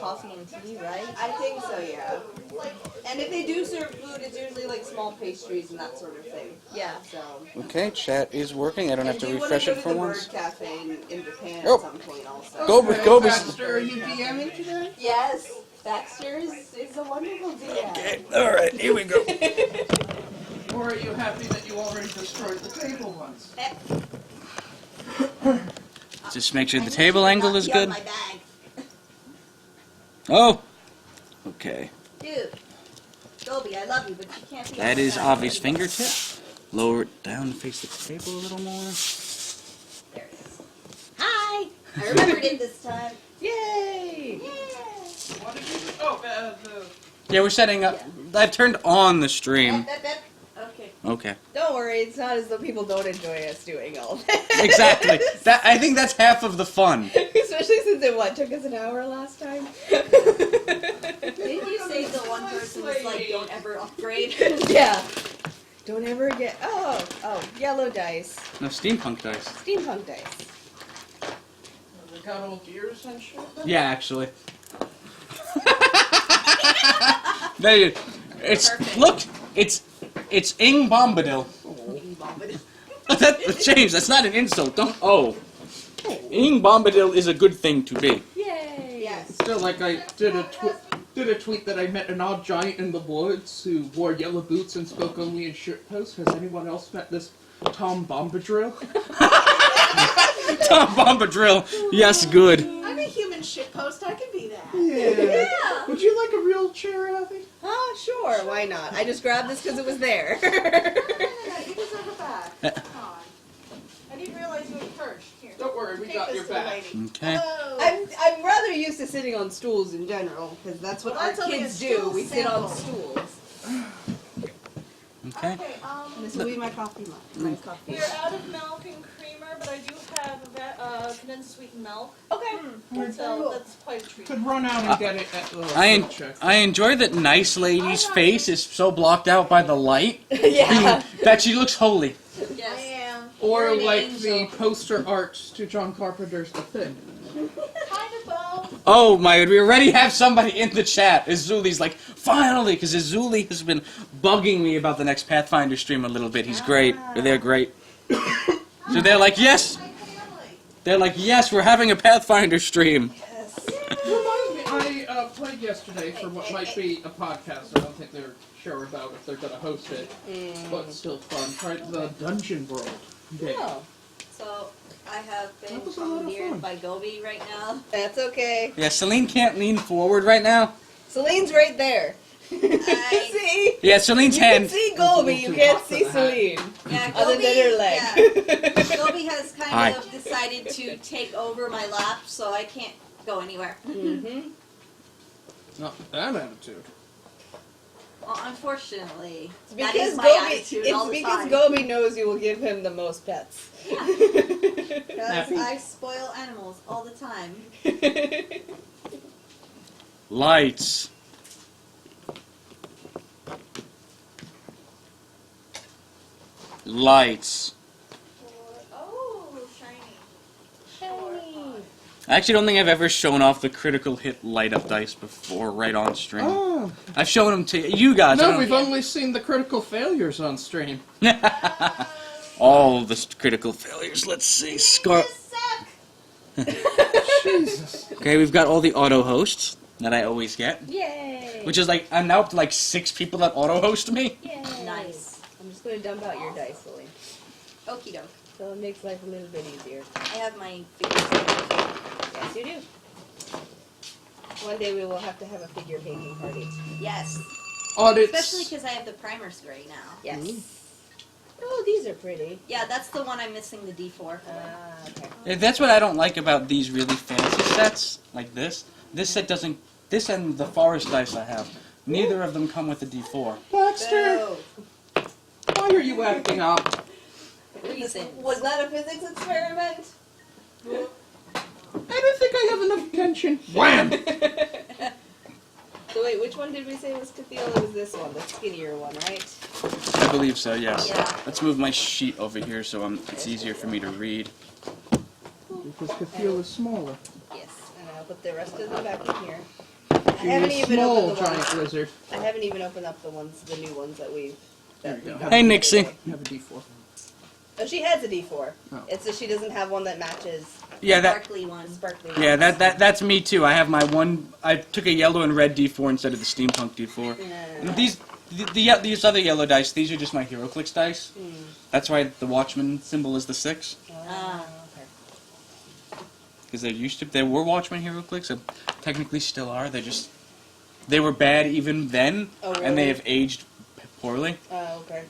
coffee and tea, right? I think so, yeah. And if they do serve food, it's usually like small pastries and that sort of thing. Yeah. So. Okay, chat is working. I don't have to refresh it for once. Bird Cafe in Japan Oh. at some point also. Go, Baxter, are you DMing today? Yes, Baxter is a wonderful DM. Okay, alright, here we go. Or are you happy that you already destroyed the table once? Just make sure the table angle is good. My bag. Oh! Okay. Dude, Dolby, I love you, but you can't be That on is my bag. Avi's fingertip. Lower it down to face the table a little more. There it is. Hi! I remembered it this time. Yay! Yeah. What did you do? Oh, Yeah, we're setting up. I've turned on the stream. Okay. Okay. Don't worry, it's not as though people don't enjoy us doing all that. Exactly. I think that's half of the fun. Especially since it took us an hour last time. Didn't you say the one person was like, don't ever upgrade? Yeah. Don't ever get yellow dice. No, steampunk dice. Steampunk dice. They got old gears and shit? Yeah, actually. There you. It's Perfect. look. It's Ing Bombadil. That changed. That's not an insult. Don't. Oh. Ing Bombadil is a good thing to be. Yay! Yes. Still, like I did a tweet that I met an odd giant in the woods who wore yellow boots and spoke only in shitpost. Has anyone else met this Tom Bombadil? Tom Bombadil. Yes, good. I'm a human shitpost, I can be that. Yeah. Would you like a real chair, Abby? Oh, sure, why not? I just grabbed this because it was there. You deserve a bag. Come on. I didn't realize you were perched. Here. Don't worry, we Take got this your to the back. lady. Okay. I'm rather used to sitting on stools in general, because that's what Well, that's our only kids a do. stool We sit on sample. stools. Okay. This will be my coffee mug. My coffee. We're out of milk and creamer, but I do have condensed sweet milk. Okay. So that's quite a treat. Could run out and get it at the check. I enjoy that nice lady's face is so blocked out by the light Yeah. that she looks holy. Yes. I am. Or You're an like angel. the poster art to John Carpenter's The Thing. Kind of both. Oh my god, we already have somebody in the chat. Azuli's like, finally, because Azuli has been bugging me about the next Pathfinder stream a little bit. He's great. They're great. So they're like, yes. They're like, yes, we're having a Pathfinder stream. Remind me, I played yesterday for what might be a podcast. I don't think they're sure about if they're going to host it, but still fun. Tried the Dungeon World game. Oh, So, I have been That was a lot of commandeered fun. by Gobi right now. that's okay. Yeah, Celine can't lean forward right now. Celine's right there. I- See? Yeah, Celine's You can hand. see Gobi, you can't see Celine. Yeah, Other Gobi, than her leg. Yeah. Gobi has kind Hi. of decided to take over my lap, so I can't go anywhere. Mm-hmm. Not that attitude. Well, unfortunately, It's that because is my Gobi. attitude It's all the because time. Gobi knows you will give him the most pets. Because I spoil animals all the time. Lights. Lights. Oh, shiny. I actually don't think I've ever shown off the critical hit light up dice before right on stream. Oh. I've shown them to you guys. I No, don't- we've only seen the critical failures on stream. All the critical failures. Let's see. Scar. Jesus. Okay, we've got all the auto hosts that I always get, Yay! which is like I'm now up to like 6 people that auto host me. Yay! Nice. I'm just gonna dump out your dice, Celine. Okie doke. So it makes life a little bit easier. I have my figures. Yes, you do. One day we will have to have a figure painting party. Yes. Audits. Especially because I have the primers right now. Yes. Oh, these are pretty. Yeah, that's the one I'm missing the D4 for. Okay. Yeah, that's what I don't like about these really fancy sets like this. This set doesn't. This and the forest dice I have. Neither of them come with a D4. Baxter, So, why are you acting up? Reason. was that a physics experiment? I don't think I have enough attention. Wham! So wait, which one did we say was Cathedral? It was this one, the skinnier one, right? I believe so. Yes. Yeah. Let's move my sheet over here so it's easier for me to read. Because Cathedral is smaller. Yes. And I'll put the rest of them back in here. I haven't She's a even small opened the giant ones. lizard. I haven't even opened up the new ones that we've. There you go. got Hey, today. Nixie. You have a D4. Oh, she has a D4. Oh. It's that she doesn't have one that matches Yeah, that. sparkly one. Sparkly. Yeah, ones. that's me too. I have my one. I took a yellow and red D4 instead of the steampunk D4. Yeah. And these other yellow dice. These are just my HeroClix dice. That's why the Watchman symbol is the 6. Ah. Because there were Watchmen HeroClix, and technically still are. They were bad even then, Oh, really? and they have aged poorly. Oh, okay.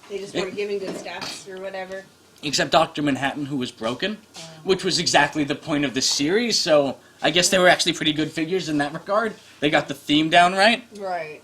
They just weren't giving good stats or whatever. Except Dr. Manhattan, who was broken, which was exactly the point of the series, so I guess they were actually pretty good figures in that regard. They got the theme down right. Right.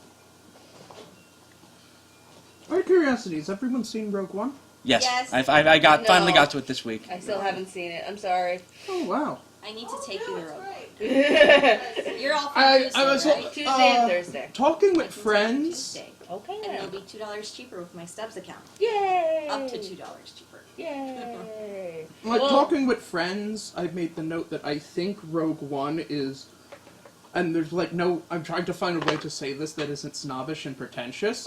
Out of curiosity, has everyone seen Rogue One? Yes, Yes. I No. finally got to it this week. I still haven't seen it. I'm sorry. Oh, wow. I need to take you to Rogue. Tuesday You're all from I Tuesday, was right? and Thursday. talking I with can take you friends. Tuesday, Okay. and it'll be $2 cheaper with my Stubbs account. Yay! Up to $2 cheaper. Yay! Like, Well- talking with friends, I made the note that I think Rogue One is... And there's, like, no... I'm trying to find a way to say this that isn't snobbish and pretentious,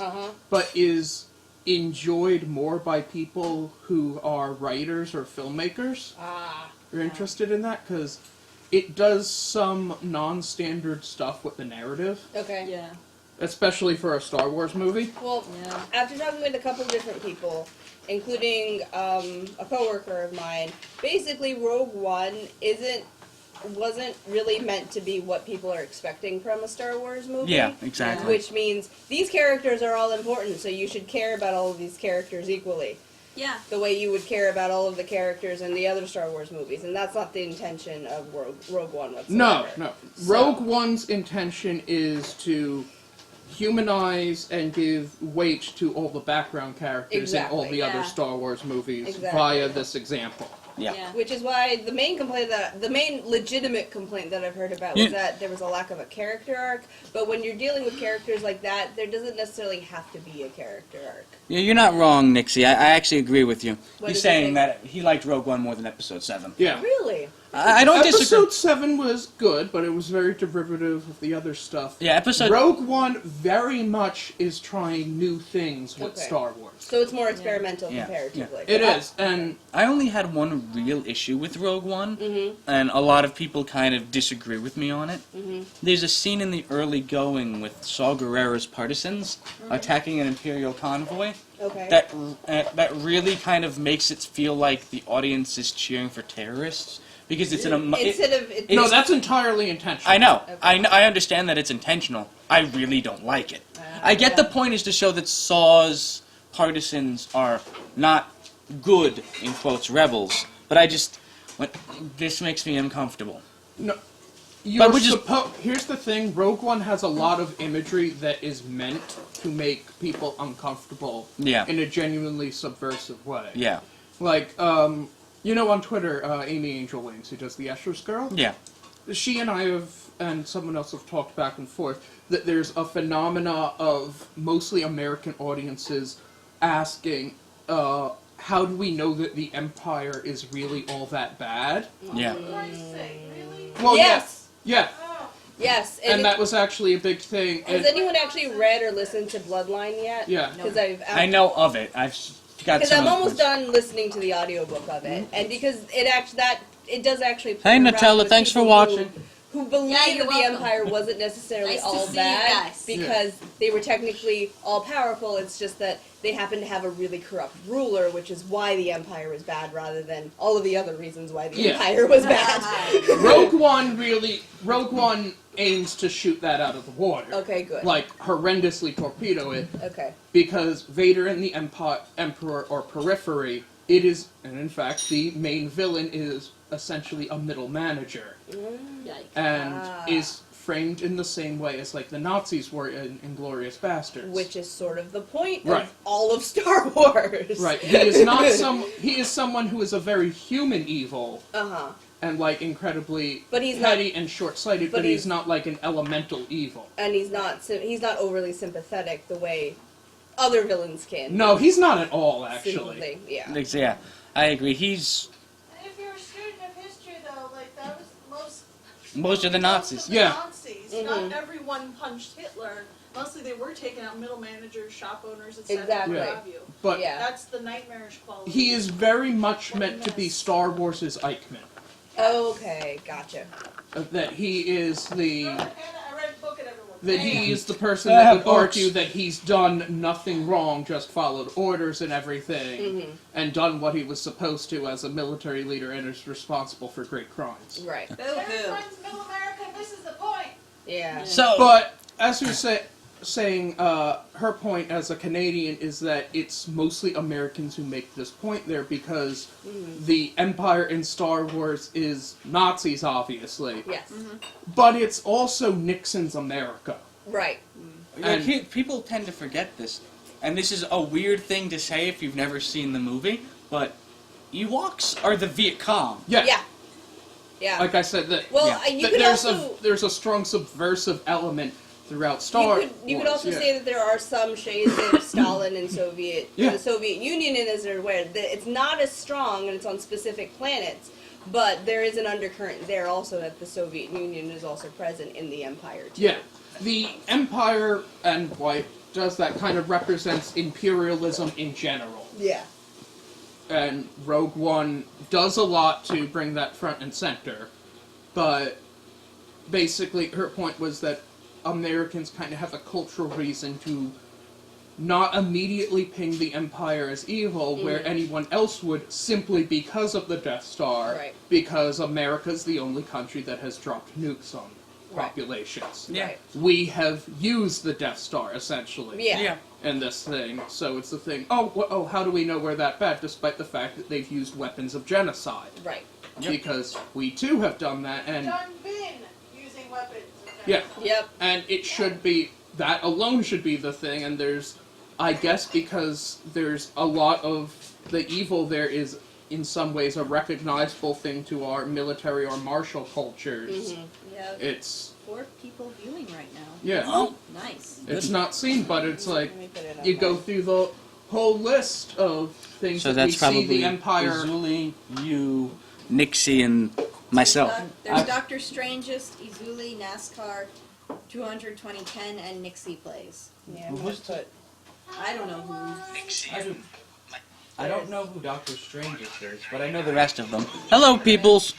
but is enjoyed more by people who are writers or filmmakers. Ah. You're interested in that? Because it does some non-standard stuff with the narrative, Okay. Yeah. especially for a Star Wars movie. Well, Yeah. after talking with a couple different people, including a coworker of mine, basically Rogue One wasn't really meant to be what people are expecting from a Star Wars movie. Yeah, exactly. Which means these characters are all important, so you should care about all of these characters equally. Yeah. The way you would care about all of the characters in the other Star Wars movies, and that's not the intention of Rogue One whatsoever. No. Rogue One's intention is to humanize and give weight to all the background characters in all Exactly, the other yeah. Star Wars movies Exactly. via this example. Yeah. Which is why the main legitimate complaint that I've heard about Yeah. was that there was a lack of a character arc. But when you're dealing with characters like that, there doesn't necessarily have to be a character arc. Yeah, you're not wrong, Nixie. I actually agree with you. What He's does he saying think? that he liked Rogue One more than Episode 7. Yeah. Really? I don't disagree. Episode 7 was good, but it was very derivative of the other stuff. Yeah, Episode... Rogue One very much is trying new things with Okay. Star Wars. So it's more experimental Yeah. comparatively. It is, and I only had one real issue with Rogue One, Mhm. and a lot of people kind of disagree with me on it. Mhm. There's a scene in the early going with Saw Gerrera's partisans attacking an Imperial convoy Okay. that really kind of makes it feel like the audience is cheering for terrorists because it's Instead of it's, no, that's entirely intentional. I know. Okay. I understand that it's intentional. I really don't like it. I get the point is to show that Saw's partisans are not good, in quotes, rebels, but this makes me uncomfortable. No, But we're just- here's the thing: Rogue One has a lot of imagery that is meant to make people uncomfortable Yeah. in a genuinely subversive way. Yeah. Like, you know, on Twitter, Amy Angel Wings, who does the Escher's Girl, Yeah. she and I and someone else have talked back and forth that there's a phenomena of mostly American audiences asking, how do we know that the Empire is really all that bad? Yeah. Well, Yes. yeah. yes. And that was actually a big thing. Has And- anyone actually read or listened to Bloodline yet? Yeah. Because I know of it. I've got Because some I'm of almost those. done listening to the audiobook of it, and because it does actually. play Hey, around Nutella, with thanks for people watching. Who believe Yeah, that you're the welcome. Empire wasn't necessarily Nice to all see you bad guys. because they were technically all powerful. It's just that they happen to have a really corrupt ruler, which is why the Empire was bad, rather than all of the other reasons why the Yeah. Empire was bad. Rogue One aims to shoot that out of the water. Okay, good. Like, horrendously torpedo it, Okay. because Vader and the Emperor are periphery. It is, and in fact, the main villain is essentially a middle manager, Yikes. and Ah. is framed in the same way as, like, the Nazis were in Inglourious Bastards. Which is sort of the point Right. of all of Star Wars. Right, he is not he is someone who is a very human evil, Uh-huh. and, like, incredibly But he's not- petty and short-sighted, but he's not, like, an elemental evil. And he's not overly sympathetic the way other villains can. No, he's not at all, actually. Simply, yeah. Yeah, I agree. He's If you're a student of history, though, like that was most of the Nazis. Yeah. Nazis. Not everyone punched Hitler. Mostly they were taking out middle managers, shop owners, etc. Exactly. What have you. But Yeah. That's the nightmarish quality. he is very much meant to be Star Wars' Eichmann. Okay, gotcha. That he is the... Anna, I read a book at everyone. That he is the person Ah, that would books. argue that he's done nothing wrong, just followed orders and everything, and done what he was supposed to as a military leader and is responsible for great crimes. Right. Everyone's middle America, this is the point. Yeah. So, But, as you're saying, her point as a Canadian is that it's mostly Americans who make this point there because the Empire in Star Wars is Nazis, obviously, Yes. but it's also Nixon's America. Right. And- people tend to forget this, and this is a weird thing to say if you've never seen the movie, but Ewoks are the Viet Cong. Yeah. Yeah. Yeah. Like I said, that Well, Yeah. you could also there's a strong subversive element throughout Star Wars. you could also yeah. say that there are some shades of Stalin and Soviet Yeah. the Soviet Union in as they're aware that it's not as strong and it's on specific planets, but there is an undercurrent there also that the Soviet Union is also present in the Empire too. Yeah, the Empire and why does that kind of represents imperialism in general, Yeah. and Rogue One does a lot to bring that front and center, but basically her point was that Americans kind of have a cultural reason to not immediately ping the Empire as evil, where anyone else would simply because of the Death Star, Right. because America's the only country that has dropped nukes on Right. populations. Yeah. Right. We have used the Death Star, essentially, Yeah. in this thing, so it's the thing, oh, how do we know we're that bad, despite the fact that they've used weapons of genocide? Right. Yep. Because we too have done that, and Done been using weapons. yeah, Yep. and it should be, that alone should be the thing, and there's, I guess because there's a lot of, the evil there is in some ways a recognizable thing to our military or martial cultures. Yeah, It's, 4 people viewing right now. yeah, Oh. Nice. it's not seen, but it's like, Let me put it up you go there. through the whole list of things So that we that's see probably the Empire... Izuli, you, Nixie, and myself. There's Dr. Strangest, Izuli, NASCAR, 22010, and Nixie plays. Yeah, I'm Who gonna was put I don't know who. I don't know who Doctor Strange is, but I know the rest of them. Hello, peoples.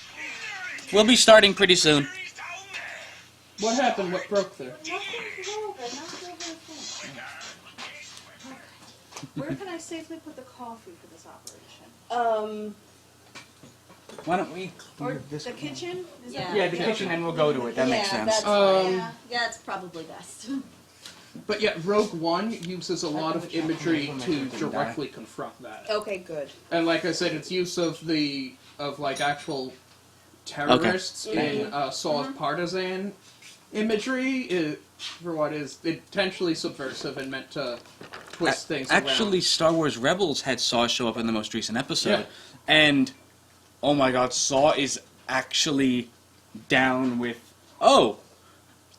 We'll be starting pretty soon. What happened? What broke there? Where can I safely put the coffee for this operation? Why don't we Or clear this the one? kitchen? Is Yeah. that Yeah, the kitchen, and we'll go to it. That makes Yeah, sense. that's fine. Yeah. Yeah, it's probably best. But yeah, Rogue One uses a lot of imagery to Everything directly confront that. Okay, good. And like I said, its use of like actual terrorists in Saw's partisan imagery is, for what is intentionally subversive and meant to twist things Actually, around. Star Wars Rebels had Saw show up in the most recent episode, Yeah. and oh my God, Saw is actually down with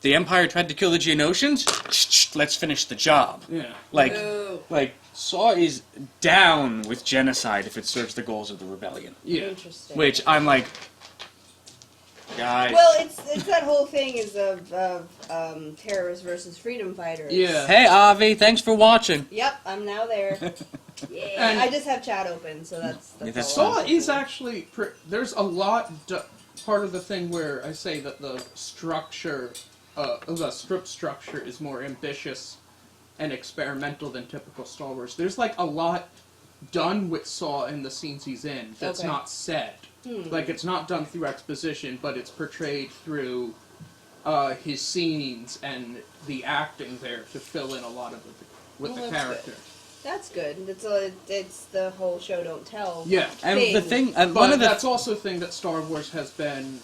the Empire tried to kill the Geonosians. Let's finish the job. Yeah. Like Saw is down with genocide if it serves the goals of the rebellion. Yeah. Interesting. Which I'm like, guys. Well, it's that whole thing is of terrorists versus freedom fighters. Yeah. Hey Avi, thanks for watching. Yep, I'm now there. Yeah. And- I just have chat open, so that's Yeah, that's all. Saw is actually there's a lot part of the thing where I say that the structure, the script structure is more ambitious and experimental than typical Star Wars. There's like a lot done with Saw in the scenes he's in that's Okay. not said. Like it's not done through exposition, but it's portrayed through his scenes and the acting there to fill in a lot of with Well, the that's character. That's good. It's the whole show don't tell. Yeah. And the thing, and But one of the that's also a thing that Star Wars has been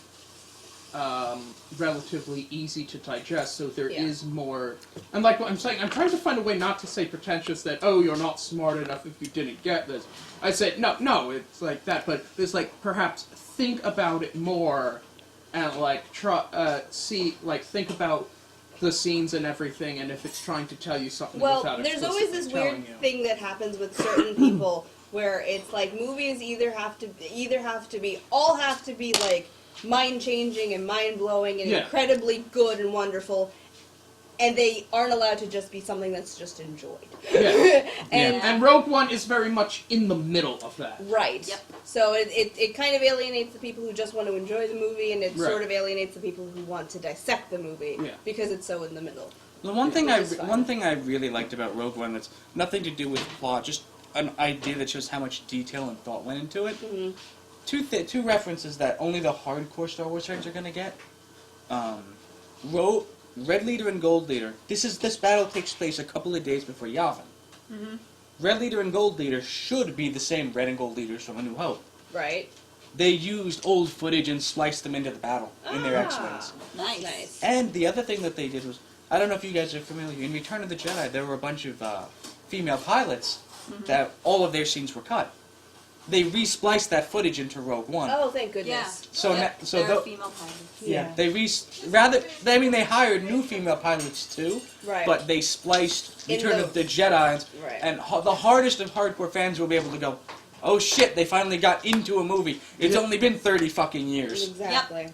relatively easy to digest, so there is Yeah. more... And like what I'm saying, I'm trying to find a way not to say pretentious that, oh, you're not smart enough if you didn't get this. I said, no, it's like that, but there's like, perhaps think about it more and like, think about the scenes and everything, and if it's trying to tell you something Well, without there's always explicitly this weird telling you. thing that happens with certain people where it's like movies all have to be like mind-changing and mind-blowing and Yeah. incredibly good and wonderful, and they aren't allowed to just be something that's just enjoyed. Yeah. And And Rogue One is very much in the middle of that. right. Yep. So it kind of alienates the people who just want to enjoy the movie, and it Right. sort of alienates the people who want to dissect the movie Yeah. because it's so in the middle. The one thing Which is fine. one thing I really liked about Rogue One that's nothing to do with plot, just an idea that shows how much detail and thought went into it. Mhm. Two references that only the hardcore Star Wars fans are gonna get. Red Leader and Gold Leader. This battle takes place a couple of days before Yavin. Mhm. Red Leader and Gold Leader should be the same Red and Gold Leaders from A New Hope. Right. They used old footage and spliced them into the battle in their X-Wings. Nice. Nice. And the other thing that they did was, I don't know if you guys are familiar, in Return of the Jedi, there were a bunch of female pilots that all of their scenes were cut. They re-spliced that footage into Rogue One. Oh, thank Yeah. goodness. So Yep, so they're tho- female pilots. yeah, they hired new female pilots too, Right. but they spliced In Return the- of the Jedi, Right. and the hardest of hardcore fans will be able to go, oh shit, they finally got into a movie. It's Yeah. only been 30 fucking years. Exactly.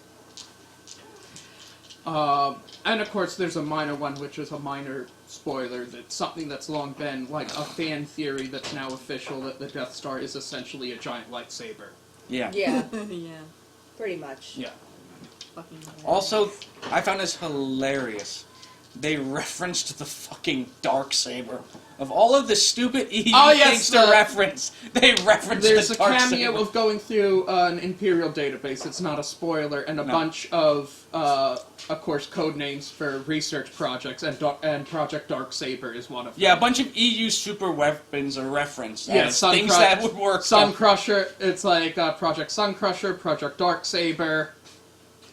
And of course, there's a minor one, which is a minor spoiler. That's something that's long been like a fan theory that's now official, that the Death Star is essentially a giant lightsaber. Yeah. Yeah, Yeah. pretty much. Yeah. Fucking hilarious. Also, I found this hilarious. They referenced the fucking Darksaber. Of all of the stupid EU Oh, yes, things to the- reference, they referenced There's the a cameo Darksaber. of going through an Imperial database. It's not a spoiler, and a No. bunch of course, code names for research projects, and Project Darksaber is one of them. Yeah, a bunch of EU super weapons are referenced Yeah, as Sun things Cru- that would work. Sun Crusher. It's like Project Sun Crusher, Project Darksaber.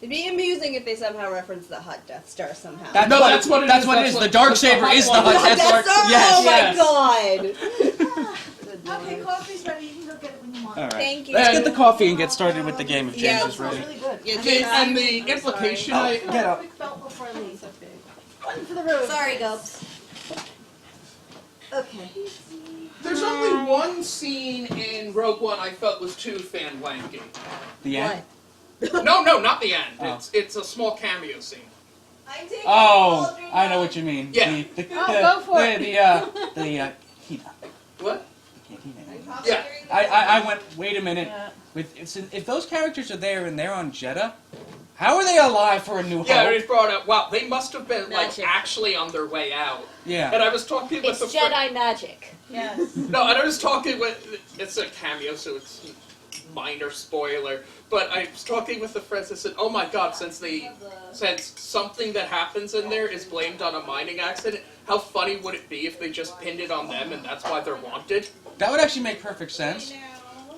It'd be amusing if they somehow referenced the hot Death Star somehow. That's No, what, that's what it that's is, what that's it is. what- The Darksaber that's is the the hot hot one. Death Death Star. Star? Yes. Oh my Yes. god! Okay, coffee's ready. You can go get it when you want. All right. Thank you. Let's get the coffee and get started with the game if James Yeah. is ready. Really good. Yeah, The, and the implication, I, Get up. Quick belt before I leave. One for the road. Sorry, Gopes. Okay. there's only one scene in Rogue One I felt was too fan wanky. The end. No, not the end. Oh. It's a small cameo scene. I'm taking Oh, I know what you mean. Yeah. Go for it. The cantina. What? The cantina. Yeah. I went. Wait a minute. Yeah. If those characters are there and they're on Jeddah, how are they alive for A New Yeah, Hope? it brought up. Wow, they must have been like Magic. actually on their way out. Yeah. And I was talking with It's a friend. Jedi magic. Yes. No, and I was talking with. It's a cameo, so it's minor spoiler. But I was talking with the friends and said, "Oh my God, since something that happens in there is blamed on a mining accident, how funny would it be if they just pinned it on them and that's why they're wanted?" That would actually make perfect sense.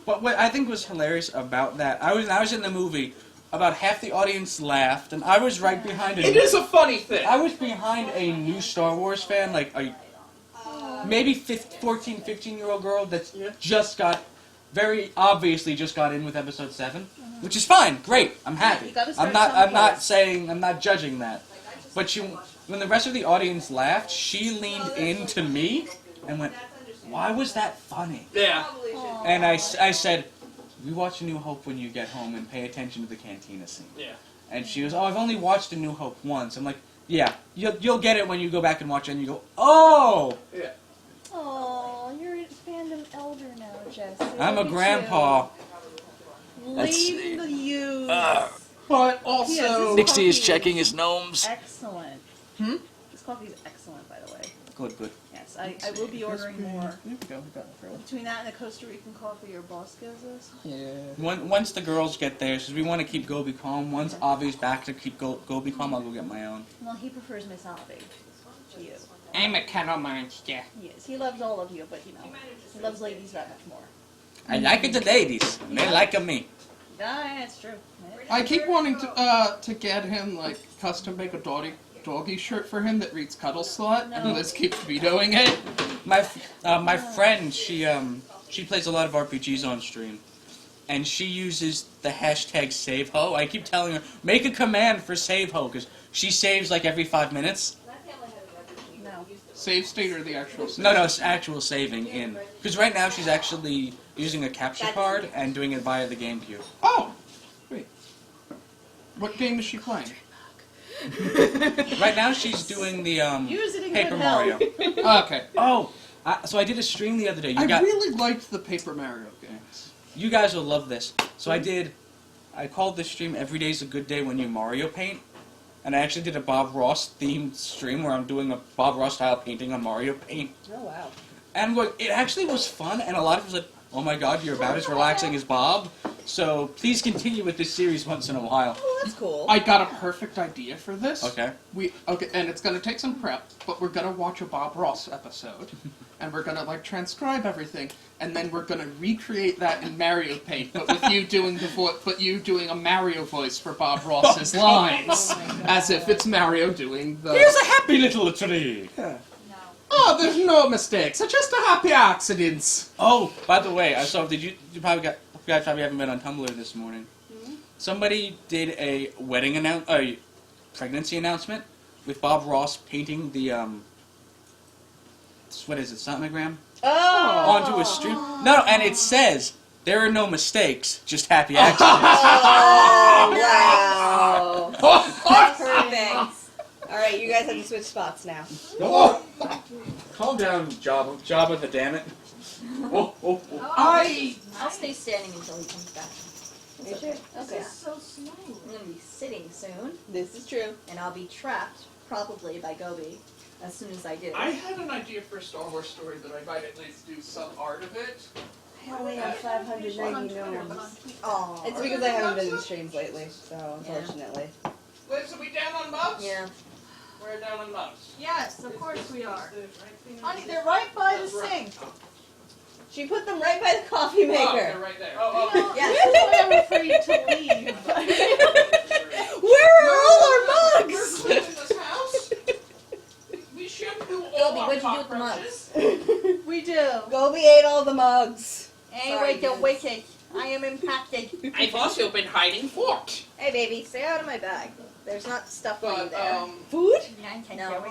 But what I think was hilarious about that, I was in the movie, about half the audience laughed, and I was right behind It is a funny thing. I was behind a new Star Wars fan, like a maybe 14, 15-year-old girl that's Yeah. just got, very obviously just got in with Episode 7, which is fine, great, I'm happy. You gotta start I'm not someplace. saying, I'm not judging that. But when the rest of the audience laughed, she leaned in to me and went, "Why was that funny?" Yeah. And I said, "You watch A New Hope when you get home and pay attention to the cantina scene." Yeah. And she goes, "Oh, I've only watched A New Hope once." I'm like, "Yeah, you'll get it when you go back and watch it." And you go, "Oh, Yeah. Oh, you're a fandom elder now, Jesse. I'm a Look at grandpa." Let's Leave see. the use. But also, Nixie is checking his gnomes. Excellent. This coffee is excellent, by the way. Good. Yes, I will be ordering more. There we go. We got it for Between that and the Costa Rican coffee your boss gives us. Once the girls get there, because we want to keep Gobi calm. Once Avi's back to keep Gobi calm, I'll go get my own. Well, he prefers Miss Avi to you. I'm a kennel monster. Yes, he loves all of you, but you know, he loves ladies that much more. I like it the ladies. They like me. Yeah, it's true. I keep wanting to get him like custom make a doggy shirt for him that reads Cuddle Slut, and Liz keeps vetoing it. My friend, she plays a lot of RPGs on stream, and she uses the hashtag SaveHo. I keep telling her, make a command for SaveHo, because she saves like every 5 minutes. No. Save state or the actual state? No, it's actual saving in. Because right now she's actually using a capture card and doing it via the GameCube. Oh! Wait. What game is she playing? Right now she's doing the Use it in Paper good Mario. health. Okay. Oh, so I did a stream the other day. I really liked the Paper Mario games. You guys will love this. So I called this stream "Every Day's a Good Day When You Mario Paint," and I actually did a Bob Ross themed stream where I'm doing a Bob Ross style painting on Mario Paint. Oh wow. And look, it actually was fun, and a lot of people said, "Oh my God, you're about as relaxing as Bob." So please continue with this series once in a while. Oh, that's cool. I got a perfect idea for this. Okay. And it's gonna take some prep, but we're gonna watch a Bob Ross episode, and we're gonna like transcribe everything, and then we're gonna recreate that in Mario Paint, but with you doing a Mario voice for Bob Ross's lines, as if it's Mario doing the. Here's a happy little tree. Oh, there's no mistakes. It's just a happy accident. Oh, by the way, you guys probably haven't been on Tumblr this morning. Somebody did a pregnancy announcement with Bob Ross painting the what is it, sonogram? Oh. Onto a stream. No, and it says there are no mistakes, just happy accidents. Oh, wow. Perfect. Alright, you guys have to switch spots now. Oh. Calm down, Jabba the damn it. Oh. I'll stay standing until he comes back. You sure? This Okay. is so smooth. I'm gonna be sitting soon, This is true. and I'll be trapped, probably by Gobi, as soon as I do. I had an idea for a Star Wars story that I might at least do some art of it. I only have 590 gnomes. Oh. It's because I haven't been in streams lately, so unfortunately. Liz, are we down on mugs? Yeah. We're down on mugs. Yes, of course we are. Honey, they're right by the sink. She put them right by the coffee Oh, they're maker. right there. You know, Yeah. that's why I'm afraid to leave. Where are all our We're mugs? cleaning this house. We shampoo all Gobi, our what'd you do with the cockroaches. mugs? We do. Gobi ate all the mugs. Anyway, don't wake it. I am impacted. I've also been hiding forks. Hey baby, stay out of my bag. There's not stuff for you But, there. Food? No.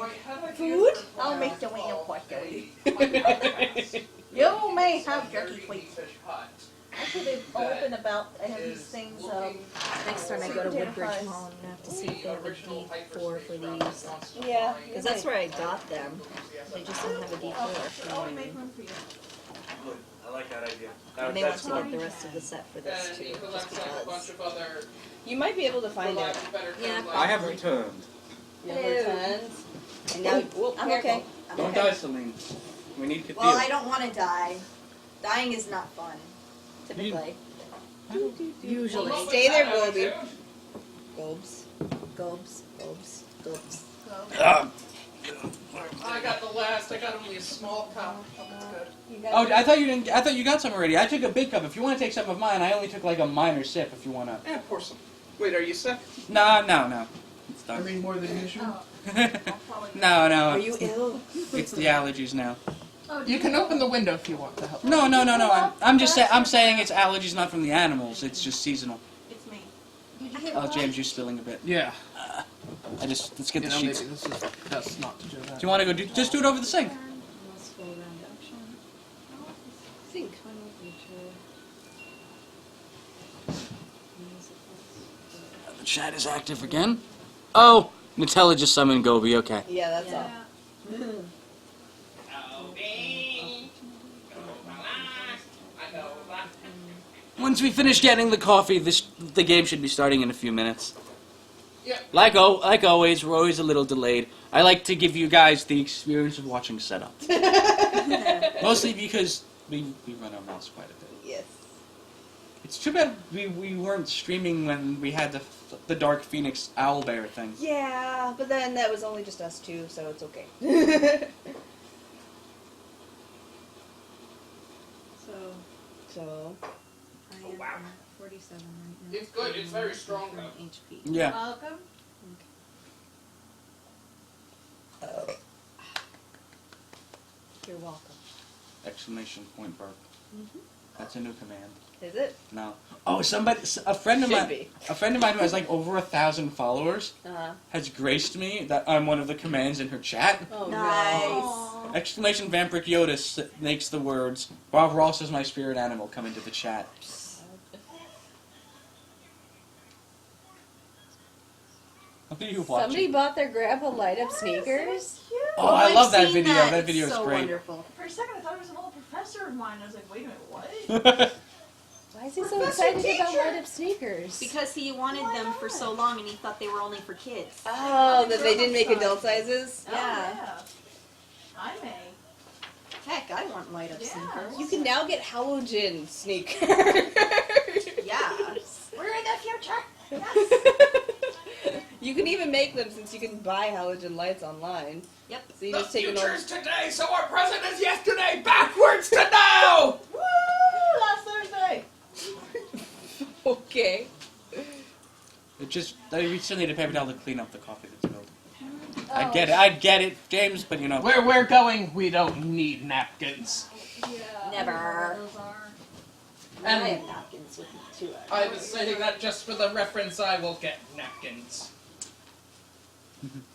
Food? I'll make the wiener pot, Joey. Food? You may have jerky sweet. I could have opened about, I have these things, Next time I go to Woodbridge Mall, I'm gonna have to see if they have a D4 for these. Yeah. Because that's where I got them. They just don't have a D4. I'll make room for you. I like that idea. And they want to get the rest of the set for this And too, he just collects like a bunch because. of other, You might be able to for find lack it. of better Yeah, term, I have returned. You Hello. returned. And now, I'm okay. I'm Don't okay. die, Celine. We need Kathil. Well, I don't want to die. Dying is not fun, typically. Usually. Well, Stay there, with that Gobi. attitude, Gobes. Gobes. I got the last. I got only a small cup. That's good. Oh, I thought you didn't. I thought you got some already. I took a big cup. If you want to take some of mine, I only took like a minor sip. If you want to. Yeah, pour some. Wait, are you sick? No. It's I done. mean, more than usual. No. Are you ill? It's the allergies now. You can open the window if you want to help. No. I'm just saying. I'm saying it's allergies, not from the animals. It's just seasonal. It's me. Oh, James, you're spilling a bit. Yeah. Let's get You the know, maybe sheets. this is best not to do that. Do you want to go? Just do it over the sink. Think. The chat is active again. Oh, Nutella just summoned Gobi. Okay. Yeah, that's all. Once we finish getting the coffee, the game should be starting in a few minutes. Yeah. Like always, we're always a little delayed. I like to give you guys the experience of watching setup. Mostly because we run our mouths quite a bit. Yes. It's too bad we weren't streaming when we had the Dark Phoenix Owlbear thing. Yeah, but then that was only just us two, so it's okay. So. I am at 47 right now. It's good. It's very strong, though. HP. Yeah. Welcome. You're welcome. Exclamation point burp. That's a new command. Is it? No. Oh, a friend of Should mine, be. a friend of mine who has like over 1,000 followers has graced me that I'm one of the commands in her chat. Oh, Nice. Exclamation Vampiric Yoda makes the words, Bob Ross is my spirit animal, come into the chat. What are you watching? Somebody bought their grandpa light up sneakers. Cute. Oh, I I've love that seen video. That It's video is so great. wonderful. For a second, I thought it was an old professor of mine. I was like, wait a minute, what? Why is he so Professor excited about teacher. light up sneakers? Because he wanted them for so long and he thought they were only for kids. Oh, that they didn't make adult sizes? Oh, yeah. I may. Heck, I want light up Yeah. sneakers. You can now get halogen sneakers. Yeah. We're in the future. Yes. You can even make them since you can buy halogen lights online. Yep. So you just take an old... today, so our present is yesterday, backwards to now! Woo! Last Thursday. Okay. It just, we still need a paper towel to clean up the coffee that's spilled. I Oh. get it, James, but you know. Where we're going, we don't need napkins. Yeah. Never. Those are. And I have napkins with me too. I was saying that just for the reference, I will get napkins.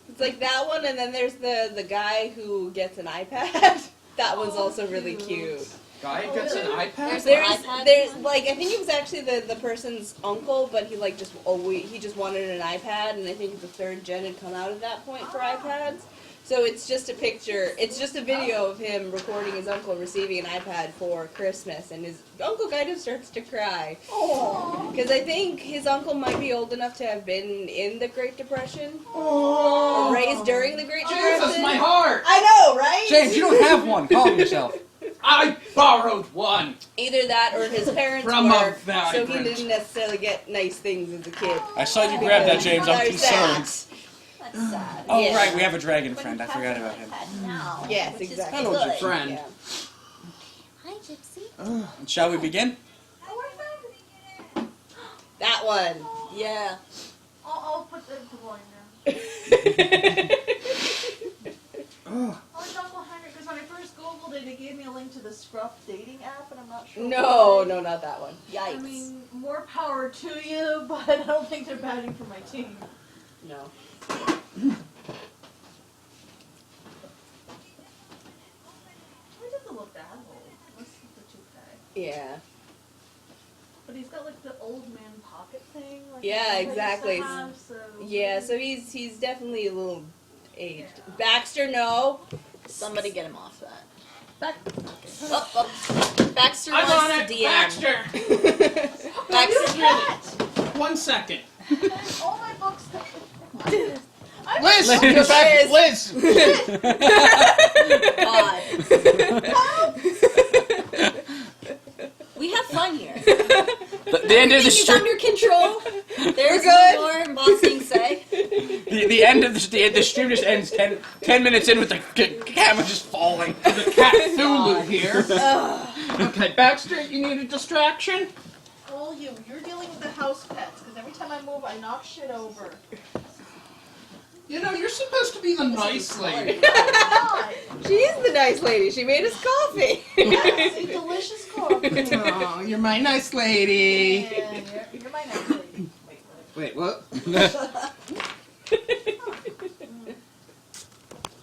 It's like that one, and then there's the guy who gets an iPad. That one's also really cute. Guy gets an iPad? There's iPad? like I think it was actually the person's uncle, but he like just he just wanted an iPad, and I think the third gen had come out at that point for iPads. So it's just a picture. It's just a video of him recording his uncle receiving an iPad for Christmas, and his uncle kind of starts to cry because I think his uncle might be old enough to have been in the Great Depression or raised during the Great Depression. Jesus, my heart! I know, right? James, you don't have one. Calm yourself. I borrowed one! Either that or his parents From were, a so he vibrant. didn't necessarily get nice things as a kid. I saw you grab that, James. I'm There's concerned. that. That's sad. Oh, Yeah. right, we have a dragon friend. I forgot about him. Now, Yes, which is exactly. Hello, good. your friend. Yeah. Hi, Gypsy. Shall we begin? Oh, I found it. That one. Yeah. I'll put the volume down. Ugh. Oh, it's Uncle Henry, because when I first Googled it, it gave me a link to the Scruff dating app, and I'm not sure. No, why. no, not that one. Yikes. I mean, more power to you, but I don't think they're batting for my team. No. He doesn't look that old. Let's keep the toupee. Yeah. But he's got like the old man pocket thing. Like Yeah, my grandpa exactly. used to have, so Yeah, so he's definitely a little aged. Baxter, no. Somebody get him off that. Back. Up, up. Baxter I'm wants on it! to DM. Baxter! Baxter, Cat! 1 second. All my books. Liz! Liz. You're back! Liz! God. We have fun here. The end of the Everything is stream. under control. There's good. the door in Boston say. The end of the stream just ends 10 minutes in with the camera just falling. The cat Thulu here. Okay, Baxter, you need a distraction? All you're dealing with the house pets, because every time I move, I knock shit over. You know, you're supposed to be the nice lady. God, She is the nice lady. She made us coffee. it's a delicious coffee. Oh, you're my nice lady. And you're my nice lady. Wait, what? I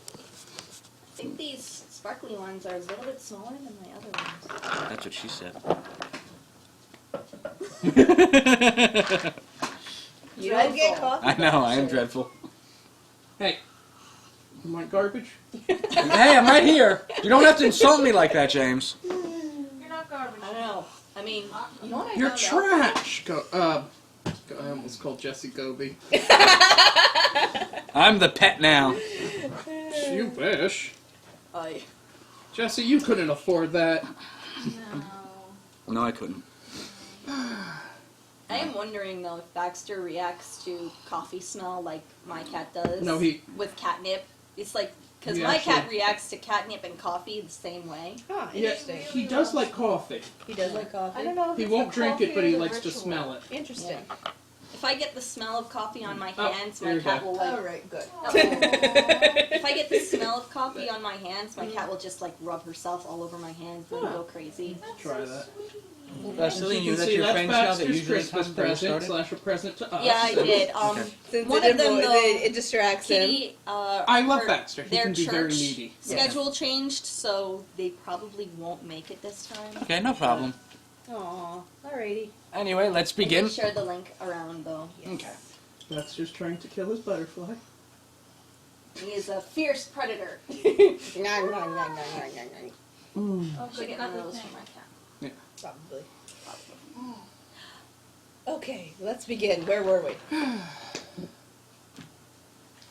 think these sparkly ones are a little bit smaller than my other ones. That's what she said. You don't get coffee. I know, I am dreadful. Hey, you want garbage? Hey, I'm right here. You don't have to insult me like that, James. You're not garbage. I don't know. I mean, You know what I You're found out? trash. I almost called Jesse Goby. I'm the pet now. You wish. I Jesse, you couldn't afford that. No. No, I couldn't. I am wondering though if Baxter reacts to coffee smell like my cat does. No, he- with catnip. It's like because He my cat actually- reacts to catnip and coffee the same way. Huh, Yeah, interesting. he does like coffee. He does like coffee. I don't know if He it's won't the drink it, coffee but or he the likes to ritual. smell it. Interesting. If I get the smell of coffee on my Oh, hands, there my you cat go. will like. All right, good. If I get the smell of coffee on my hands, my cat will just like rub herself all over my hands and go crazy. Try that. Celine, You can that's see your that's friend's show that Baxter's usually Christmas comes when we present started? / a present to us. Yeah, I did. Okay. Since One it, of them, though, it distracts him. Kitty, I love her- Baxter. He their can be very church needy. schedule changed, so they probably won't make it this time. Okay, no problem. Aw, alrighty. Anyway, let's I can begin. share the link around though. Okay. That's just trying to kill his butterfly. He is a fierce predator. Probably. Should get one of those for my cat. Okay, let's begin. Where were we?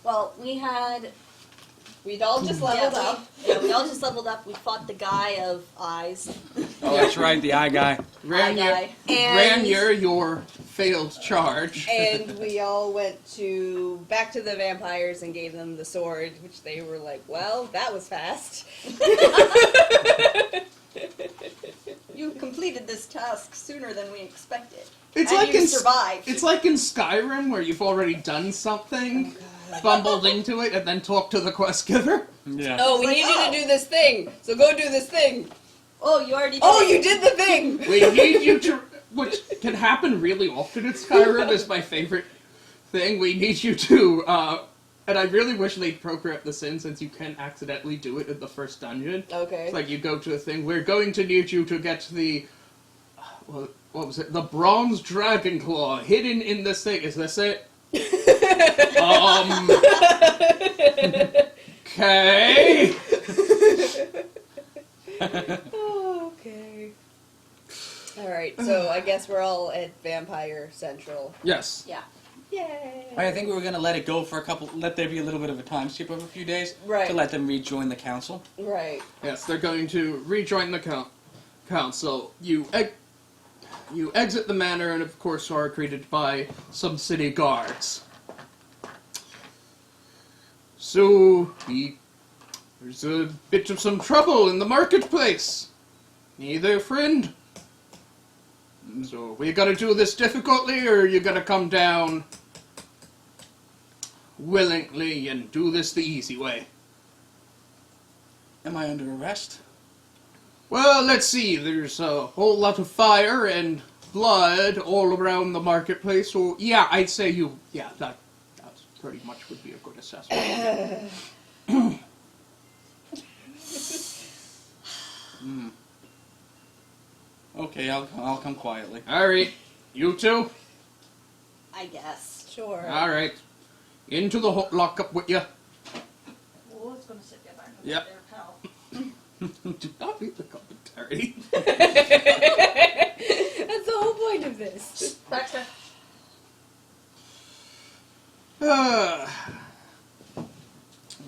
Well, we'd all just leveled up. We all just leveled up. We fought the guy of eyes. Oh, that's right, the eye guy. Eye guy. Ranier, your failed charge. And we all went back to the vampires and gave them the sword, which they were like, well, that was fast. You completed this task sooner than we expected. It's and like you in survived. It's like in Skyrim where you've already done something, fumbled into it, and then talked to the quest giver. Yeah. Oh, we It's need like, you oh. to do this thing, so go do this thing. Oh, you already did Oh, it. you did the thing! We need you to, which can happen really often in Skyrim, is my favorite thing. We need you to, and I really wish they'd program this in since you can accidentally do it in the first dungeon. Okay. It's like you go to a thing, we're going to need you to get the, what was it? The bronze dragon claw hidden in this thing. Is this it? Okay. Okay. Alright, so I guess we're all at Vampire Central. Yes. Yeah. Yay! I think we were gonna let it go for let there be a little bit of a time skip of a few days Right. to let them rejoin the council. Right. Yes, they're going to rejoin the council. You exit the manor and, of course, are greeted by some city guards. So, there's a bit of some trouble in the marketplace. Need a friend? So, we gotta do this difficultly, or you gotta come down willingly and do this the easy way? Am I under arrest? Well, let's see. There's a whole lot of fire and blood all around the marketplace. So, yeah, I'd say that pretty much would be a good assessment. Okay, I'll come quietly. All right, you two. I guess. Sure. All right, into the lockup with you. Well, it's gonna sit you back over Yep. there, pal. Do not read the commentary. That's the whole point of this. Baxter.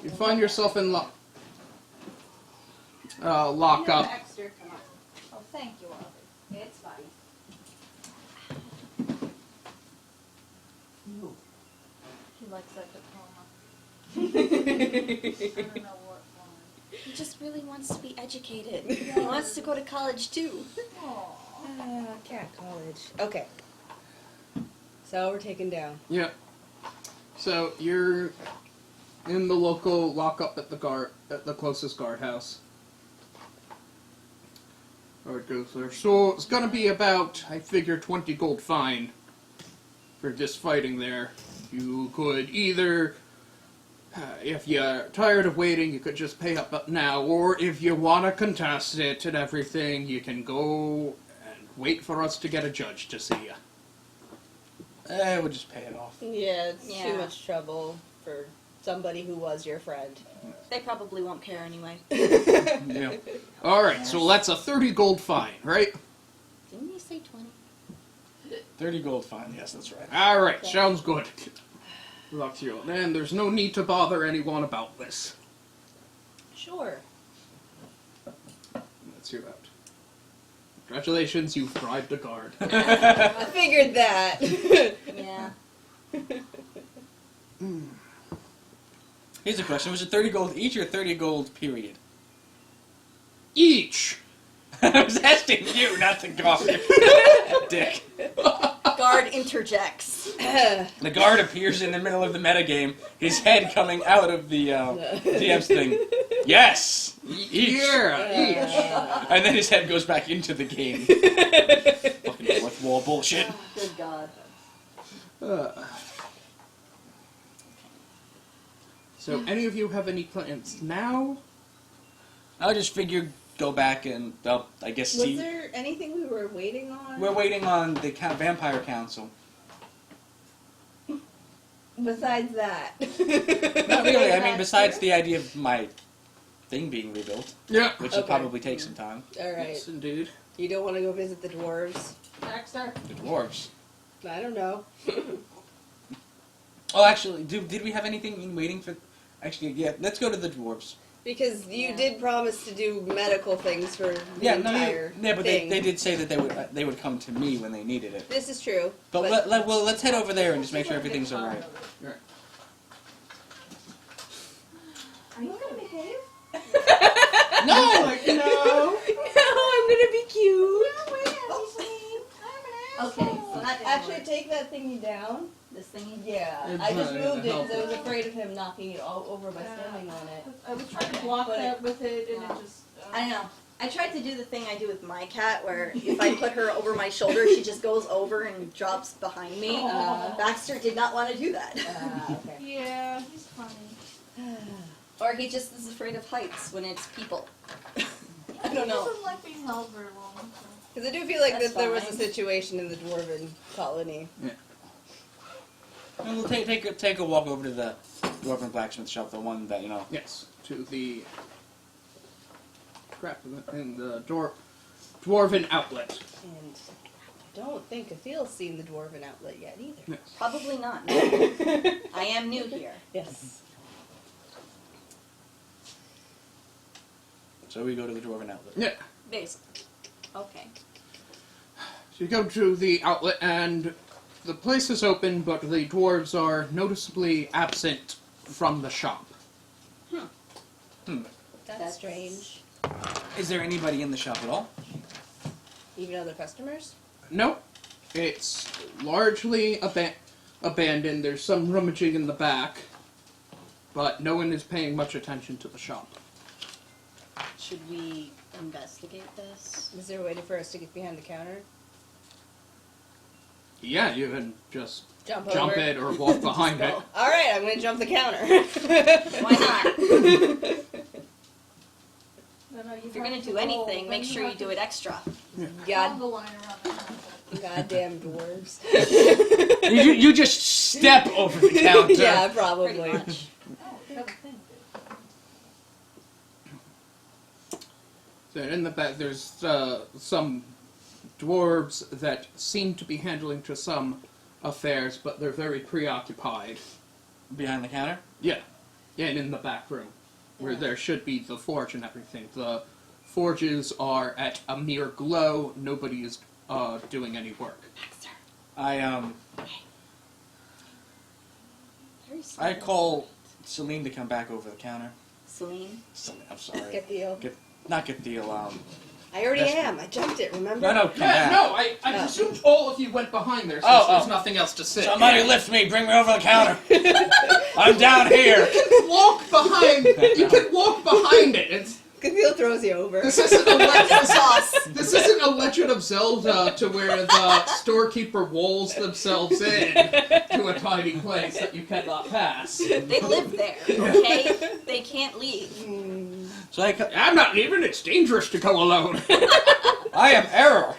You find yourself in lockup. Extra, come on. Oh, thank you, Oliver. It's fine. He likes that diploma. I don't know what one. He just really wants to be educated. He wants to go to college, too. Aww. Cat college. Okay. So we're taken down. Yeah. So you're in the local lockup at the closest guardhouse. How it goes there. So it's gonna be about, I figure, 20 gold fine for just fighting there. You could either, if you're tired of waiting, you could just pay up now, or if you want to contest it and everything, you can go and wait for us to get a judge to see you. We'll just pay it off. Yeah, it's too Yeah. much trouble for somebody who was your friend. They probably won't care anyway. Yeah. Alright, so that's a 30 gold fine, right? Didn't you say 20? 30 gold fine, yes, that's right. Alright, sounds good. Lock you. And there's no need to bother anyone about this. Sure. That's you out. Congratulations, you've bribed a guard. I figured that. Yeah. Here's a question. Was it 30 gold each or 30 gold period? Each! I was asking you, not the guard. Dick. Guard interjects. The guard appears in the middle of the metagame, his head coming out of the DM's thing. Yes! Each. Yeah, each. And then his head goes back into the game. Fucking fourth wall bullshit. Good God. So, any of you have any plans now? I'll just figure go back and, I guess, Was see. there anything we were waiting on? We're waiting on the Vampire Council. besides that. Not really. I mean, besides the idea of my thing being rebuilt, Yeah. which will Okay. probably take some time. All right. Yes, indeed. You don't want to go visit the dwarves? Dexter. The dwarves. I don't know. Oh, actually, did we have anything in waiting for? Actually, yeah. Let's go to the dwarves. Because you Yeah. did promise to do medical things for the Yeah, no, entire yeah, but thing. they did say that they would come to me when they needed it. This is true. But let's head over there and just make sure everything's alright. Are you gonna behave? No! Like, no. No, I'm gonna be cute. Okay, so that Actually, take that thingy down. this thingy. Yeah, It's I just not moved it gonna because I was afraid of him knocking it all over by standing on it. I was trying to block But that with it, and it just. I know. I tried to do the thing I do with my cat, where if I put her over my shoulder, she just goes over and drops behind me. Baxter did not want to do that. Okay. Yeah, he's funny. Or he just is afraid of heights when it's people. I don't He know. doesn't like being held very long. So. Because I do feel like That's that there was a fine. situation in the dwarven colony. And we'll take a walk over to the dwarven blacksmith shop, the one that Yes, to the crap in the dwarven outlet. And I don't think Atheel's seen the dwarven outlet yet either. Yes. Probably not. No. I am new here. Yes. So we go to the dwarven outlet. Yeah. Basically. Okay. So you go to the outlet and the place is open, but the dwarves are noticeably absent from the shop. That's strange. Is there anybody in the shop at all? Even other customers? Nope. It's largely abandoned. There's some rummaging in the back, but no one is paying much attention to the shop. Should we investigate this? Is there a way for us to get behind the counter? Yeah, you can just Jump jump over? it or walk behind it. Alright, I'm gonna jump the counter. Why not? No, you If you're have gonna to do go, anything, then make sure you do it extra. God, the line around the house. goddamn dwarves. you just step over the counter. Yeah, Pretty probably. much. Oh, you have a thing. So in the back, there's some dwarves that seem to be handling to some affairs, but they're very preoccupied. Behind the counter? Yeah, and in the back room, where there should be the forge and everything. The forges are at a mere glow. Nobody is doing any work. I Very call Celine to come back over the counter. Celine. Celine, I'm sorry. Get the Not get the I already Yes. am. I jumped it, remember? No, come Yeah, back. no, I presumed all of you went behind there since Oh, there's oh. nothing else to say. Somebody lift me. Bring me over the counter. I'm down here. Walk behind. You can walk behind it. It's, Catheel throws you over. this isn't this isn't a Legend of Zelda to where the storekeeper walls themselves in to a tiny place that you cannot pass. They live there, okay? They can't leave. So I'm not leaving. It's dangerous to go alone. I am Error.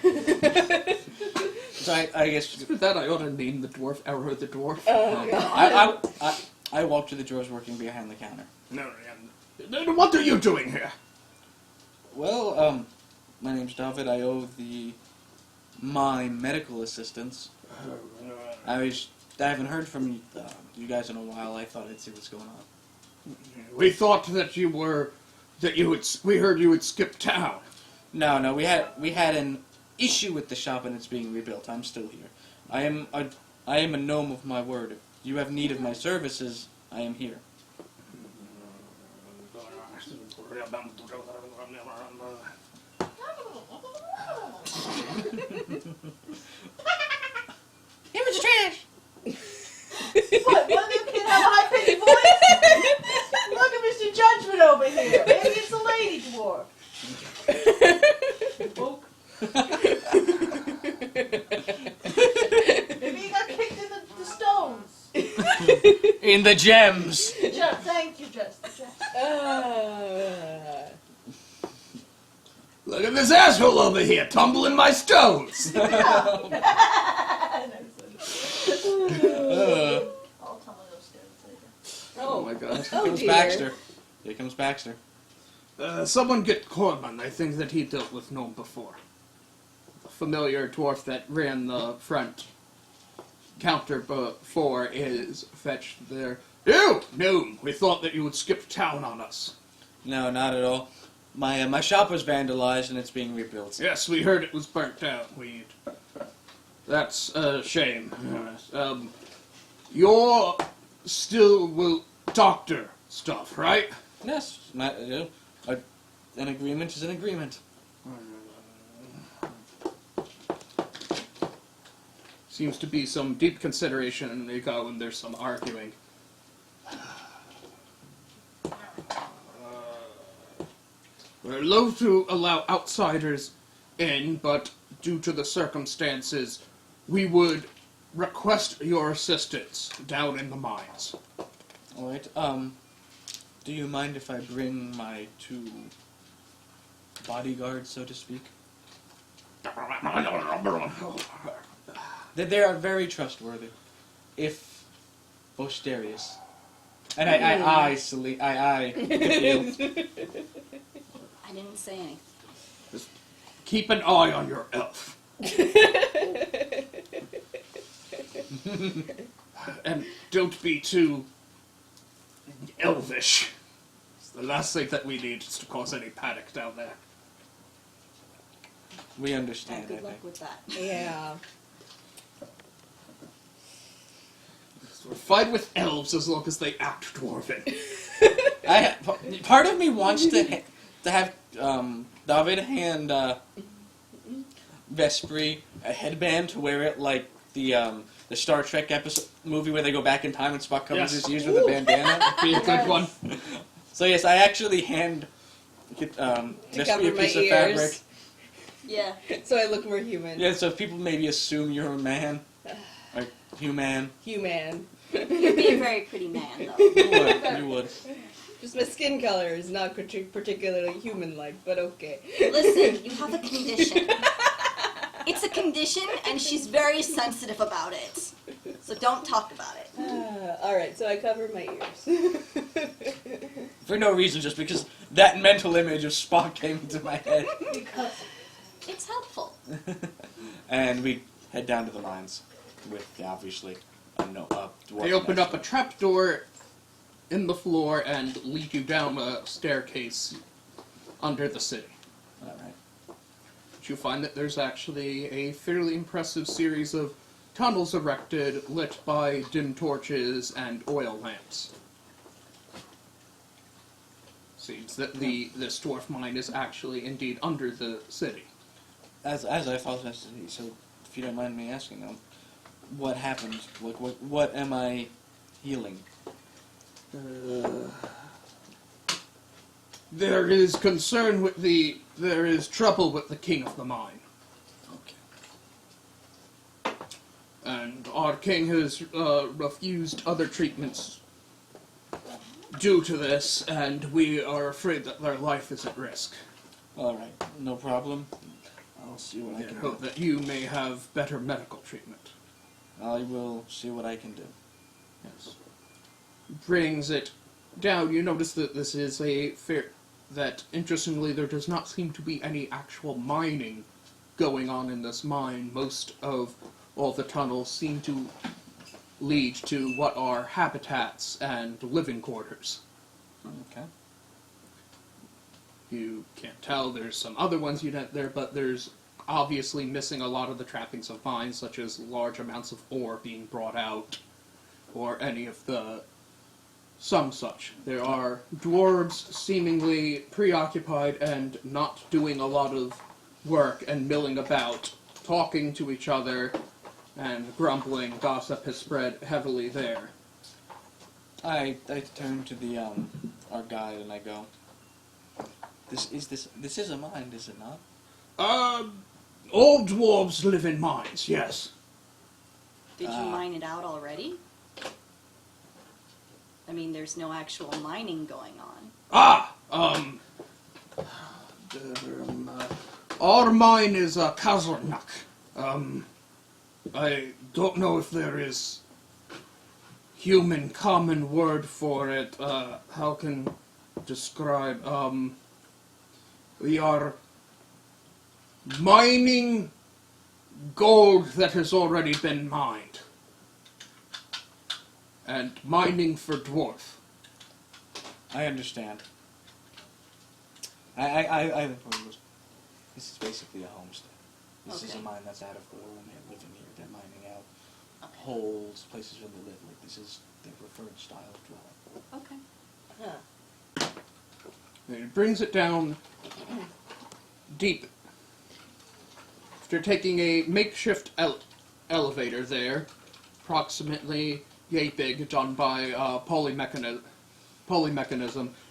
So I guess For that, I ought to name the dwarf Arrow the dwarf. I walk to the drawers working behind the counter. No, what are you doing here? Well, my name's David. I owe my medical assistance. I haven't heard from you guys in a while. I thought I'd see what's going on. We thought that we heard you had skipped town. No, we had an issue with the shop and it's being rebuilt. I'm still here. I am a gnome of my word. If you have need of my services, I am here. Image of trash! What? One of them kids have a high-pitched voice? Look at Mr. Judgment over here. Maybe it's a lady dwarf. Woke. Maybe he got kicked in the stones. In the gems. Thank you, Justin. Look at this asshole over here tumbling my stones. I'll tell him Oh comes dear. Baxter. Here comes Baxter. Someone get Corman. I think that he dealt with Gnome before. A familiar dwarf that ran the front counter before is fetched there. You, Gnome! We thought that you would skip town on us. No, not at all. My shop was vandalized and it's being rebuilt. Yes, we heard it was burnt down. That's a shame. You're still will doctor stuff, right? Yes, an agreement is an agreement. Seems to be some deep consideration in the go when there's some arguing. We're loath to allow outsiders in, but due to the circumstances, we would request your assistance down in the mines. Alright, do you mind if I bring my 2 bodyguards, so to speak? They are very trustworthy. If Bosterius. And I I didn't say anything. Keep an eye on your elf. And don't be too elvish. It's the last thing that we need is to cause any panic down there. We understand, Good I luck think. with that. Yeah. We're fine with elves as long as they act dwarven. Part of me wants to have David hand Vespri a headband to wear it like the Star Trek episode movie where they go back in time and Spock covers his ears with a bandana. Be a good one. So yes, I actually hand Vespri cover a my piece of ears. fabric. Yeah. So I look more human. Yeah, so people maybe assume you're a man. Or human. Human. You'd be a very pretty man, though. You would. Just my skin color is not particularly human-like, but okay. Listen, you have a condition. It's a condition, and she's very sensitive about it. So don't talk about it. Alright, so I cover my ears. For no reason, just because that mental image of Spock came into my head. Because It's helpful. And we head down to the mines with, obviously, a dwarf. They open next up a to trapdoor in the floor and lead you down a staircase under the city. it. Alright. You find that there's actually a fairly impressive series of tunnels erected, lit by dim torches and oil lamps. Seems that this dwarf mine is actually indeed under the city. As I thought, so if you don't mind me asking, what happened? Like, what am I healing? There is trouble with the king of the mine. Okay. And our king has refused other treatments due to this, and we are afraid that their life is at risk. Alright, no problem. I'll see what I And can hope do. that you may have better medical treatment. I will see what I can do. Yes. Brings it down. You notice that this is that interestingly there does not seem to be any actual mining going on in this mine. Most of all the tunnels seem to lead to what are habitats and living quarters. Okay. You can't tell, there's some other ones you there, but there's obviously missing a lot of the trappings of mines, such as large amounts of ore being brought out, or any of the some such. There are dwarves seemingly preoccupied and not doing a lot of work and milling about, talking to each other and grumbling. Gossip has spread heavily there. I turn to the our guide and I go, This is a mine, is it not? All dwarves live in mines, yes. Did you mine it out already? I mean, there's no actual mining going on. Our mine is Kazornak. I don't know if there is human common word for it. How can describe? We are mining gold that has already been mined, and mining for dwarf. I understand. I this is basically a homestead. This is a Okay. mine that's out of ore, and they're living here. They're mining out holes, places where they live. Like, this is their preferred style of dwelling. Okay. Huh. And it brings it down deep. After taking a makeshift elevator there, approximately yay big, done by polymechanism,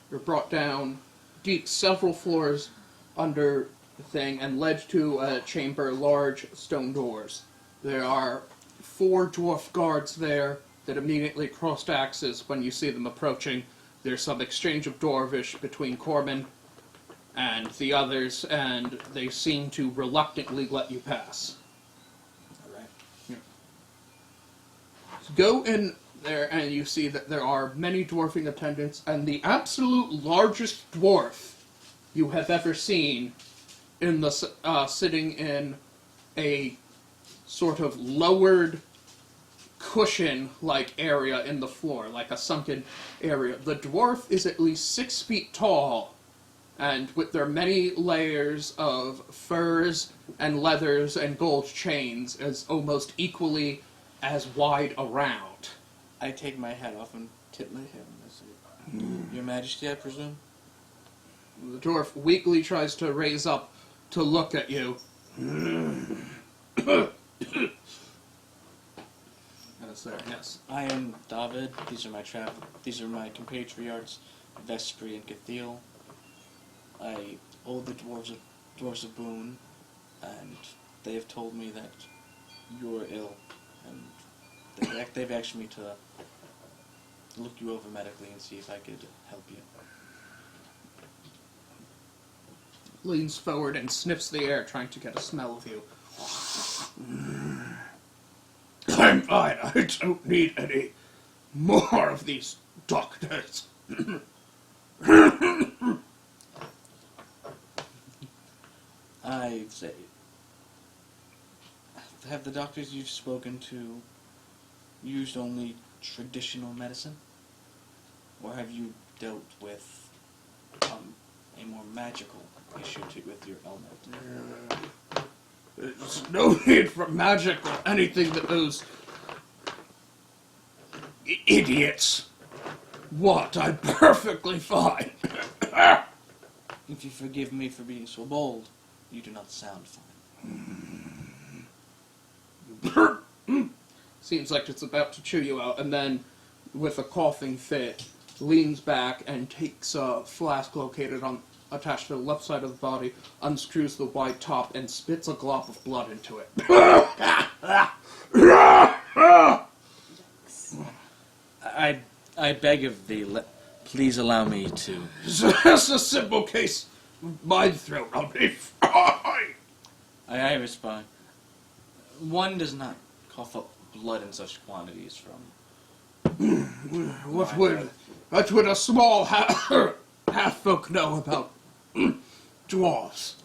you're brought down deep several floors under the thing and led to a chamber, large stone doors. There are 4 dwarf guards there that immediately crossed axes when you see them approaching. There's some exchange of dwarvish between Corman and the others, and they seem to reluctantly let you pass. Alright. Go in there and you see that there are many dwarfing attendants, and the absolute largest dwarf you have ever seen in the sitting in a sort of lowered cushion-like area in the floor, like a sunken area. The dwarf is at least 6 feet tall, and with their many layers of furs and leathers and gold chains, is almost equally as wide around. I take my hat off and tip my head and I say, Your Majesty, I presume? The dwarf weakly tries to raise up to look at you. That's there, yes. I am David. These are my compatriots, Vespri and Cathil. I owe the dwarves a boon, and they have told me that you're ill, and they've asked me to look you over medically and see if I could help you. Leans forward and sniffs the air, trying to get a smell of you. I'm fine. I don't need any more of these doctors. I say, have the doctors you've spoken to used only traditional medicine? Or have you dealt with a more magical issue with your ailment? There's no need for magic or anything that those idiots want. I'm perfectly fine. If you forgive me for being so bold, you do not sound fine. Seems like it's about to chew you out, and then, with a coughing fit, leans back and takes a flask located attached to the left side of the body, unscrews the white top, and spits a glop of blood into it. I beg of thee, please allow me to... It's a simple case of mind throat. I'll be fine. I respond. One does not cough up blood in such quantities from... What would a small half-folk know about dwarves?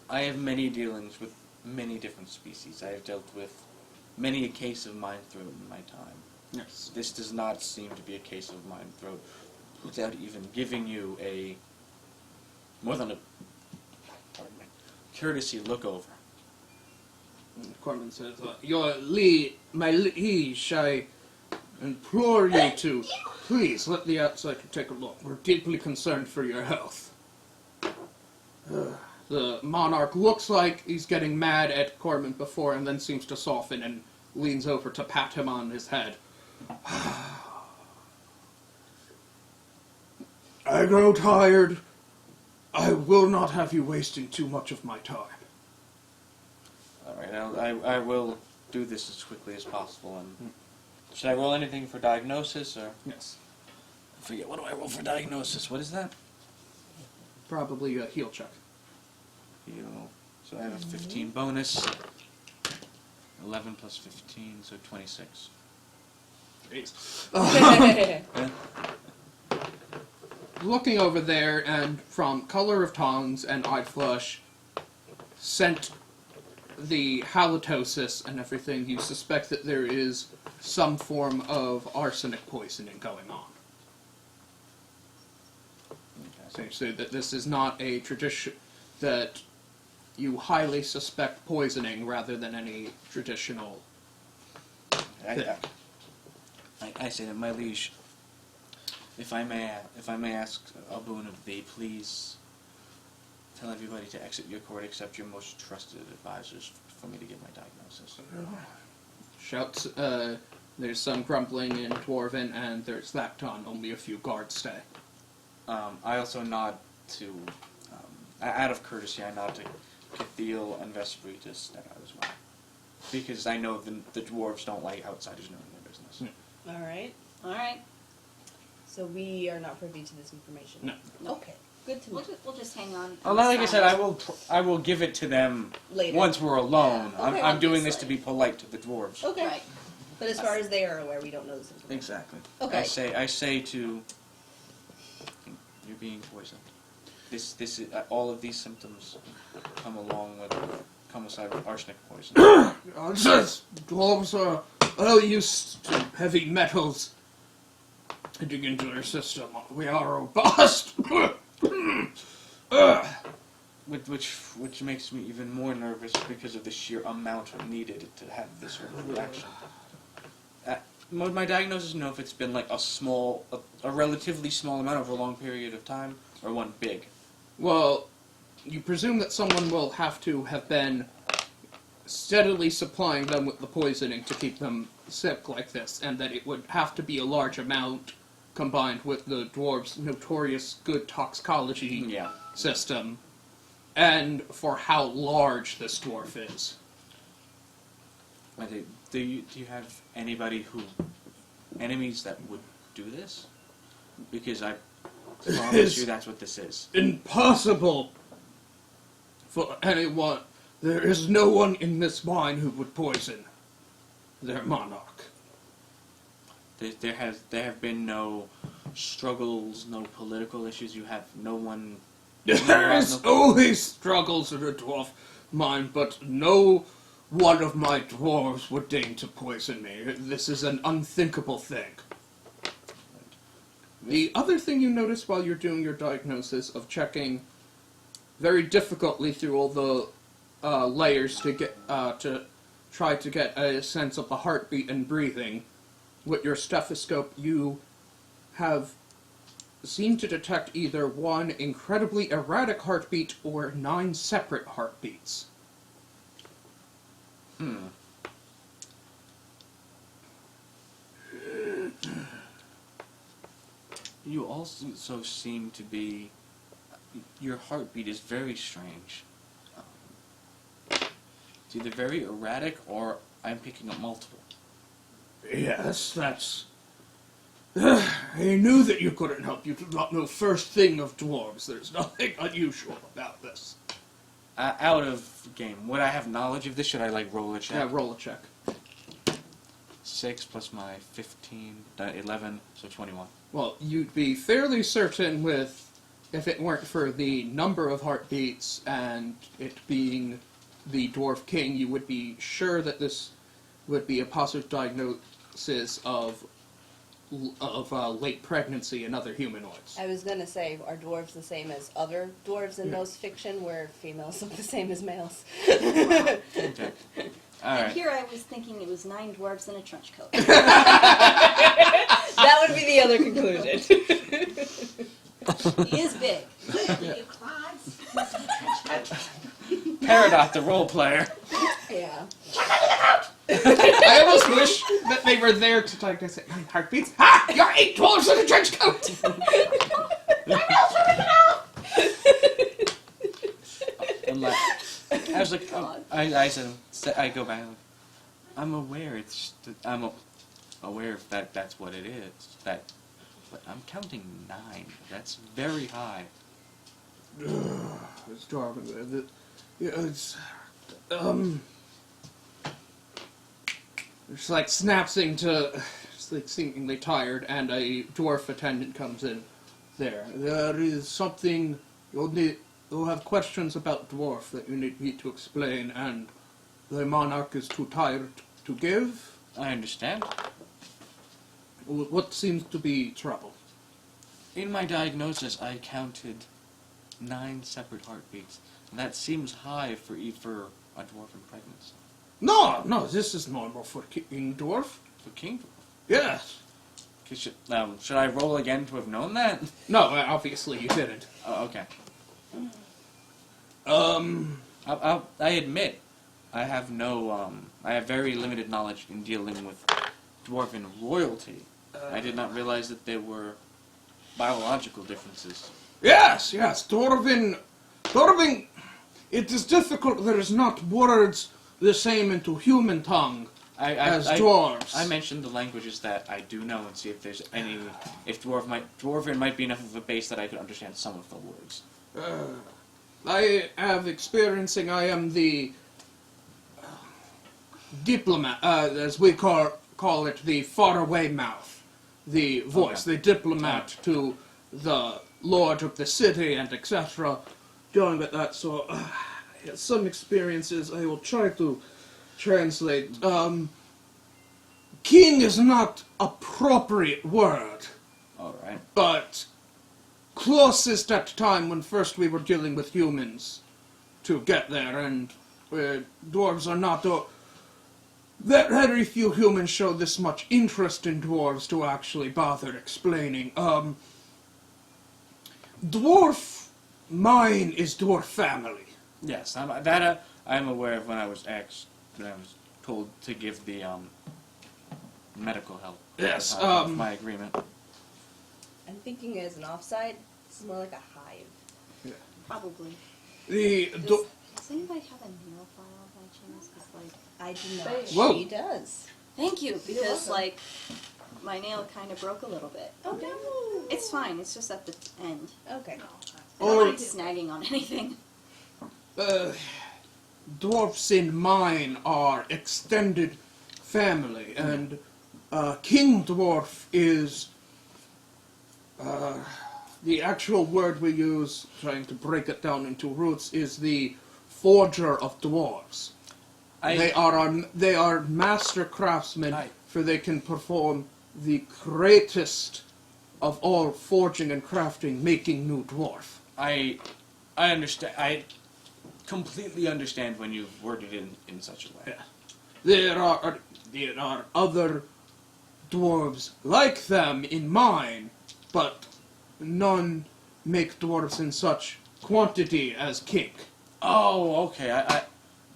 I have many dealings with many different species. I have dealt with many a case of mind throat in my time. Yes. This does not seem to be a case of mind throat without even giving you a more than a courtesy look over. Corman says, my liege, I implore you to please let the outsider take a look. We're deeply concerned for your health. The monarch looks like he's getting mad at Corman before and then seems to soften and leans over to pat him on his head. I grow tired. I will not have you wasting too much of my time. Alright, I will do this as quickly as possible. And should I roll anything for diagnosis, or... Yes. I forget, what do I roll for diagnosis? What is that? Probably a heal check. Heal. So I have a 15 bonus. 11 plus 15, so 26. Jeez. Looking over there, and from Color of Tongs and Eyed Flush, sent the halitosis and everything, you suspect that there is some form of arsenic poisoning going on. So you say that this is not a tradition, that you highly suspect poisoning rather than any traditional thing. I say that, my liege, if I may ask a boon of thee, please tell everybody to exit your court except your most trusted advisors for me to give my diagnosis. Shouts, there's some grumbling in Dwarven, and there's Lacton, only a few guards stay. I also nod to, out of courtesy, I nod to Cathiel and Vespri to step out as well. Because I know the dwarves don't like outsiders knowing their business. Alright. So we are not privy to this information? No. Okay. Good to know. We'll just hang on. Well, like I said, I will give it to them Later. once we're alone. Yeah. Okay. I'm doing this to Obviously. be polite to the dwarves. Okay. Right. But as far as they are aware, we don't know this information. Exactly. Okay. I say to you're being poisoned. This is all of these symptoms come aside with arsenic poison. Dwarves are well used to heavy metals hitting into their system. We are robust. Which makes me even more nervous because of the sheer amount needed to have this sort of reaction. My diagnosis, know if it's been like a relatively small amount over a long period of time, or one big. Well, you presume that someone will have to have been steadily supplying them with the poisoning to keep them sick like this, and that it would have to be a large amount combined with the dwarves' notorious good toxicology system, and for how large this dwarf is. Do you have enemies that would do this? Because I promise you that's what this is. Impossible for anyone. There is no one in this mine who would poison their monarch. There have been no struggles, no political issues. You have no one. There is always struggles in a dwarf mine, but no one of my dwarves would deign to poison me. This is an unthinkable thing. The other thing you notice while you're doing your diagnosis of checking very difficultly through all the layers to get to try to get a sense of the heartbeat and breathing, with your stethoscope you have seemed to detect either one incredibly erratic heartbeat or 9 separate heartbeats. You also seem to be. Your heartbeat is very strange. It's either very erratic or I'm picking up multiple. Yes, that's... I knew that you couldn't help. You did not know first thing of dwarves. There's nothing unusual about this. Out of game, would I have knowledge of this? Should I roll a check? Yeah, roll a check. 6 plus my 15, 11, so 21. Well, you'd be fairly certain with, if it weren't for the number of heartbeats and it being the Dwarf King, you would be sure that this would be a positive diagnosis of late pregnancy in other humanoids. I was gonna say, are dwarves the same as other dwarves in most fiction, where females look the same as males? Okay. All And right. here I was thinking it was 9 dwarves in a trench coat. That would be the other conclusion. He is big. You Clods. Peridot, the role player. Yeah. I almost wish that they were there to diagnose it. 9 heartbeats. Ha! You're 8 dwarves in a trench coat! I was like, I said, I go back. I'm aware. I'm aware of that's what it is. But I'm counting 9. That's very high. It's Darwin. It's like snapping to seemingly tired, and a dwarf attendant comes in. There is something you'll have questions about dwarf that you need me to explain, and the monarch is too tired to give. I understand. What seems to be trouble? In my diagnosis, I counted 9 separate heartbeats. And that seems high for a dwarven pregnancy. No, this is normal for king dwarf. For king dwarf? Yes. Should I roll again to have known that? No, obviously you didn't. Oh, okay. I admit, I have I have very limited knowledge in dealing with dwarven royalty. I did not realize that there were biological differences. Yes, dwarven, it is difficult, there is not words the same into human tongue as dwarves. I mentioned the languages that I do know and see if there's any, if dwarven might be enough of a base that I could understand some of the words. I have experiencing, I am the diplomat, as we call it, the faraway mouth, the voice, the diplomat to the lord of the city and etc. Dealing with that, so some experiences I will try to translate. King is not appropriate word, Alright. but closest at time when first we were dealing with humans to get there, and dwarves are not. Very few humans show this much interest in dwarves to actually bother explaining. Dwarf, mine is dwarf family. Yes, I'm aware of when I was told to give the medical help. Yes, my agreement. I'm thinking as an offside, this is more like a hive. Probably. The Does anybody have a nail file by chance? 'Cause, like, I do not. Whoa. She does. thank you, because welcome. like my nail kind of broke a little bit. Oh no. It's fine. It's just at the end. Okay. I don't like snagging on anything. dwarfs in mine are extended family, and king dwarf is the actual word we use, trying to break it down into roots, is the forger of dwarves. They are master craftsmen, for they can perform the greatest of all forging and crafting, making new dwarf. I understand. I completely understand when you've worded it in such a way. There are other dwarves like them in mine, but none make dwarves in such quantity as king. Oh, okay.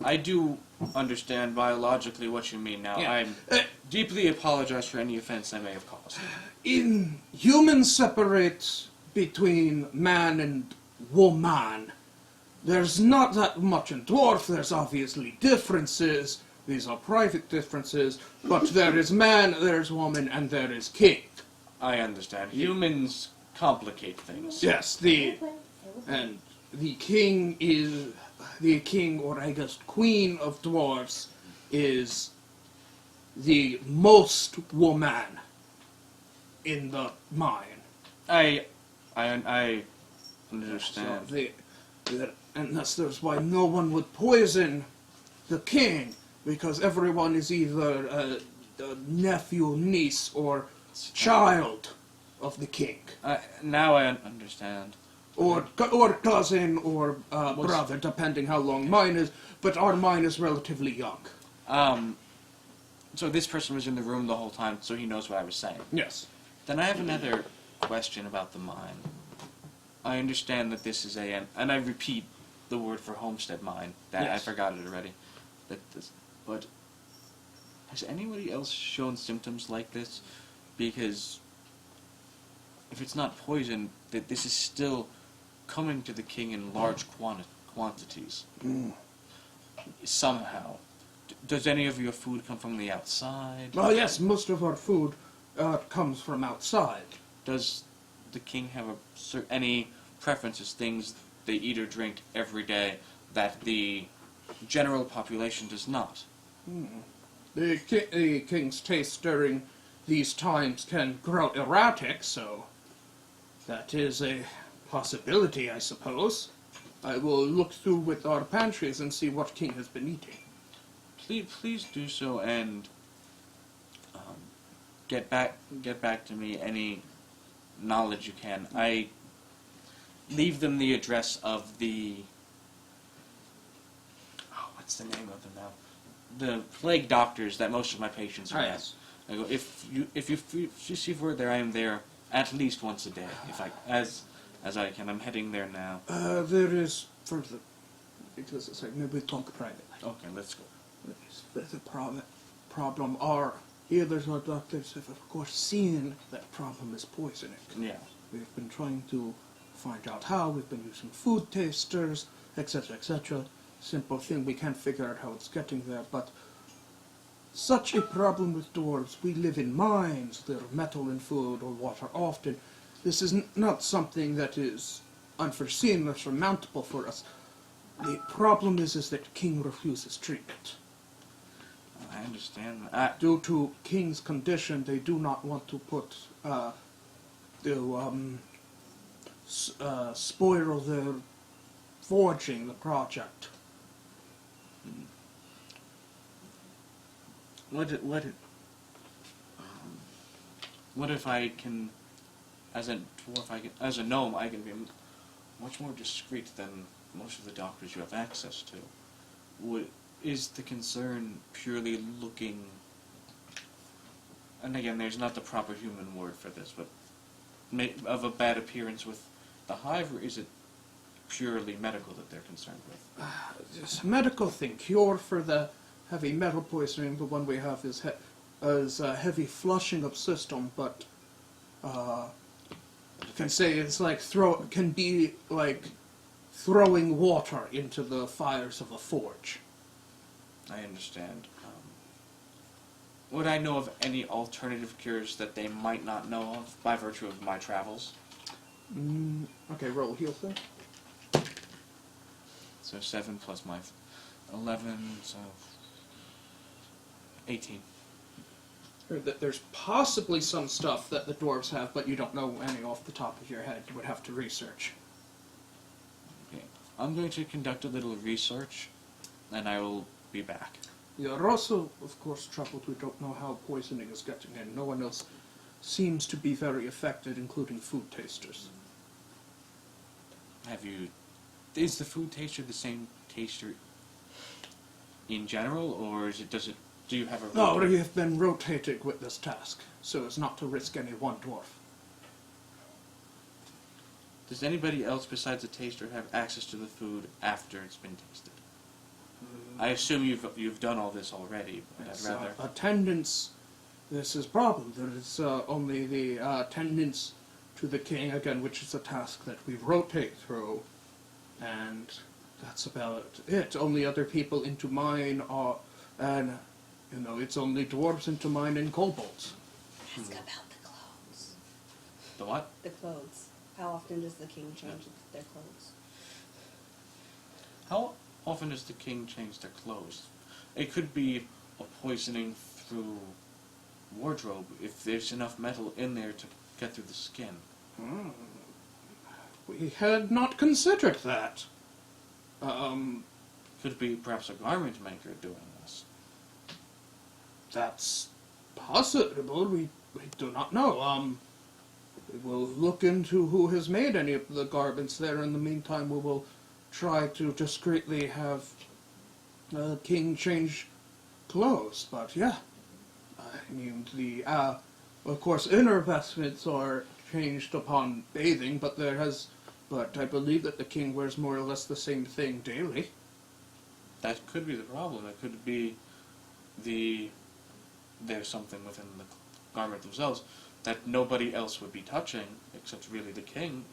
I do understand biologically what you mean now. Yeah. I deeply apologize for any offense I may have caused. In humans separate between man and woman. There's not that much in dwarf. There's obviously differences. These are private differences, but there is man, there's woman, and there is king. I understand. Humans complicate things. Yes, the king, or I guess queen of dwarves, is the most woman in the mine. I understand. So and that's why no one would poison the king, because everyone is either a nephew, niece, or child of the king. Now I understand. Or cousin, or brother, depending how long mine is, but our mine is relatively young. So this person was in the room the whole time, so he knows what I was saying. Yes. Then I have another question about the mine. I understand that this is and I repeat the word for homestead mine. That Yes. I forgot it already. But has anybody else shown symptoms like this? Because if it's not poison, that this is still coming to the king in large quantities. Somehow. Does any of your food come from the outside? Well, yes, most of our food comes from outside. Does the king have any preferences, things they eat or drink every day that the general population does not? The king's taste during these times can grow erratic, so that is a possibility, I suppose. I will look through with our pantries and see what King has been eating. Please do so, and get back to me any knowledge you can. I leave them the address of the what's the name of them now? The plague doctors that most of my patients are at. Yes. I go, if you see word there, I am there at least once a day, if I as I can. I'm heading there now. There is further, because it's like maybe talk privately. Okay, let's go. The problem are healers or doctors have of course seen that problem is poisoning. Yeah. We've been trying to find out how. We've been using food tasters, etc., etc. Simple thing. We can't figure out how it's getting there, but such a problem with dwarves. We live in mines. There are metal in food or water often. This is not something that is unforeseen or surmountable for us. The problem is that King refuses treatment. I understand that. Due to King's condition, they do not want to put spoil their forging the project. What if I can, as a dwarf, as a gnome, I can be much more discreet than most of the doctors you have access to. Is the concern purely looking, and again, there's not the proper human word for this, but of a bad appearance with the hive, or is it purely medical that they're concerned with? It's a medical thing. Cure for the heavy metal poisoning. The one we have is a heavy flushing of system, but you can say it's like can be like throwing water into the fires of a forge. I understand. Would I know of any alternative cures that they might not know of by virtue of my travels? Okay, roll heal thing. So 7 plus my 11, so 18. There's possibly some stuff that the dwarves have, but you don't know any off the top of your head. You would have to research. Okay. I'm going to conduct a little research, and I will be back. We are also, of course, troubled. We don't know how poisoning is getting in. No one else seems to be very affected, including food tasters. Is the food taster the same taster in general, or do you have a... No, we have been rotating with this task, so as not to risk any one dwarf. Does anybody else besides the taster have access to the food after it's been tasted? I assume you've done all this already, but I'd rather... Attendance, this is problem. There is only the attendance to the king, again, which is a task that we rotate through, and that's about it. Only other people into mine are, and, it's only dwarves into mine and kobolds. Ask about the clothes. The what? The clothes. How often does the king change their clothes? How often does the king change their clothes? It could be a poisoning through wardrobe if there's enough metal in there to get through the skin. We had not considered that. Could be perhaps a garment maker doing this. That's possible. We do not know. We will look into who has made any of the garments there. In the meantime, we will try to discreetly have king change clothes. But yeah, I mean of course, inner vestments are changed upon bathing, but I believe that the king wears more or less the same thing daily. That could be the problem. It could be there's something within the garment themselves that nobody else would be touching except really the king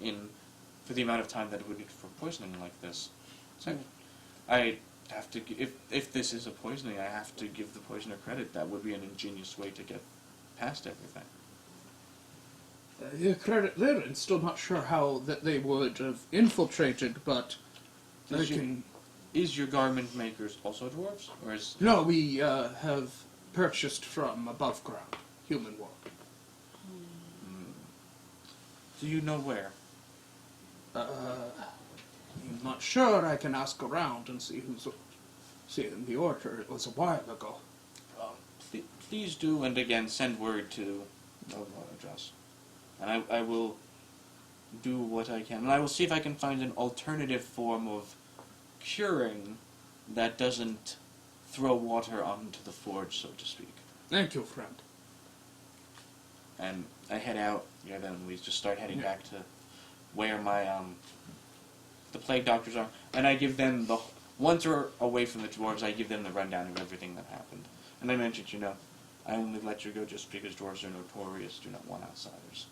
for the amount of time that it would need for poisoning like this. So I have to, if this is a poisoning, I have to give the poisoner credit. That would be an ingenious way to get past everything. Credit there, and still not sure how that they would have infiltrated, but Is your garment makers also dwarves, or is... No, we have purchased from above ground. human world. Do you know where? I'm not sure. I can ask around and see who's in the order. It was a while ago. Please do, and again, send word to Address. And I will do what I can. And I will see if I can find an alternative form of curing that doesn't throw water onto the forge, so to speak. Thank you, friend. And I head out, then we just start heading back to where my, the plague doctors are. And I give them once we're away from the dwarves, I give them the rundown of everything that happened. And I mentioned, I only let you go just because dwarves are notorious, do not want outsiders.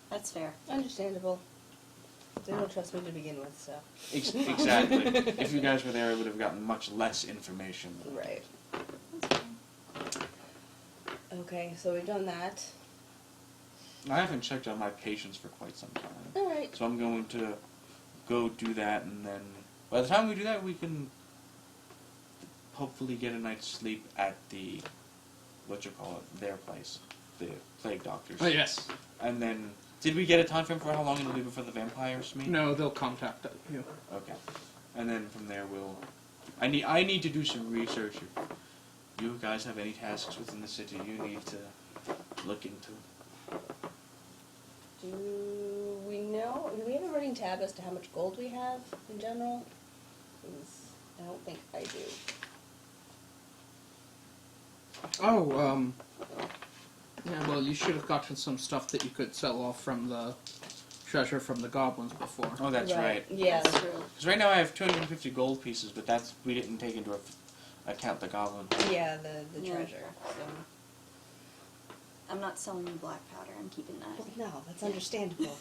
That's fair. Understandable. They don't trust me to begin with, so. Exactly. If you guys were there, I would have gotten much less information. Right. Okay, so we've done that. I haven't checked on my patients for quite some time. Alright. So I'm going to go do that, and then by the time we do that, we can hopefully get a night's sleep at the, their place, the plague doctors. Oh, yes. And then, did we get a time frame for how long it'll be before the vampires meet? No, they'll contact you. Okay. And then from there I need to do some research. If you guys have any tasks within the city you need to look into. Do we have a running tab as to how much gold we have in general? 'Cause I don't think I do. Oh, yeah, well, you should have gotten some stuff that you could sell off from the treasure from the goblins before. Oh, that's right. Yeah. That's true. Because right now I have 250 gold pieces, but we didn't take into account the goblin. Yeah, the Yeah. treasure. So. I'm not selling you black powder. I'm keeping that. Well, no, that's understandable.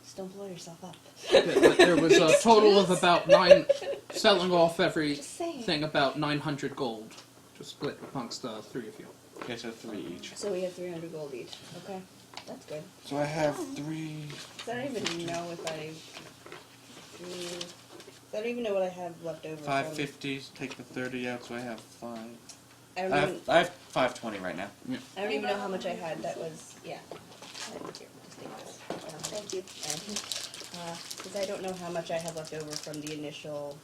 Just don't blow yourself up. There was a total of about selling off Just saying. everything about 900 gold to split amongst the three of you. Okay, so 3 each. So we have 300 gold each. Okay, that's good. So I have 3... I don't even know if I don't even know what I have left over. 550, take the 30 out, so I have 5. I I don't have 520 right now. I don't even know how much I had. That was Here, just take this. Thank you. Because I don't know how much I have left over from the initial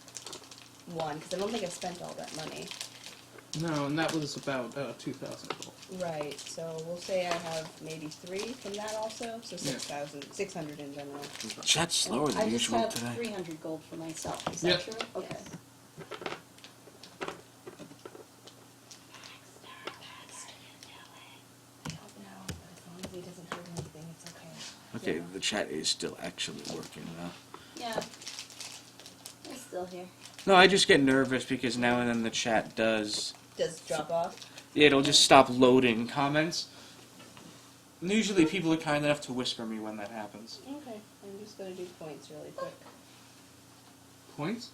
one. Because I don't think I spent all that money. No, and that was about 2,000 gold. Right. So we'll say I have maybe 3 from that also. So 600 in general. Chat's slower I just have 300 gold for myself. Is that Yep. true? Okay. I don't know, but as long as he doesn't hurt anything, it's okay. Okay, the chat is still actually working now. Yeah. I'm still here. No, I just get nervous because now and then the chat does... Does drop off? Yeah, it'll just stop loading comments. And usually people are kind enough to whisper me when that happens. Okay. I'm just going to do points really quick. Points?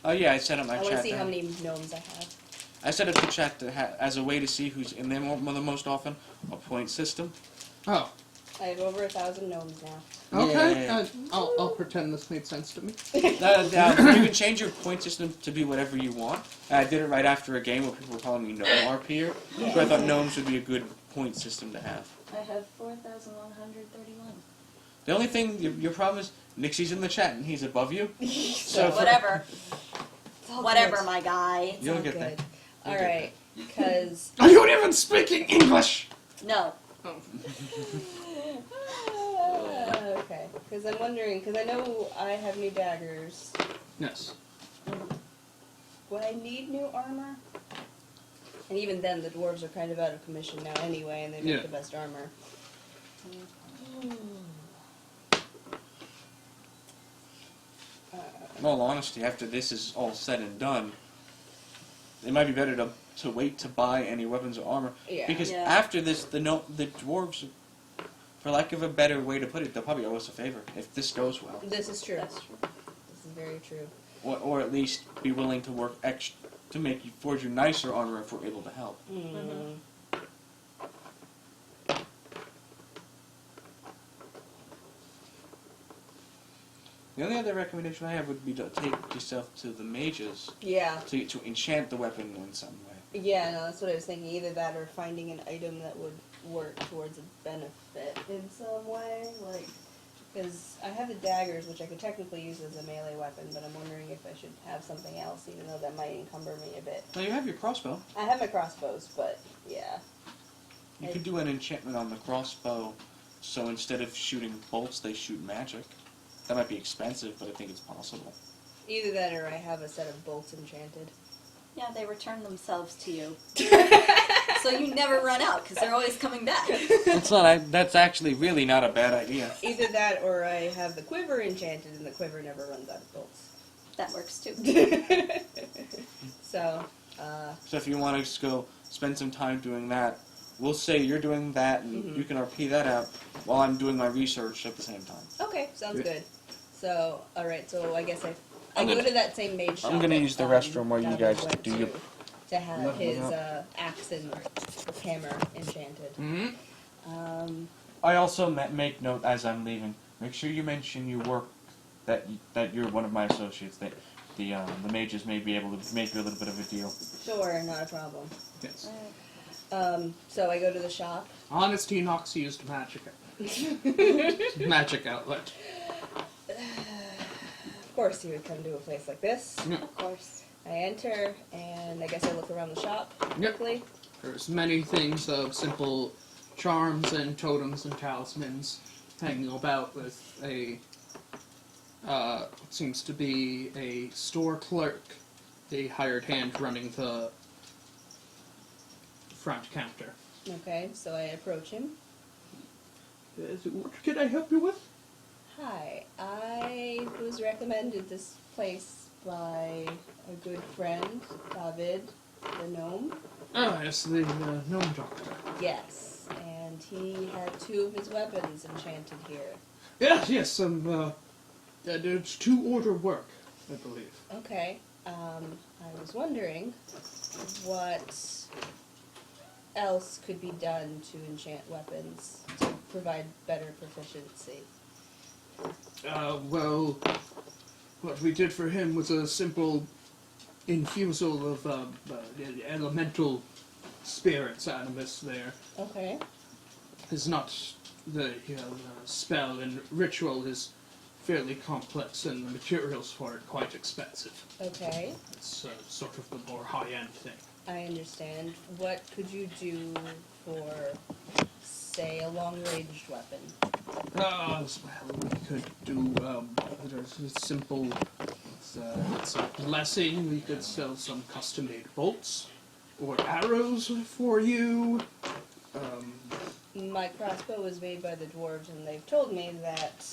Oh yeah, I set up my I chat. want to see to how many gnomes I have. I set up the chat to as a way to see who's in there the most often, a point system. Oh, I have over 1,000 gnomes now. okay. Yeah. I'll pretend this made sense to me. You can change your point system to be whatever you want. I did it right after a game where people were calling me Gnome RPer, so I thought gnomes would be a good point system to have. I have 4,131. The only thing, your problem is, Nixie's in the chat and he's above you. So Whatever. It's all Whatever, good. my guy. It's You'll all get good. there. You'll All get right, because Are you even speaking English? No. okay, because I'm wondering, because I know I have new daggers. Yes. Would I need new armor? And even then, the dwarves are kind of out of commission now anyway, and they make Yeah. the best armor. In all honesty, after this is all said and done, it might be better to wait to buy any weapons or armor. Yeah. Because Yeah. after this, the dwarves, for lack of a better way to put it, they'll probably owe us a favor if this goes well. This is true. That's true. This is very true. Or at least be willing to work extra to make you forge you nicer armor if we're able to help. Mm. The only other recommendation I have would be to take yourself to the mages Yeah. to enchant the weapon in some way. Yeah, no, that's what I was thinking. Either that or finding an item that would work towards a benefit in some way. Like, because I have the daggers, which I could technically use as a melee weapon, but I'm wondering if I should have something else, even though that might encumber me a bit. Now you have your crossbow. I have my crossbows, but yeah. You could do an enchantment on the crossbow, so instead of shooting bolts, they shoot magic. That might be expensive, but I think it's possible. Either that or I have a set of bolts enchanted. Yeah, they return themselves to you. So you never run out, because they're always coming back. That's actually really not a bad idea. Either that or I have the quiver enchanted and the quiver never runs out of bolts. That works too. So, So if you want to just go spend some time doing that, we'll say you're doing that, and you can RP that out while I'm doing my research at the same time. okay, sounds Yeah. good. So, alright, so I guess I I'm go gonna- to that same mage shop. I'm gonna that, use the restroom while you David guys went do your- to have Let me his know. axe and hammer enchanted. Mm-hmm. I also make note as I'm leaving. Make sure you mention you work, that you're one of my associates. That the mages may be able to make you a little bit of a deal. Sure, not a problem. Yes. So I go to the shop. Honesty knocks used magic. Magic outlet. Of course, he would come to a place like this. Of course. I enter, and I guess I look around the shop Yep. quickly. There's many things of simple charms and totems and talismans hanging about with a, seems to be a store clerk, the hired hand running the front counter. Okay, so I approach him. What can I help you with? Hi, I was recommended this place by a good friend, David, the gnome. Ah, yes, the gnome doctor. Yes, and he had 2 of his weapons enchanted here. Yes, there's 2 order work, I believe. Okay, I was wondering what else could be done to enchant weapons to provide better proficiency. Well, what we did for him was a simple infusal of elemental spirits animus there. Okay. Is not the spell and ritual is fairly complex and the materials for it quite expensive. Okay, It's sort of the more high-end thing. I understand. What could you do for, say, a long-ranged weapon? Well, we could do there's a simple it's a blessing. We could sell some custom-made bolts or arrows for you. My crossbow was made by the dwarves, and they've told me that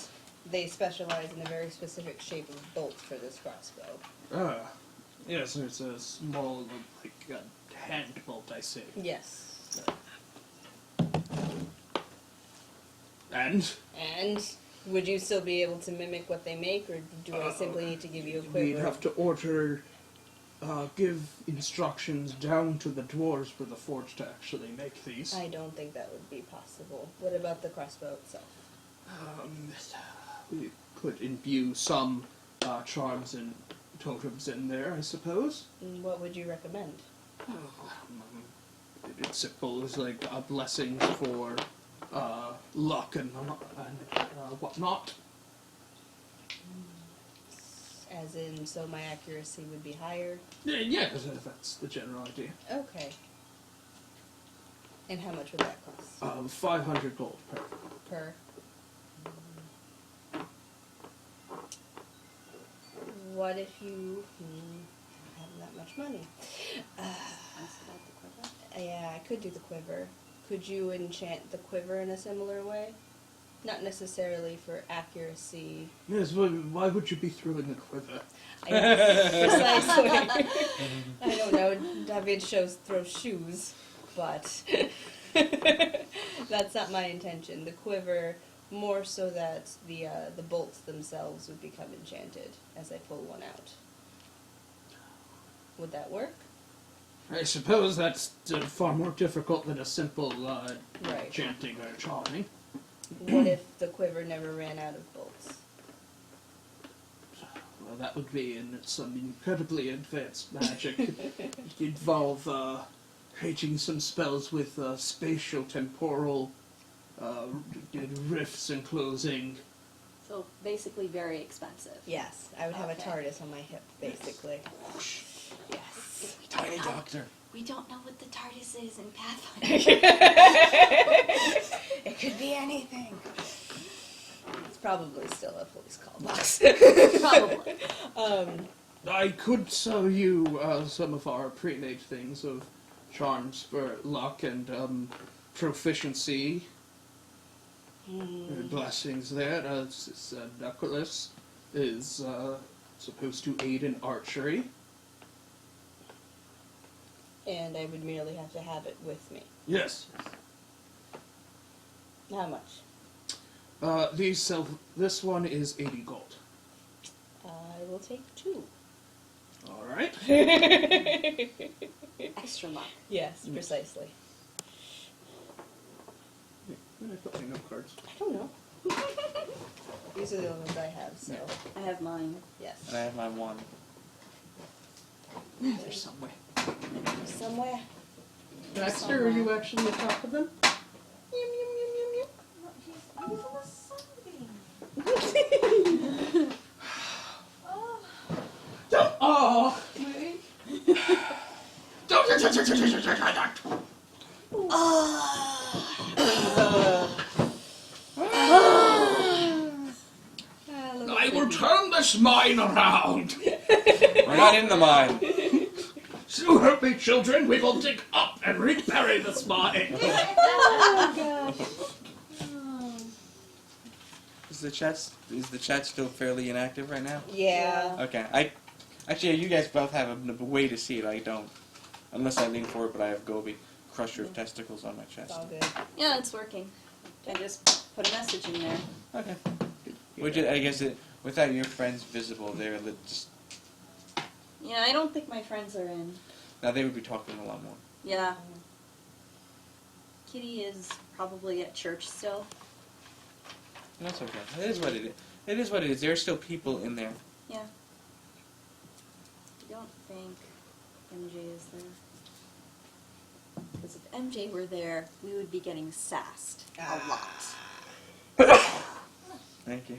they specialize in a very specific shape of bolt for this crossbow. Yes, it's a small, like, hand bolt, I see. Yes. And? And would you still be able to mimic what they make, or do I simply need to give you a quiver? We'd have to order, give instructions down to the dwarves for the forge to actually make these. I don't think that would be possible. What about the crossbow itself? We could imbue some charms and totems in there, I suppose. What would you recommend? It's simple. It's like a blessing for luck and whatnot. As in, so my accuracy would be higher? Yeah, that's the general idea. Okay. And how much would that cost? 500 gold per. Per? What if you don't have that much money? Yeah, I could do the quiver. Could you enchant the quiver in a similar way? Not necessarily for accuracy. Yes, why would you be throwing a quiver? Precisely. I don't know. David throws shoes, but that's not my intention. The quiver, more so that the bolts themselves would become enchanted as I pull one out. Would that work? I suppose that's far more difficult than a simple Right. chanting or charming. What if the quiver never ran out of bolts? that would be in some incredibly advanced magic. It involve creating some spells with spatial temporal rifts and closing. So basically very expensive. Yes, I would have a Okay. TARDIS on my hip, basically. Yes. Tiny doctor. We don't know what the TARDIS is in Pathfinder. It could be anything. It's probably still a police call box. Probably. I could sell you some of our pre-made things of charms for luck and proficiency. Blessings there. This necklace is supposed to aid in archery. And I would merely have to have it with me. Yes. How much? This one is 80 gold. I will take 2. All right. Extra luck. Yes, precisely. I got my note cards. I don't know. These are the only ones I have, so I have mine. yes. And I have my one. They're somewhere. Somewhere. Baxter, are you actually on top of them? He's listening. Oh! I will turn this mine around. We're not in the mine. So help me, children, we will dig up and rebury this mine. Is the chat still fairly inactive right now? Yeah. Okay. Actually, you guys both have a way to see it. I don't, unless I lean forward. But I have Gobi, crusher of testicles, on my chest. It's all good. Yeah, it's working. I just put a message in there. Okay. Which I guess without your friends visible, they're just Yeah, I don't think my friends are in. now they would be talking a lot more. Yeah. Kitty is probably at church still. That's okay. It is what it is. It is what it is. There are still people in there. Yeah. I don't think MJ is there. Because if MJ were there, we would be getting sassed a lot. Thank you.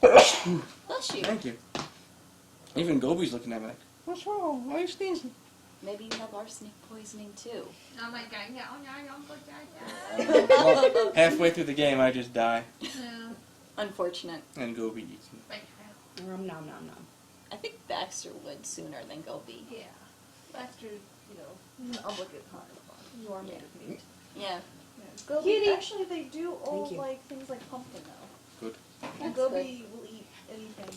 Bless you. Thank you. Even Gobi's looking at me like, what's wrong? Why are you sneezing? Maybe you have arsenic poisoning too. Oh my god, yeah, Well, halfway through the game, I just die, Unfortunate. and Gobi eats me. Nom nom nom nom. I think Baxter would sooner than Gobi. Yeah. Baxter, I'll look at hard. You are made of meat. Yeah. Gobi, Kitty. actually, they do all Thank you. like things like pumpkin though. Good. And That's Gobi will eat anything.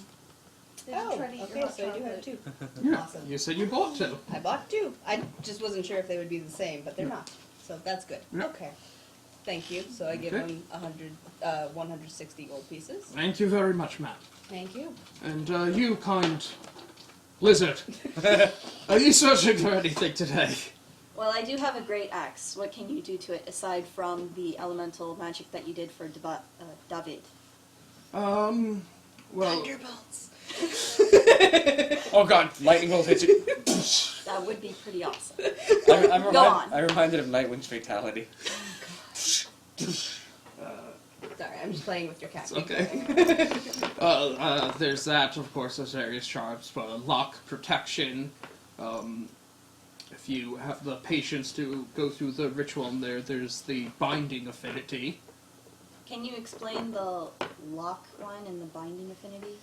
They just Oh, try to eat okay, your hot so I do have chocolate. 2. Yeah, Awesome. you said you bought 2. I bought 2. I just wasn't sure if they would be the same, but they're not. So that's good. Yeah. Okay. Thank you. So I give Okay. them 160 gold pieces. Thank you very much, Matt. Thank you. And you, kind lizard, are you searching for anything today? Well, I do have a great axe. What can you do to it aside from the elemental magic that you did for David? Well, Thunderbolts. Oh god, lightning bolt hits you. That would be pretty awesome. I'm on. reminded of Nightwing's fatality. Sorry, I'm just playing with your cat. it's okay. There's that, of course, there's various charms for lock, protection. If you have the patience to go through the ritual in there's the binding affinity. Can you explain the lock one and the binding affinity?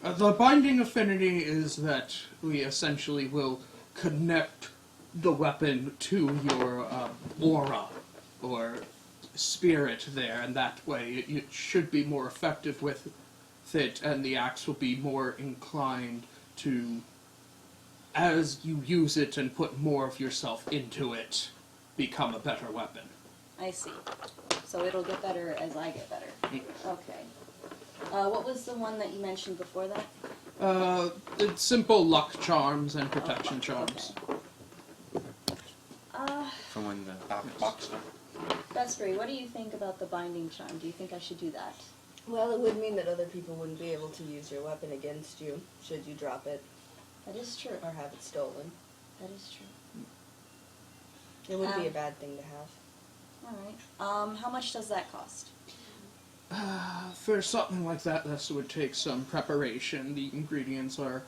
The binding affinity is that we essentially will connect the weapon to your aura or spirit there, and that way it should be more effective with it, and the axe will be more inclined to, as you use it and put more of yourself into it, become a better weapon. I see. So it'll get better as I get better. Okay. What was the one that you mentioned before that? It's simple luck charms and protection charms. From when the box stuff. Vespery, what do you think about the binding charm? Do you think I should do that? Well, it would mean that other people wouldn't be able to use your weapon against you should you drop it That is true. or have it stolen. That is true. It wouldn't be a bad thing to have. Alright. How much does that cost? For something like that, this would take some preparation. The ingredients are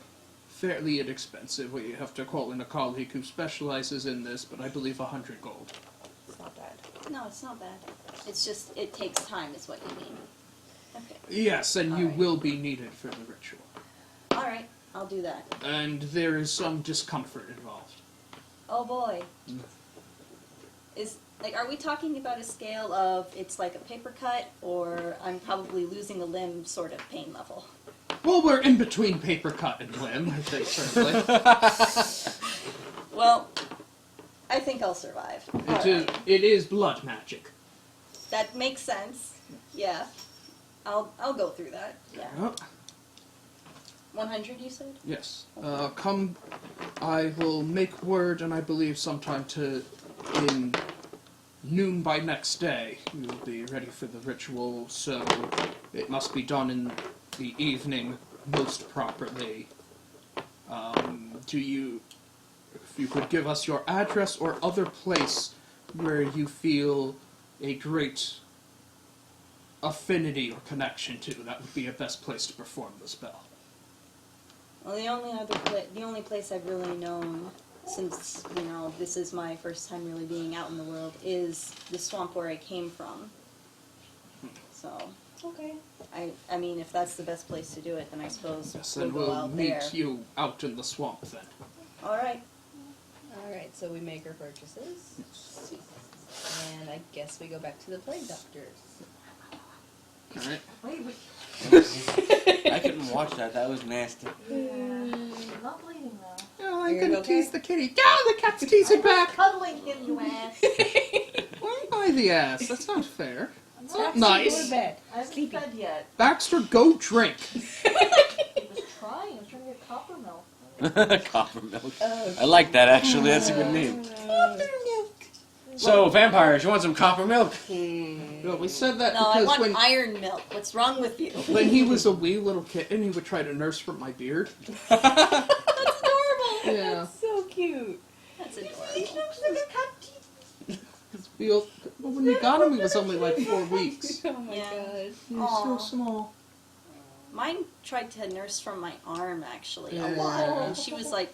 fairly inexpensive. We have to call in a colleague who specializes in this, but I believe 100 gold. It's not bad. No, it's not bad. It's just, it takes time is what you mean. Okay. Yes, and you Alright. will be needed for the ritual. Alright, I'll do that. And there is some discomfort involved. Oh boy. Are we talking about a scale of it's like a paper cut, or I'm probably losing a limb sort of pain level? Well, we're in between paper cut and limb, I think, certainly. Well, I think I'll survive. It is blood magic. That makes sense. Yeah. I'll go through that. Yeah. Oh, 100 you said? yes. Come, I will make word, and I believe sometime in noon by next day, we will be ready for the ritual, so it must be done in the evening most properly. If you could give us your address or other place where you feel a great affinity or connection to, that would be a best place to perform the spell. Well, the only place I've really known since, this is my first time really being out in the world is the swamp where I came from. So, Okay. I mean, if that's the best place to do it, then I suppose Yes, we'll and go we'll out meet there. you out in the swamp then. Alright. Alright, so we make our purchases. And I guess we go back to the plague doctors. Alright. Wait. I couldn't watch that. That was nasty. Not bleeding though. Oh, I'm You're gonna okay? tease the kitty. Go, the cat's teasing back! Cuddling him, you ass. Why by the ass? That's not fair. It's not nice. Go to bed. I haven't fed yet. Baxter, go drink. I was trying to get copper milk. Copper milk. I like that, actually. That's a good name. So, vampires, you want some copper milk? No, we said that No, I because want when iron milk. What's wrong with you? when he was a wee little kitten, he would try to nurse from my beard. That's adorable. Yeah. So cute. That's He adorable. looks like a cat. Well, when we got him, he was only like 4 weeks. Oh my Yeah. god. He was so Aw. small. Mine tried to nurse from my arm, actually, a Yeah. lot. And she was like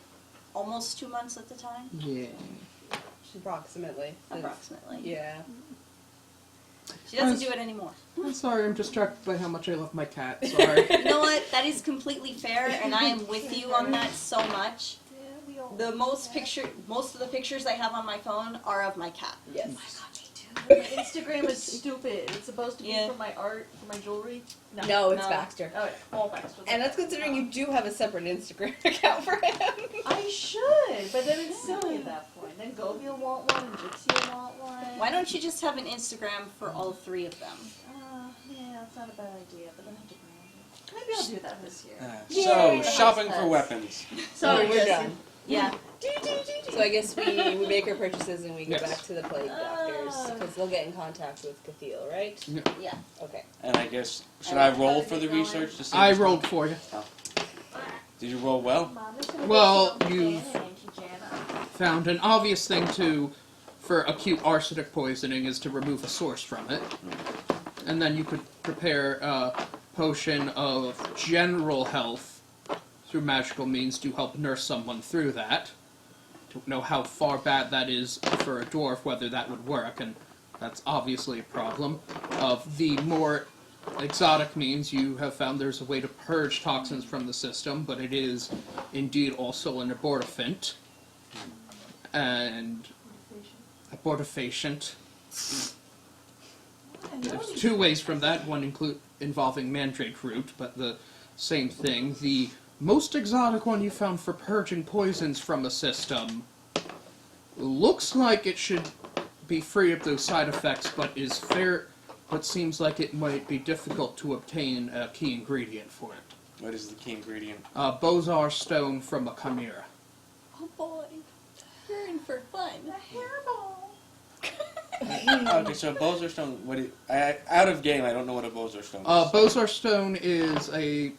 almost 2 months at the time. Yeah. Approximately. Approximately. Yeah. She doesn't do it anymore. I'm sorry, I'm distracted by how much I love my cat. Sorry. You know what? That is completely fair, and I am with you on that so much. Yeah, we all. Most of the pictures I have on my phone are of my cat. Yes. My Instagram is stupid. It's supposed to be Yeah. for my art, for my jewelry. No, it's No. Baxter. Oh, yeah. All Baxter. And that's considering you do have a separate Instagram account for him. I should, but then it's silly at that point. Then Gobi will want one, and Gypsy will want one. Why don't you just have an Instagram for all 3 of them? Yeah, that's not a bad idea, but then I have to brand it. Maybe I'll do that this year. So, shopping for weapons. Sorry, we're Jesse. done. Yeah. So I guess we make our purchases and we go Yes. back to the plague doctors because they'll get in contact with Catheel, right? Yeah. Okay. And I guess, should I roll for the research to see? I what's rolled going for you. on? Did you roll well? Mom is gonna Well, go see you've- Uncle Dan and Auntie Jana. Found an obvious thing for acute arsenic poisoning is to remove a source from it. And then you could prepare a potion of general health through magical means to help nurse someone through that. Don't know how far bad that is for a dwarf, whether that would work, and that's obviously a problem. Of the more exotic means, you have found there's a way to purge toxins from the system, but it is indeed also an abortifacient. And abortifacient. There's 2 ways from that, one involving mandrake root, but the same thing. The most exotic one you found for purging poisons from a system looks like it should be free of those side effects, but seems like it might be difficult to obtain a key ingredient for it. What is the key ingredient? Bozar stone from a chimera. Oh boy. You're in for fun. A hairball. Okay, so a Bozar stone. Out of game, I don't know what a Bozar stone is. Bozar stone is a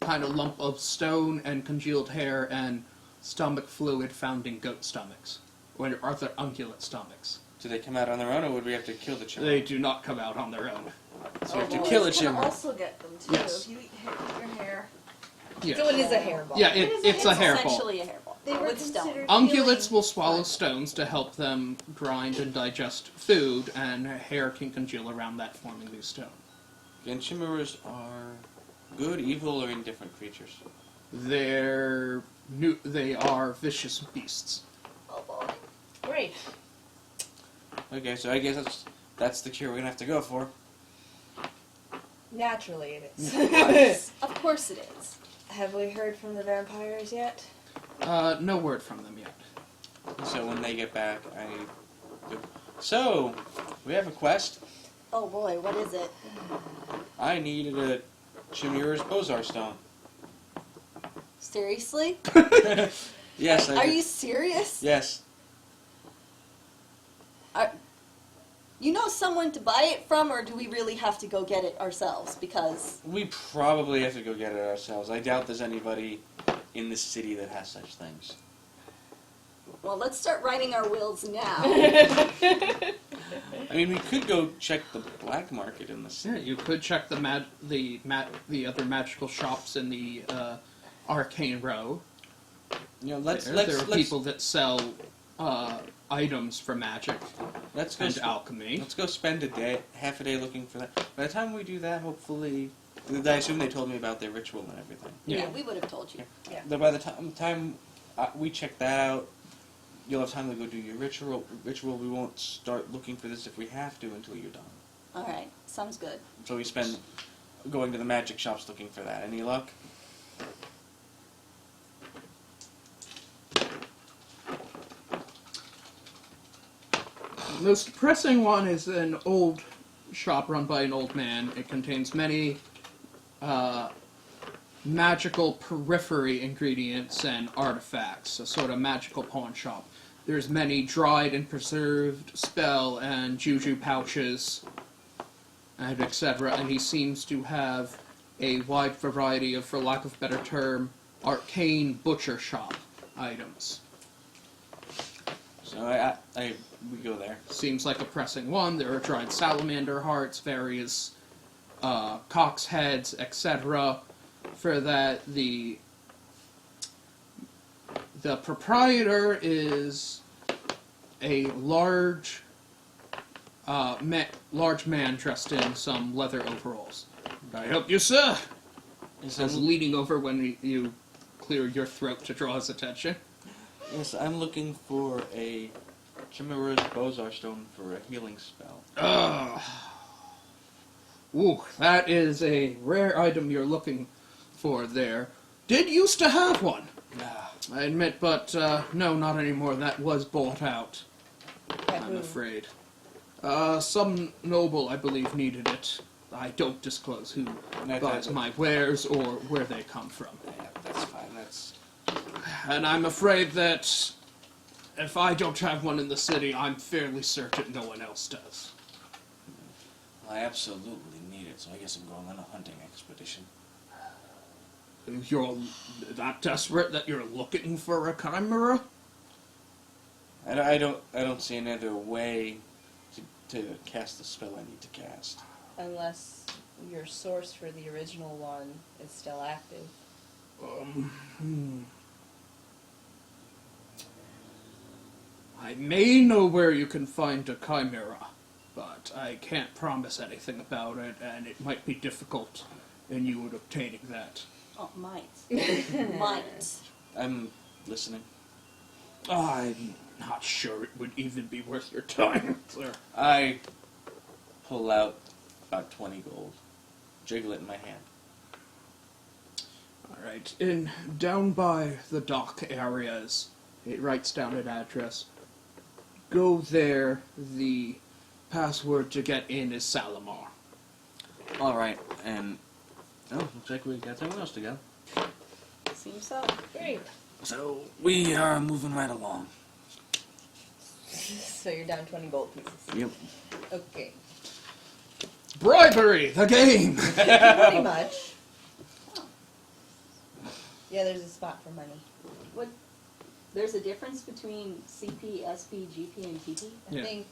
kind of lump of stone and congealed hair and stomach fluid found in goat stomachs, or other ungulate stomachs. Do they come out on their own, or would we have to kill the chimera? They do not come out on their own. So we have to Oh, kill a you can chimera. also get them too. Yes. If you eat your hair. Yeah, So it is a hairball. yeah, it's a hairball. Essentially a hairball. They were with stone. considered Ungulates healing. will swallow stones to help them grind and digest food, and hair can congeal around that, forming these stones. And chimeras are good, evil, or indifferent creatures. They are vicious beasts. Oh boy. Great. Okay, so I guess that's the cure we're gonna have to go for. Naturally it is. Of course it is. Have we heard from the vampires yet? No word from them yet. So when they get back, So, we have a quest. Oh boy, what is it? I needed a Chimera's Bozar stone. Seriously? Yes, Are you serious? Yes. You know someone to buy it from, or do we really have to go get it ourselves? Because We probably have to go get it ourselves. I doubt there's anybody in the city that has such things. well, let's start writing our wills now. I mean, we could go check the black market in the Yeah, city. you could check the other magical shops in the Arcane Row. You know, let's There are people that sell items for magic let's go and alchemy. let's go spend half a day looking for that. By the time we do that, hopefully, I assume they told me about their ritual and everything. Yeah. We would have told you. By the time we check that out, you'll have time to go do your ritual. We won't start looking for this if we have to until you're done. All right, sounds good. So we spend going to the magic shops looking for that. Any luck? The most pressing one is an old shop run by an old man. It contains many magical periphery ingredients and artifacts, a sort of magical pawn shop. There's many dried and preserved spell and juju pouches, and etc. And he seems to have a wide variety of, for lack of a better term, arcane butcher shop items. So we go there. Seems like a pressing one. There are dried salamander hearts, various cock's heads, etc. For that, the proprietor is a large man dressed in some leather overalls. Can I help you, sir? Says, leaning over when you clear your throat to draw his attention. Yes, I'm looking for a Chimera's Bozar stone for a healing spell. Ooh, that is a rare item you're looking for there. Did used to have one, I admit, but no, not anymore. That was bought out, I'm afraid. Some noble, I believe, needed it. I don't disclose who buys my wares or where they come from. Yeah, that's fine. And I'm afraid that if I don't have one in the city, I'm fairly certain no one else does. I absolutely need it, so I guess I'm going on a hunting expedition. You're that desperate that you're looking for a chimera? I don't see any other way to cast the spell I need to cast. Unless your source for the original one is still active. I may know where you can find a chimera, but I can't promise anything about it, and it might be difficult in you obtaining that. Oh, might. Might. I'm listening. I'm not sure it would even be worth your time, sir. I pull out about 20 gold, jiggle it in my hand. Alright, down by the dock areas, it writes down an address. Go there, the password to get in is Salamar. Alright, and... Oh, looks like we got someone else to go. Seems so. Great. So, we are moving right along. So you're down 20 gold pieces. Yep. Okay. Bribery, the game! Pretty much. Yeah, there's a spot for money. What? There's a difference between CP, SP, GP, and TP? I Yeah. think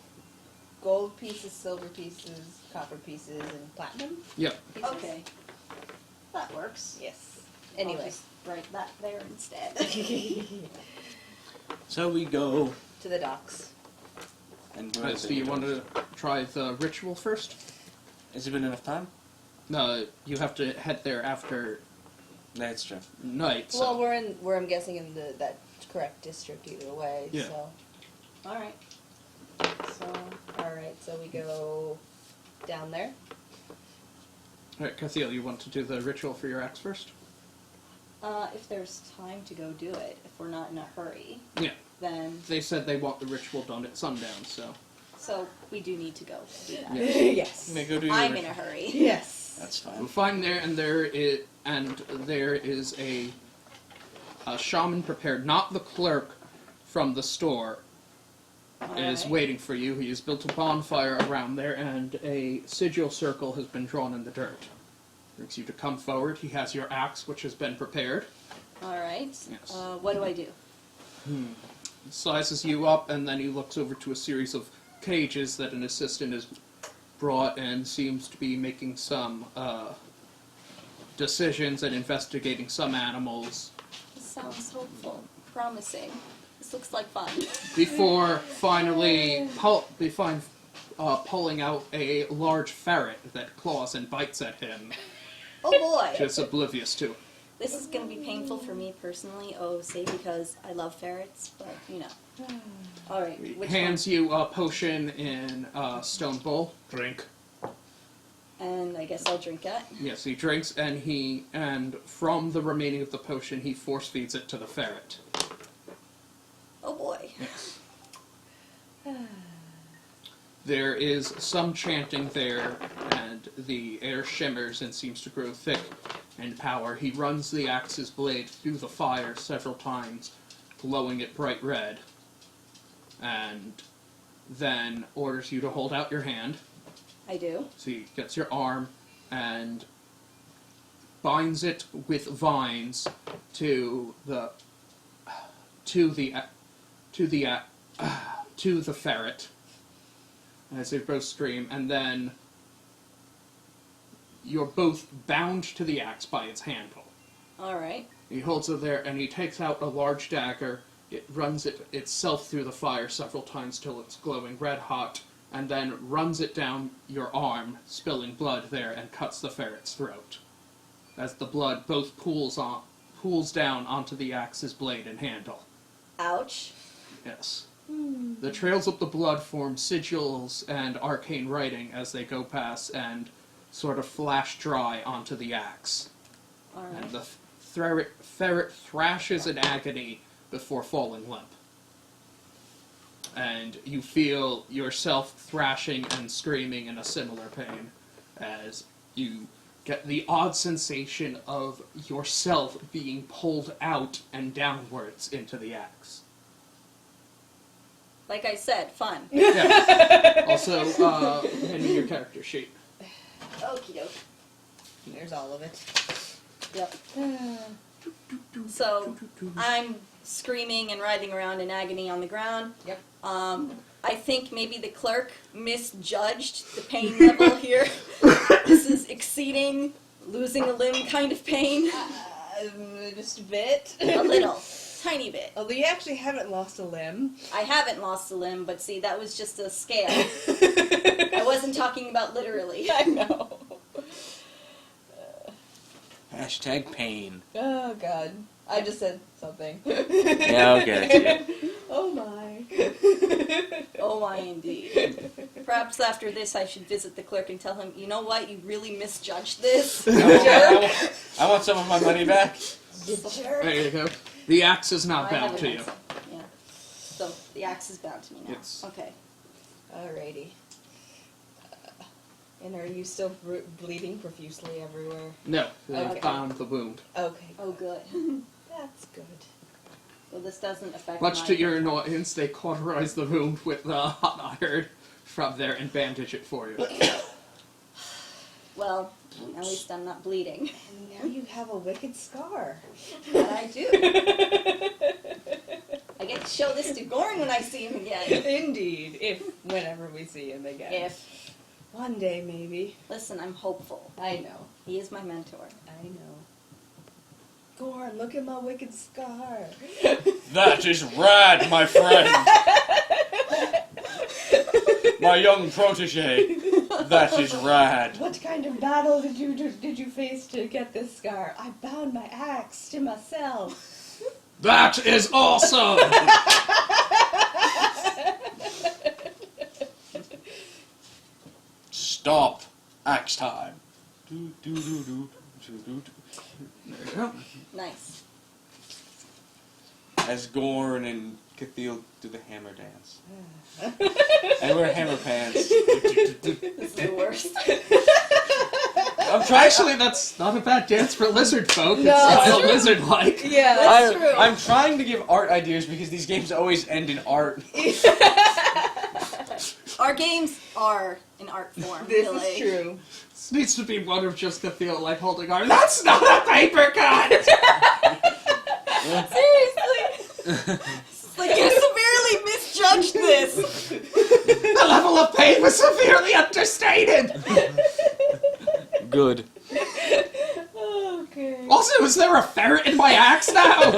gold pieces, silver pieces, copper pieces, and platinum Yep. pieces. Okay. That works. Yes. I'll Anyway. just write that there instead. So we go. To the docks. And Right, so you want to try the ritual first? Has it been enough time? No, you have to head there after That's true. night. So. Well, we're I'm guessing in that correct district either way. Yeah. So. Alright. So. All right. So we go down there. Alright, Cathiel, you want to do the ritual for your axe first? If there's time to go do it, if we're not in a hurry, Yeah. then... They said they want the ritual done at sundown, so. So, we do need to go do that. Yeah. Yes. May go do your I'm in a hurry. Yes. That's You'll fine. find there, and there is a shaman prepared, not the clerk from the store, is Alright. waiting for you. He has built a bonfire around there, and a sigil circle has been drawn in the dirt. Urges you to come forward. He has your axe, which has been prepared. Alright. Yes. What do I do? He sizes you up, and then he looks over to a series of cages that an assistant has brought and seems to be making some decisions and investigating some animals This sounds hopeful. Promising. This looks like fun. before finally pulling out a large ferret that claws and bites at him, Oh boy! just oblivious to it. This is going to be painful for me personally, say because I love ferrets, but you know. Alright, He which hands you a potion in a stone bowl. Drink. one? And I guess I'll drink that. Yes, he drinks, and from the remaining of the potion, he force feeds it to the ferret. Oh boy. Yes. There is some chanting there, and the air shimmers and seems to grow thick in power. He runs the axe's blade through the fire several times, glowing it bright red, and then orders you to hold out your hand. I do. So he gets your arm and binds it with vines to the ferret as they both scream, and then you're both bound to the axe by its handle. Alright. He holds it there, and he takes out a large dagger. It runs itself through the fire several times till it's glowing red hot, and then runs it down your arm, spilling blood there, and cuts the ferret's throat. As the blood both pools down onto the axe's blade and handle. Ouch. Yes. The trails of the blood form sigils and arcane writing as they go past and sort of flash dry onto the axe. Alright. And the ferret thrashes in agony before falling limp. And you feel yourself thrashing and screaming in a similar pain as you get the odd sensation of yourself being pulled out and downwards into the axe. Like I said, fun. Yes. Also, hand me your character sheet. Okie doke. There's all of it. Yep. So, I'm screaming and writhing around in agony on the ground. Yep. I think maybe the clerk misjudged the pain level here. This is exceeding losing a limb kind of pain. Just a bit. A little. Tiny bit. Although you actually haven't lost a limb. I haven't lost a limb, but see, that was just a scale. I wasn't talking about literally. I know. Hashtag pain. Oh god. I just said something. Yeah, I'll get it to you. Oh my. Oh my, indeed. Perhaps after this I should visit the clerk and tell him, you know what, you really misjudged this. I want some of my money back. Jerk. There you go. The axe is not I have bound a to you. pencil. Yeah. So, the axe is bound to me now. Yes. Okay. Alrighty. And are you still bleeding profusely everywhere? No, they Okay. found the wound. Okay. Oh, good. That's good. So this doesn't affect Much my to your hit points. annoyance, they cauterize the wound with hot iron from there and bandage it for you. Well, at least I'm not bleeding. And now you have a wicked scar. That I do. I get to show this to Gorn when I see him again. Indeed, whenever we see him again. If, One day, maybe. listen, I'm hopeful. I know. He is my mentor. I know. Gorn, look at my wicked scar. That is rad, my friend. My young protege. That is rad. What kind of battle did you face to get this scar? I bound my axe to myself. That is awesome! Stop. Axe time. Do, do, do, do, do, do, do. There you go. Nice. As Gorn and Cathil do the hammer dance. And wear hammer pants. This is the worst. I'm trying. Actually, that's not a bad dance for lizard folk. No, it's that's style true. lizard-like. Yeah, That's true. I'm trying to give art ideas because these games always end in art. Our games are an art form. This really. is true. This needs to be one of just Cathil, like, holding our... That's not a paper cut! Seriously. It's like you severely misjudged this. The level of pain was severely understated! Good. Okay. Also, is there a ferret in my axe now?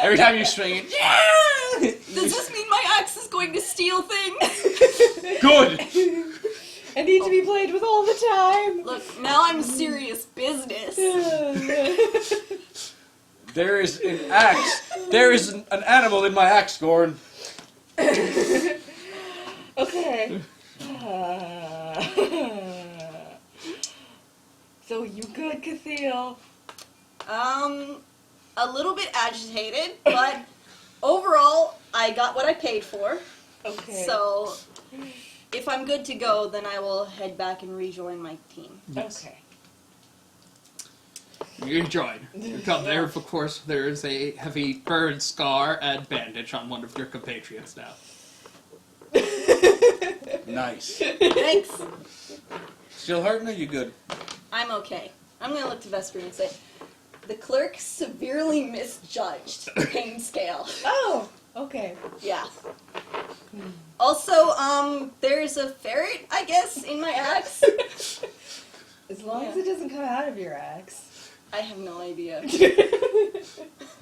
Every time you swing it, Does this mean my axe is going to steal things? good. I need to be played with all the time. Look, now I'm serious business. There is an axe. There is an animal in my axe, Gorn. Okay. So you good, Cathil? A little bit agitated, but overall, I got what I paid for. Okay. So, if I'm good to go, then I will head back and rejoin my team. Okay. You join. You come there, of course, there is a heavy burn scar and bandage on one of your compatriots now. Nice. Thanks. Still hurting or you good? I'm okay. I'm gonna look to Vesper and say, the clerk severely misjudged the pain scale. Oh, okay. Yeah. Also, there's a ferret, I guess, in my axe. As long as it doesn't come out of your axe. I have no idea.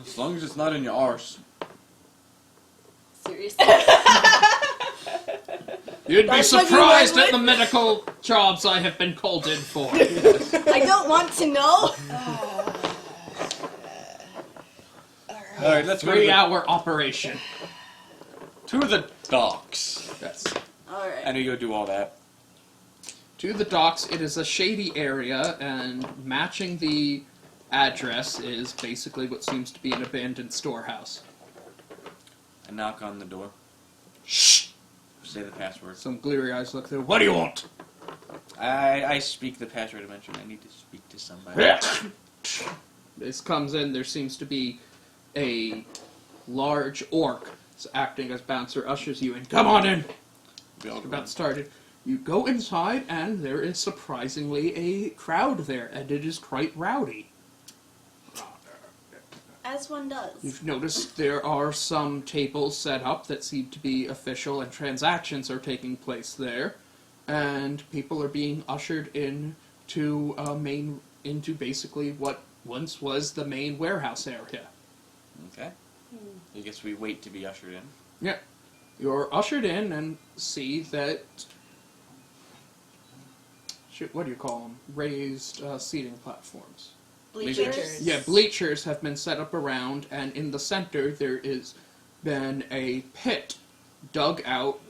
As long as it's not in your arse. Seriously. You'd be That's what you surprised went at the medical jobs I have been called in for. I don't want to know. Alright, let's go to 3-hour operation. the docks. Yes. Alright. I know you'll do all that. To the docks, it is a shady area, and matching the address is basically what seems to be an abandoned storehouse. I knock on the door. Shh! Say the password. Some bleary eyes look through. What do you want? I speak the password I mentioned. I need to speak to somebody. This comes in, there seems to be a large orc acting as bouncer, ushers you in. Come on in! We all About started. You go inside, and there is surprisingly a crowd there, and it is quite rowdy. As one does. You've noticed there are some tables set up that seem to be official, and transactions are taking place there, and people are being ushered in to into basically what once was the main warehouse area. Okay. I guess we wait to be ushered in. Yeah, you're ushered in and see that. What do you call them? Raised seating platforms. Bleachers. Yeah, bleachers have been set up around, and in the center there is been a pit dug out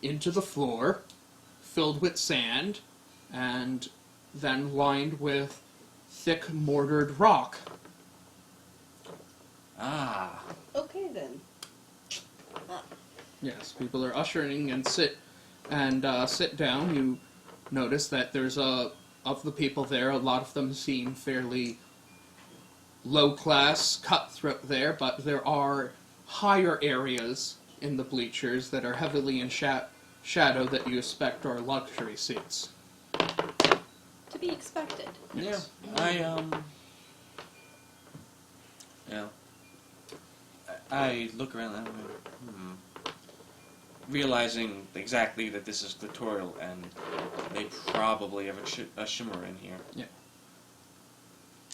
into the floor, filled with sand, and then lined with thick mortared rock. Ah. Okay then. Yes, people are ushering and sit down. You notice that there's of the people there, a lot of them seem fairly low-class cutthroat there, but there are higher areas in the bleachers that are heavily in shadow that you expect are luxury seats. To be expected. Yeah, I look around and realizing exactly that this is clitoral and they probably have a shimmer in here. Yeah.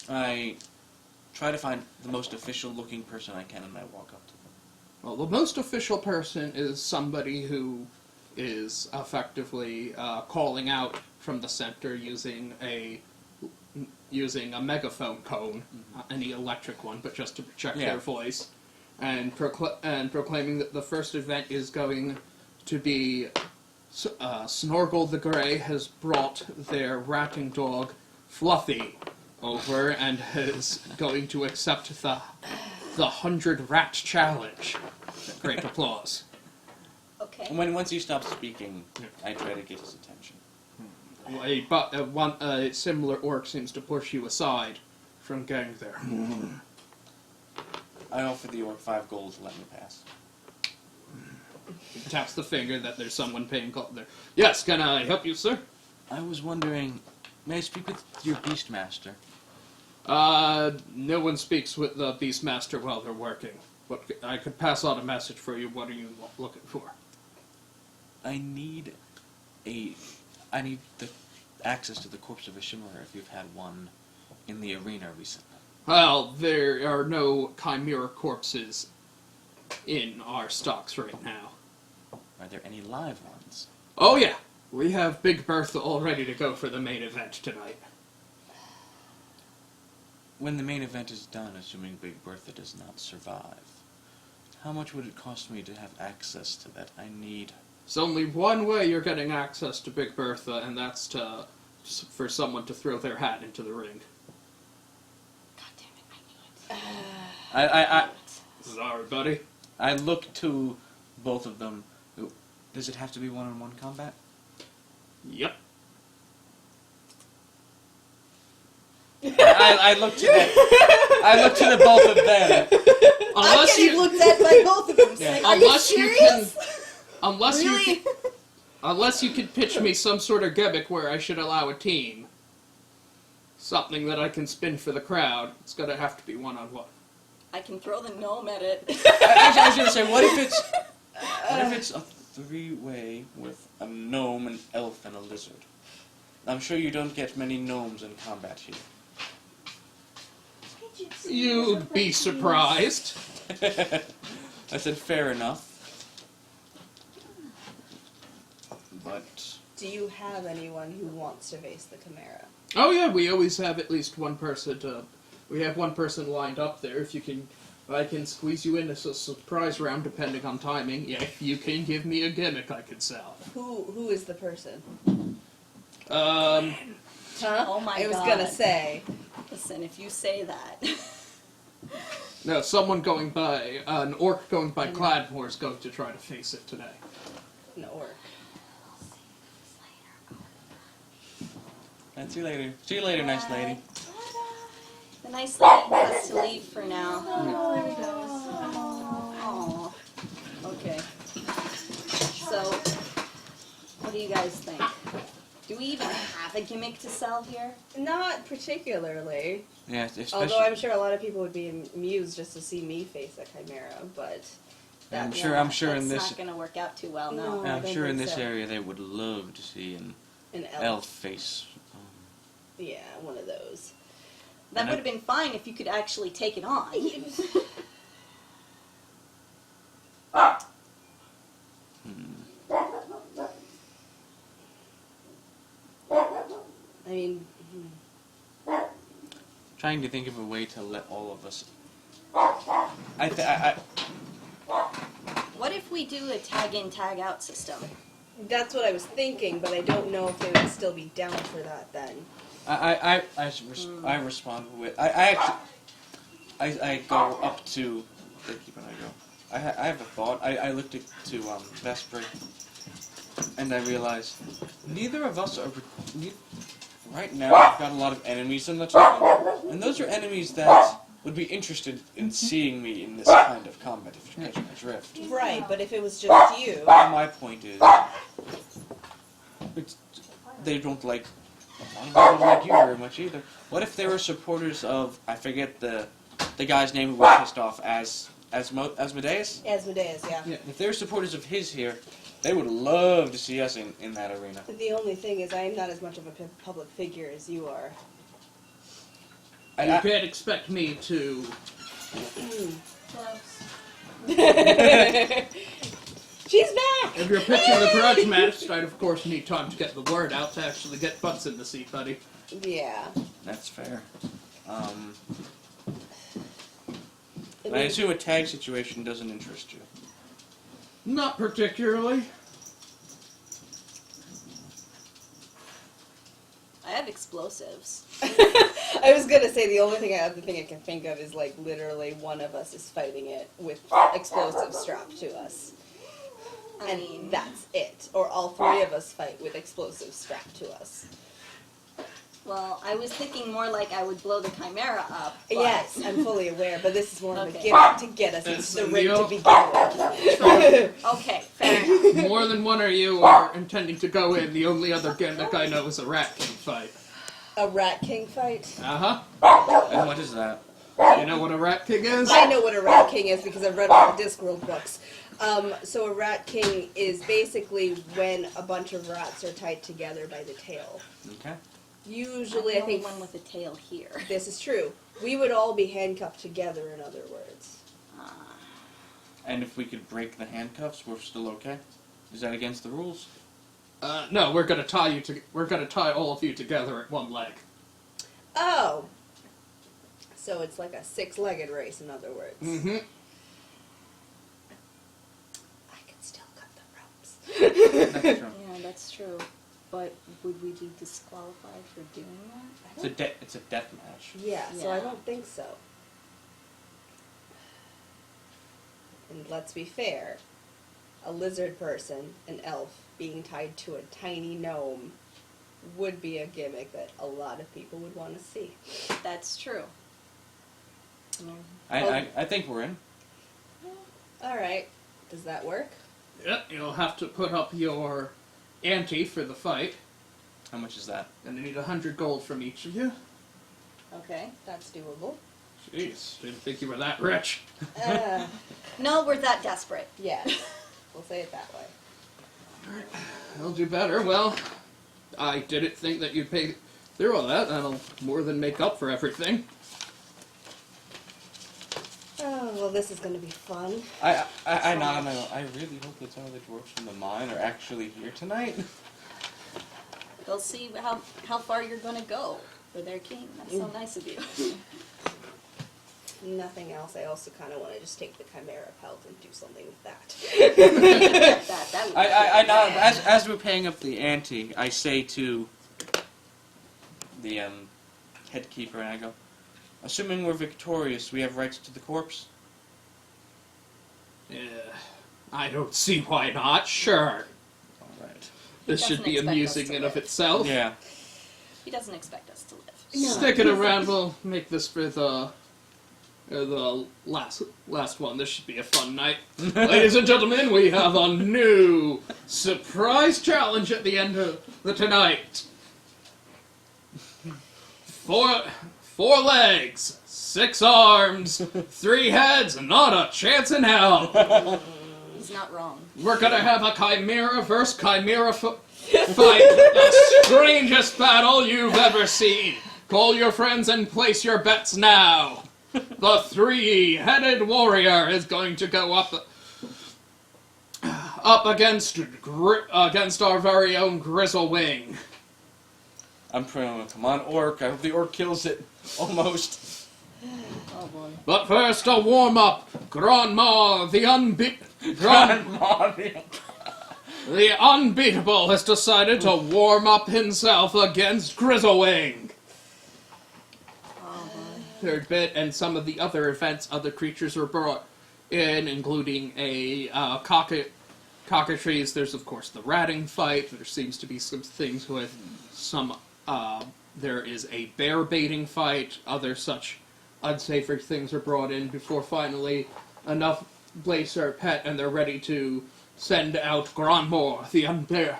I try to find the most official-looking person I can, and I walk up to them. Well, the most official person is somebody who is effectively calling out from the center using a megaphone cone, any electric one, but just to project their voice, and proclaiming that the first event is going to be Snorgle the Grey has brought their ratting dog Fluffy over and is going to accept the 100 rat challenge. Great applause. Okay. And once he stops speaking, I try to get his attention. A similar orc seems to push you aside from getting there. I offer the orc 5 gold to let me pass. He taps the finger that there's someone paying call there. Yes, can I help you, sir? I was wondering, may I speak with your Beastmaster? No one speaks with the Beastmaster while they're working. But I could pass on a message for you. What are you looking for? I need the access to the corpse of a Shimmerer if you've had one in the arena recently. Well, there are no Chimera corpses in our stocks right now. Are there any live ones? Oh yeah, we have Big Bertha all ready to go for the main event tonight. When the main event is done, assuming Big Bertha does not survive, how much would it cost me to have access to that? I need... There's only one way you're getting access to Big Bertha, and that's for someone to throw their hat into the ring. God damn it, I knew it. I Sorry, buddy. I look to both of them. Does it have to be one-on-one combat? Yep. I look to them. I look to the both of them. Unless I'm getting looked at by both of them. Yeah. Like, are you serious? Really? Unless you could pitch me some sort of gimmick where I should allow a team. Something that I can spin for the crowd. It's gonna have to be one-on-one. I can throw the gnome at it. Actually, I was gonna say, what if it's a 3-way with a gnome, an elf, and a lizard? I'm sure you don't get many gnomes in combat here. You'd be surprised. I said fair enough. But Do you have anyone who wants to face the Chimera? Oh yeah, we always have at least one person we have one person lined up there. If I can squeeze you in as a surprise round depending on timing. Yeah, if you can give me a gimmick I could sell. Who is the person? Um, Huh? Oh my I was God. gonna say. Listen, if you say that. no, an orc going by Cladmore is going to try to face it today. An orc. see you later. See you later, nice lady. The nice lady has to leave for now. Oh, there he goes. Oh. Okay. So, what do you guys think? Do we even have a gimmick to sell here? Not particularly. Yeah, especially. Although I'm sure a lot of people would be amused just to see me face a Chimera, but I'm that, sure. I'm sure in That's this. not going to work out too well, no. No. I I'm don't sure in think this so. area they would love to see an an elf face. Yeah, one of those. That would have been fine if you could actually take it on. I mean, Trying to think of a way to let all of us. What if we do a tag-in, tag-out system? that's what I was thinking, but I don't know if they would still be down for that then. I respond with I go up to. They keep when I go. I have a thought. I looked to Vesper, and I realized neither of us are. Right now, we've got a lot of enemies in the tournament, and those are enemies that would be interested in seeing me in this kind of combat, if you catch my drift. Right, but if it was just you, My point is, it's, they don't like you very much either. What if they were supporters of, I forget the guy's name who was pissed off, Asmodeus? Asmodeus, yeah. Yeah. If they're supporters of his here, they would love to see us in that arena. The only thing is I am not as much of a public figure as you are. You can't expect me to. She's back! If you're pitching the grudge match, I'd of course need time to get the word out to actually get butts in the seat, buddy. Yeah. That's fair. I assume a tag situation doesn't interest you. Not particularly. I have explosives. I was gonna say the only other thing I can think of is like literally one of us is fighting it with explosives strapped to us. I mean, That's it. Or all three of us fight with explosives strapped to us. well, I was thinking more like I would blow the Chimera up. But Yes, I'm fully aware, but this is more of a Okay. gimmick to get us Yes, into the ring to Leo. begin with. Okay, fair enough. More than one of you are intending to go in. The only other gimmick I know is a Rat King fight. A Rat King fight? Uh-huh. And what is that? You know what a Rat King is? I know what a Rat King is because I've read all the Discworld books. So a Rat King is basically when a bunch of rats are tied together by the tail. Okay. Usually, I'm I the only think one with a tail here. this is true. We would all be handcuffed together, in other words. And if we could break the handcuffs, we're still okay? Is that against the rules? No, we're gonna tie you to. We're gonna tie all of you together at one leg. Oh! So it's like a six-legged race, in other words. Mm-hmm. I can still cut the ropes. That's true. Yeah, that's true. But would we be disqualified for doing that? It's a death match. Yeah, so I Yeah. don't think so. And let's be fair, a lizard person, an elf, being tied to a tiny gnome would be a gimmick that a lot of people would want to see. That's true. I think we're in. Alright, does that work? Yep. You'll have to put up your ante for the fight, How much is that? and I need 100 gold from each of you. Okay, that's doable. Jeez, didn't think you were that rich. No, we're that desperate. Yes, we'll say it that way. I'll do better. Well, I didn't think that you'd pay through all that. That'll more than make up for everything. Oh, well, this is going to be fun. I know. I really hope that some of the dwarves from the mine are actually here tonight. We'll see how far you're going to go for their king. That's so nice of you. Nothing else. I also kind of want to just take the Chimera pelt and do something with that. that would I know. As we're paying up the ante, I say to the head keeper, and I go, assuming we're victorious, we have rights to the corpse? Yeah, I don't see why not. Sure. Alright. This He should be doesn't expect amusing us to in of live. itself. Yeah. He doesn't expect us to live. Stick it around. We'll make this for the last one. This should be a fun night. Ladies and gentlemen, we have a new surprise challenge at the end of the tonight. Four legs, 6 arms, 3 heads, not a chance in hell. He's not wrong. We're gonna have a Chimera versus Chimera fight. The strangest battle you've ever seen. Call your friends and place your bets now. The 3-headed warrior is going to go up against our very own Grizzlewing. I'm praying, come on, orc. I hope the orc kills it. Almost. Oh boy. But first, a warm-up. Grandma, the unbeatable has decided to warm up himself against Grizzlewing. Oh boy. Third bit, and some of the other events, other creatures were brought in, including a cockatrice. There's, of course, the ratting fight. There seems to be some things with some, there is a bear baiting fight, other such unsavory things are brought in before finally enough Blazer pet and they're ready to send out Grandmore, the unbearable.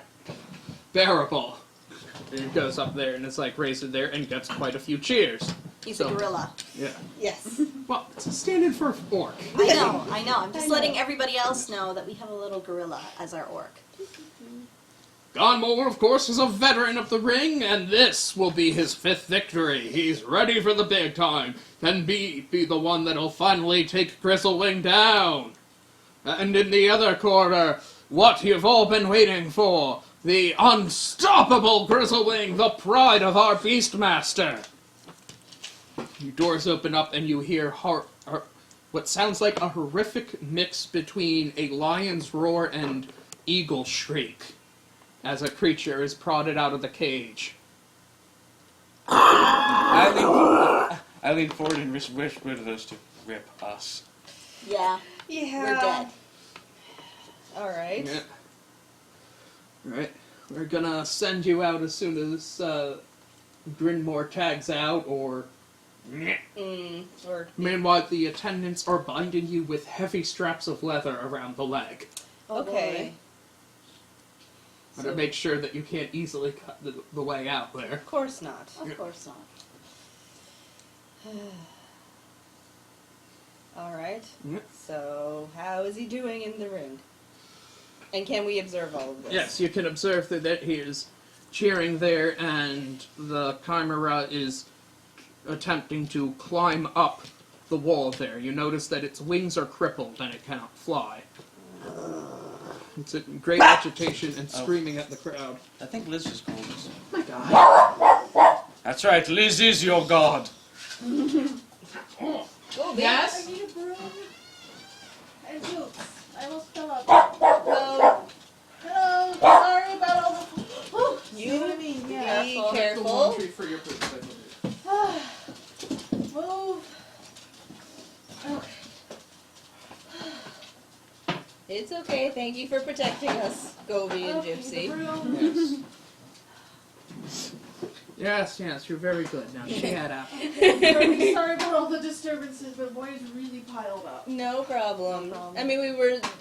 And it goes up there and it's like raised there and gets quite a few cheers. He's So- a gorilla. Yeah. Yes. Well, it's a stand-in for orc. I know. I'm just letting everybody else know that we have a little gorilla as our orc. Gonmore, of course, is a veteran of the ring, and this will be his 5th victory. He's ready for the big time. Then be the one that'll finally take Grizzlewing down. And in the other corner, what you've all been waiting for, the unstoppable Grizzlewing, the pride of our Beastmaster. Your doors open up and you hear what sounds like a horrific mix between a lion's roar and eagle shriek as a creature is prodded out of the cage. I lean forward and whisper to those two, rip us. Yeah, Yeah. we're dead. Alright. Yeah. Right. We're gonna send you out as soon as Grinmore tags out, or... Or Meanwhile, the attendants are binding you with heavy straps of leather around the leg. okay. To make sure that you can't easily cut the way out there. Of course not. Of course not. Alright. Yep. So, how is he doing in the ring? And can we observe all of this? Yes, you can observe that he is cheering there, and the chimera is attempting to climb up the wall there. You notice that its wings are crippled and it cannot fly. It's in great agitation and screaming at the crowd. I think Liz just called us. My God. That's right, Liz is your god. Oh, Yes? I need a broom. And boots. I almost fell out. Hello. Hello. Sorry about all the... Whew, You see what I mean? Yeah. Be The careful. laundry for your boots, I believe. Move. Okay. It's okay. Thank you for protecting us, Gobi and Okay, Gypsy. the broom. Yes, you're very good. Now shut up. Sorry about all the disturbances, but boy, it's really piled up. No problem. No problem. I mean,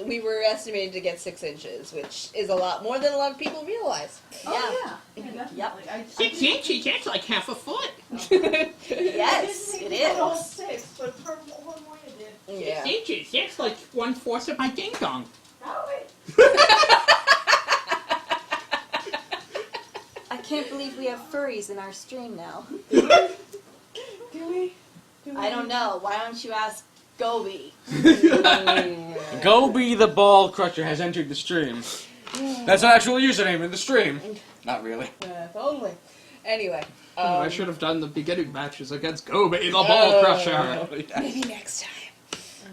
we were estimated to get 6 inches, which is a lot more than a lot of people realize. Oh, yeah. Definitely. Yep. I 6 inches, that's like half a foot. Yes, didn't it think all is. 6, but for one more you did. Yeah. Inches, that's like 1/4 of my ding dong. Oh, wait. I can't believe we have furries in our stream now. Do we? I don't know. Why don't you ask Gobi? Gobi the Ball Crusher has entered the stream. That's an actual username in the stream. Not really. If only. Anyway. I should have done the beginning matches against Gobi the Ball Crusher. Maybe next time.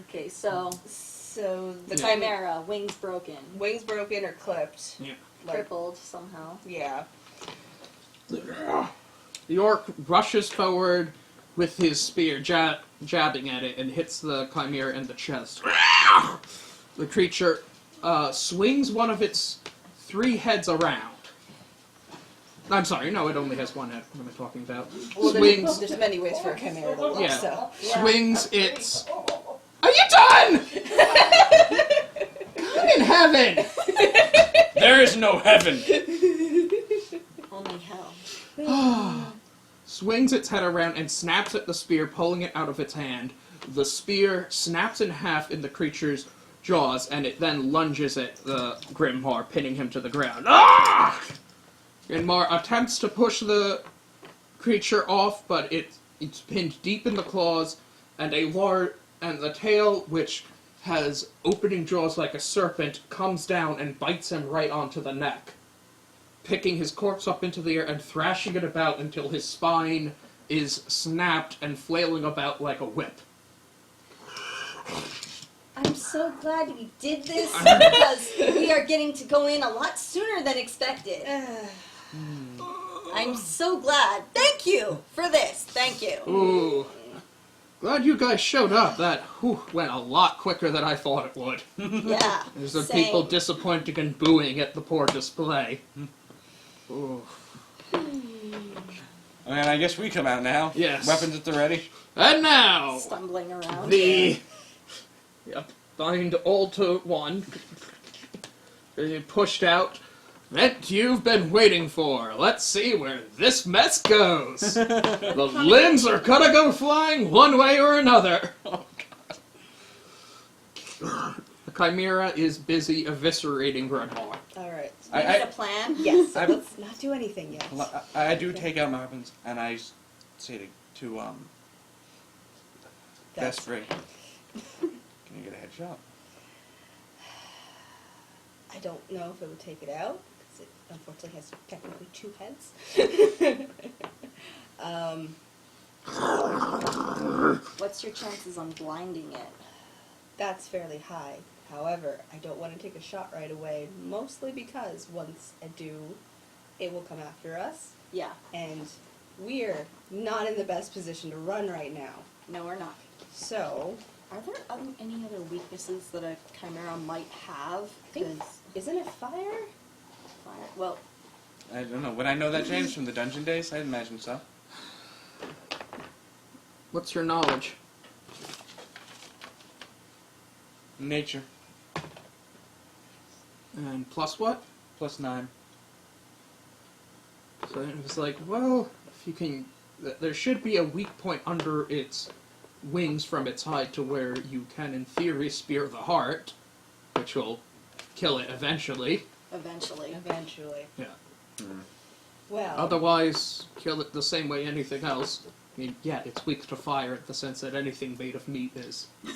Okay, so So the Yeah. chimera, wings broken, wings broken or clipped. Yeah. Like, crippled somehow. yeah. The orc rushes forward with his spear, jabbing at it, and hits the chimera in the chest. The creature swings one of its 3 heads around. I'm sorry, no, it only has 1 head. What am I talking about? Well, Swings, there's many ways for a chimera to look, Yeah. so. swings its... Are you done? God in heaven! There is no heaven. Only hell. Swings its head around and snaps at the spear, pulling it out of its hand. The spear snaps in half in the creature's jaws, and it then lunges at the Grimhar, pinning him to the ground. Ah! Grimhar attempts to push the creature off, but it's pinned deep in the claws, and the tail, which has opening jaws like a serpent, comes down and bites him right onto the neck, picking his corpse up into the air and thrashing it about until his spine is snapped and flailing about like a whip. I'm so glad we did this because we are getting to go in a lot sooner than expected. I'm so glad. Thank you for this. Thank you. Ooh. Glad you guys showed up. That went a lot quicker than I thought it would. Yeah. There's some same. people disappointed and booing at the poor display. Ooh. And I guess we come out now. Yes. Weapons at the ready. And now, Stumbling around. the bind all to one. Pushed out. That you've been waiting for. Let's see where this mess goes. The limbs are gonna go flying one way or another. Oh, The Chimera is busy eviscerating Grunhawk. Alright. You I- need a plan? Yes, so I- let's not do anything yet. I do take out my weapons and I say to Vespri, can you get a headshot? I don't know if it would take it out, because it unfortunately has technically 2 heads. What's your chances on blinding it? That's fairly high. However, I don't want to take a shot right away, mostly because once I do, it will come after us, Yeah. and we're not in the best position to run right now. No, we're not. So, Are there any other weaknesses that a chimera might have? think- 'Cause isn't it fire? fire. Well, I don't know. Would I know that, James, from the dungeon days? I'd imagine so. What's your knowledge? Nature. And plus what? +9. So it was like, well, if you can... There should be a weak point under its wings from its hide to where you can, in theory, spear the heart, which will kill it eventually. eventually. Eventually. Yeah. Well, Otherwise, kill it the same way anything else. I mean, yeah, it's weak to fire in the sense that anything made of meat is. okay.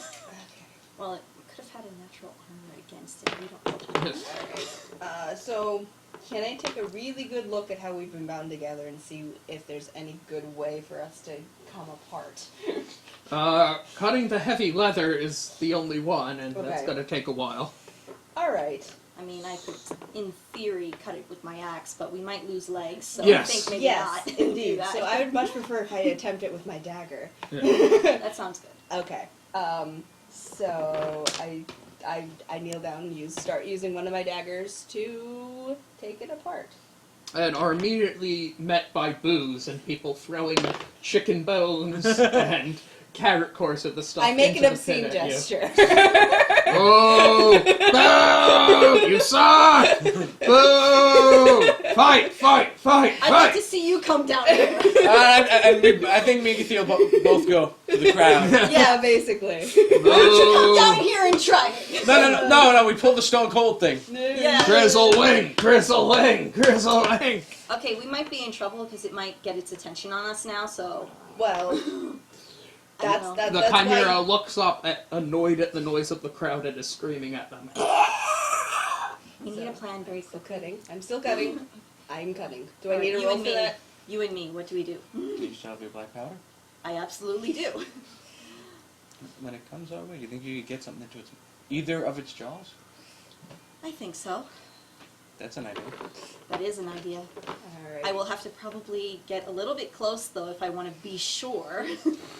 Well, it could have had a natural armor against it. We don't know. So, can I take a really good look at how we've been bound together and see if there's any good way for us to come apart? Cutting the heavy leather is the only one, and that's Okay. gonna take a while. Alright. I mean, I could, in theory, cut it with my axe, but we might lose legs, so Yes. I think maybe Yes, not. do indeed. that. So I would much prefer if I attempt it with my dagger. That sounds good. Okay. So I kneel down and start using one of my daggers to take it apart. And are immediately met by boos and people throwing chicken bones and carrot cores at the stuff. I make into an the pit obscene at you. gesture. Oh! Boo! You suck! Boo! Fight! Fight! Fight! I'd like Fight! to see you come down here. I think me and Theo both go to the crowd. Yeah, basically. Come down Boo! here and try it. No, we pulled the Stone Cold thing. Yeah. Grizzle wing! Grizzle wing! Grizzle wing! Okay, we might be in trouble because it might get its attention on us now, so... Well, that's know. that, The that's Chimera why, looks up, annoyed at the noise of the crowd, and is screaming at them. We need a plan very Still quickly. cutting. I'm still cutting. I'm cutting. Do I Alright, need a you roll and for me. that? You and me, what do we do? Do you still have your black powder? I absolutely do. When it comes our way, do you think you could get something into either of its jaws? I think so. That's an idea. That is an idea. Alright. I will have to probably get a little bit close, though, if I want to be sure.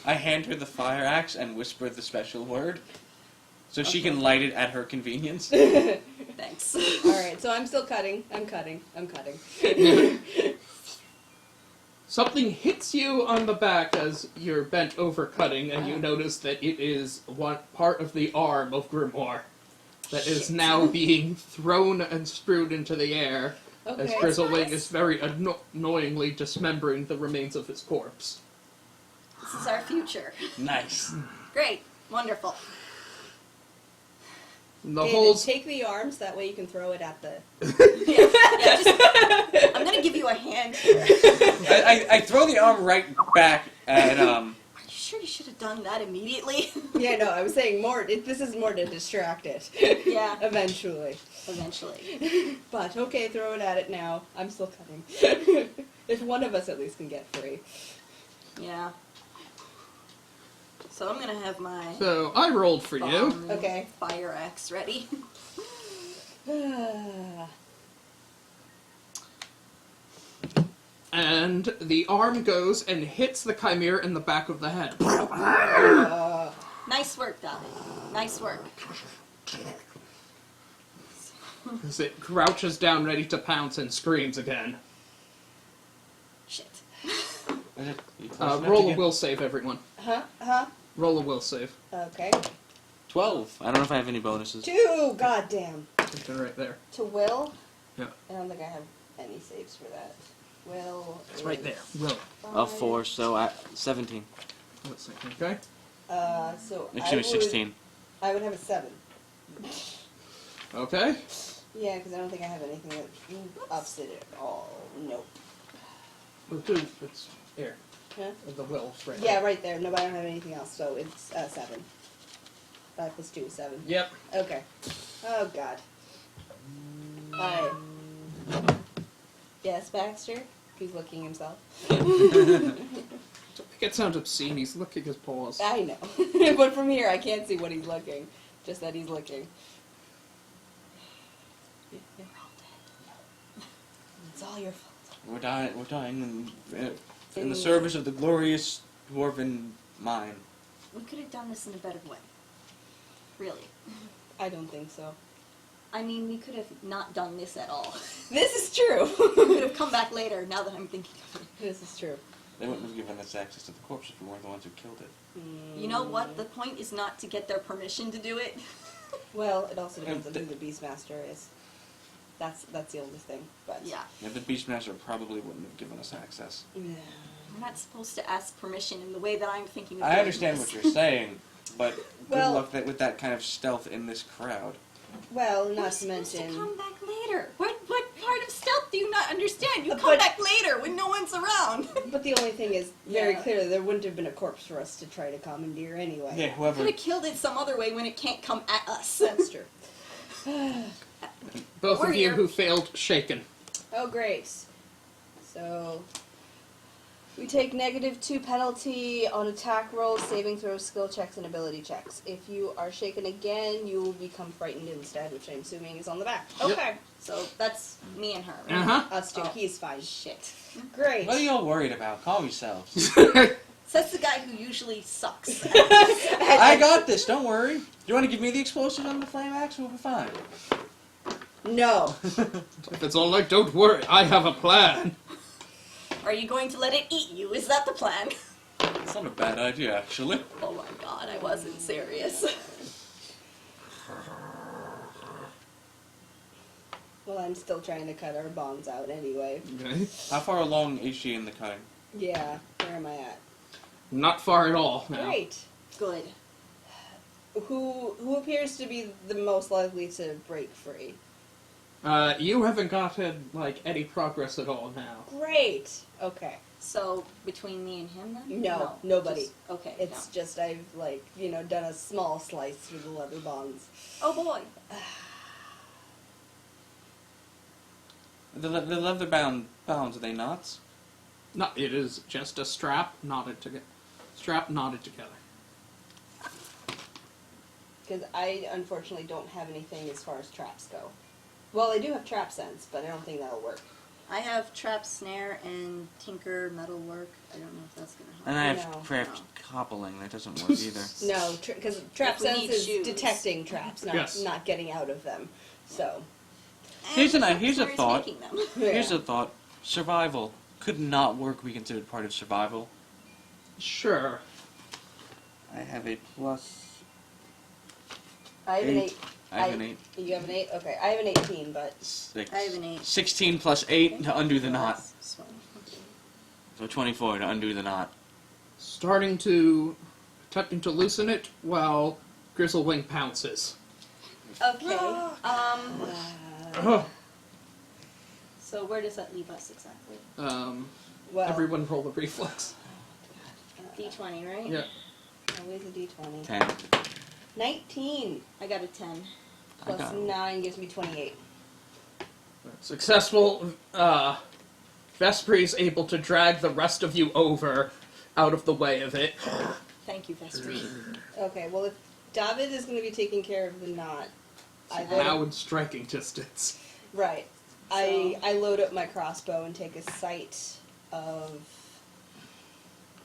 I hand her the fire axe and whisper the special word, so she Okay. can light it at her convenience. Thanks. Alright, so I'm still cutting. I'm cutting. Something hits you on the back as you're bent over cutting, and you notice that it is one part of the arm of Grimoire that is now being thrown and strewed into the air as Okay. Grizzlewing is very annoyingly dismembering the remains of his corpse. This is our future. Nice. Great. Wonderful. The David, whole take the arms, that way you can throw it at the... Yeah, just, I'm going to give you a hand here. I throw the arm right back at Are you sure you should have done that immediately? Yeah, no, I was saying more, this is more to distract it. Yeah. Eventually. Eventually. But, okay, throw it at it now. I'm still cutting. If one of us at least can get free. Yeah. So I'm going to have my So I rolled for you. Okay. fire axe ready. And the arm goes and hits the Chimera in the back of the head. Nice work, Dolly. Nice work. As it crouches down ready to pounce and screams again. Shit. Roll a will save, everyone. Huh? Roll a will save. Okay. 12. I don't know if I have any bonuses. 2! Goddamn. They're right there. To will? Yeah. I don't think I have any saves for that. Will. It's right there. Will. Of 4, so 17. Let's see. Okay. So Actually, 16. I would have a 7. Okay. Yeah, because I don't think I have anything that ups it at all. Nope. Well, two. It's here. Huh? The will. Right Yeah, there. right there. No, but I don't have anything else, so it's 7. 5 plus 2 is 7. Yep. Okay. Oh, God. Alright. Yes, Baxter? He's licking himself. It sounds obscene. He's licking his paws. I know. But from here, I can't see what he's licking. Just that he's licking. It's all your fault. We're dying in the service of the glorious dwarven mine. We could have done this in a better way. Really. I don't think so. I mean, we could have not done this at all. This is true. We could have come back later, now that I'm thinking of it. This is true. They wouldn't have given us access to the corpse if we weren't the ones who killed it. You know what? The point is not to get their permission to do it. Well, it also depends on who the Beastmaster is. That's the only thing. But Yeah. Yeah, the Beastmaster probably wouldn't have given us access. Yeah. We're not supposed to ask permission in the way that I'm thinking of I doing understand this. what you're saying, but Well- good luck with that kind of stealth in this crowd. Well, We're not to supposed to mention. come back later. What part of stealth do you not understand? You come But- back later when no one's around. But the only thing is, very Yeah. clearly, there wouldn't have been a corpse for us to try to commandeer anyway. Yeah, Could whoever. have killed it some other way when it can't come at us. That's true. Both We're of you here. who failed shaken. Oh, great. So, we take -2 penalty on attack rolls, saving throws, skill checks, and ability checks. If you are shaken again, you will become frightened instead, which I'm assuming is on the back. Yep. Okay. So that's me and her. Right? Uh-huh. Us two. Oh. He's fine. Shit. Great. What are y'all worried about? Calm yourselves. Says the guy who usually sucks. I got this, don't worry. Do you want to give me the explosives on the flame axe? We'll be fine. No. If it's all like, don't worry, I have a plan. Are you going to let it eat you? Is that the plan? It's not a bad idea, actually. Oh my god, I wasn't serious. Well, I'm still trying to cut our bonds out anyway. Okay. How far along is she in the cutting? Yeah. Where am I at? Not far at all now. Great. Good. Who appears to be the most likely to break free? You haven't gotten, like, any progress at all now. Great. Okay. So, between me and him then? No, nobody. Just, okay. It's just I've done a small slice through the leather bonds. no. Oh boy. The leather bounds, are they knots? No, it is just a strap knotted together. Because I unfortunately don't have anything as far as traps go. Well, I do have trap sense, but I don't think that'll work. I have trap, snare, and tinker metal work. I don't know if that's gonna help. And I have No. craft coupling. That doesn't work either. No, because trap If we sense need is shoes. detecting traps, Yes. not getting out of them. So. Here's And here's a Claire's thought. making them. Here's a thought. Survival could not work be considered part of survival. Sure. I have a plus. I have an 8. I have an 8. You have an 8? Okay, I have an 18, but 6. I have an 8. 16 plus 8 to undo the knot. This one. Okay. So 24 to undo the knot. Attempting to loosen it while Grizzlewing pounces. Okay. Oh. So where does that leave us exactly? well, Everyone roll the reflex. D20, right? Yeah. always a d20. 10. 19 I got a 10. I plus got 9 gives me 28. Successful. Vespri is able to drag the rest of you over out of the way of it. Thank you, Vespri. Okay, well, if David is going to be taking care of the knot, I load Now up, in striking distance. right. I load up my crossbow and take a sight of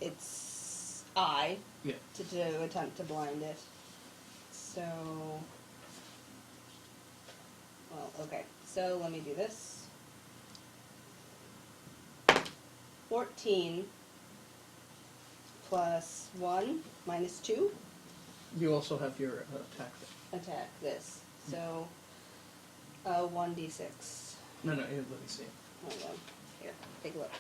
its eye Yeah. to attempt to blind it. So, well, okay. So let me do this. 14 plus 1 minus 2. You also have your attack. Attack this. So 1d6. No, let me see. Hold on. Here, take a look.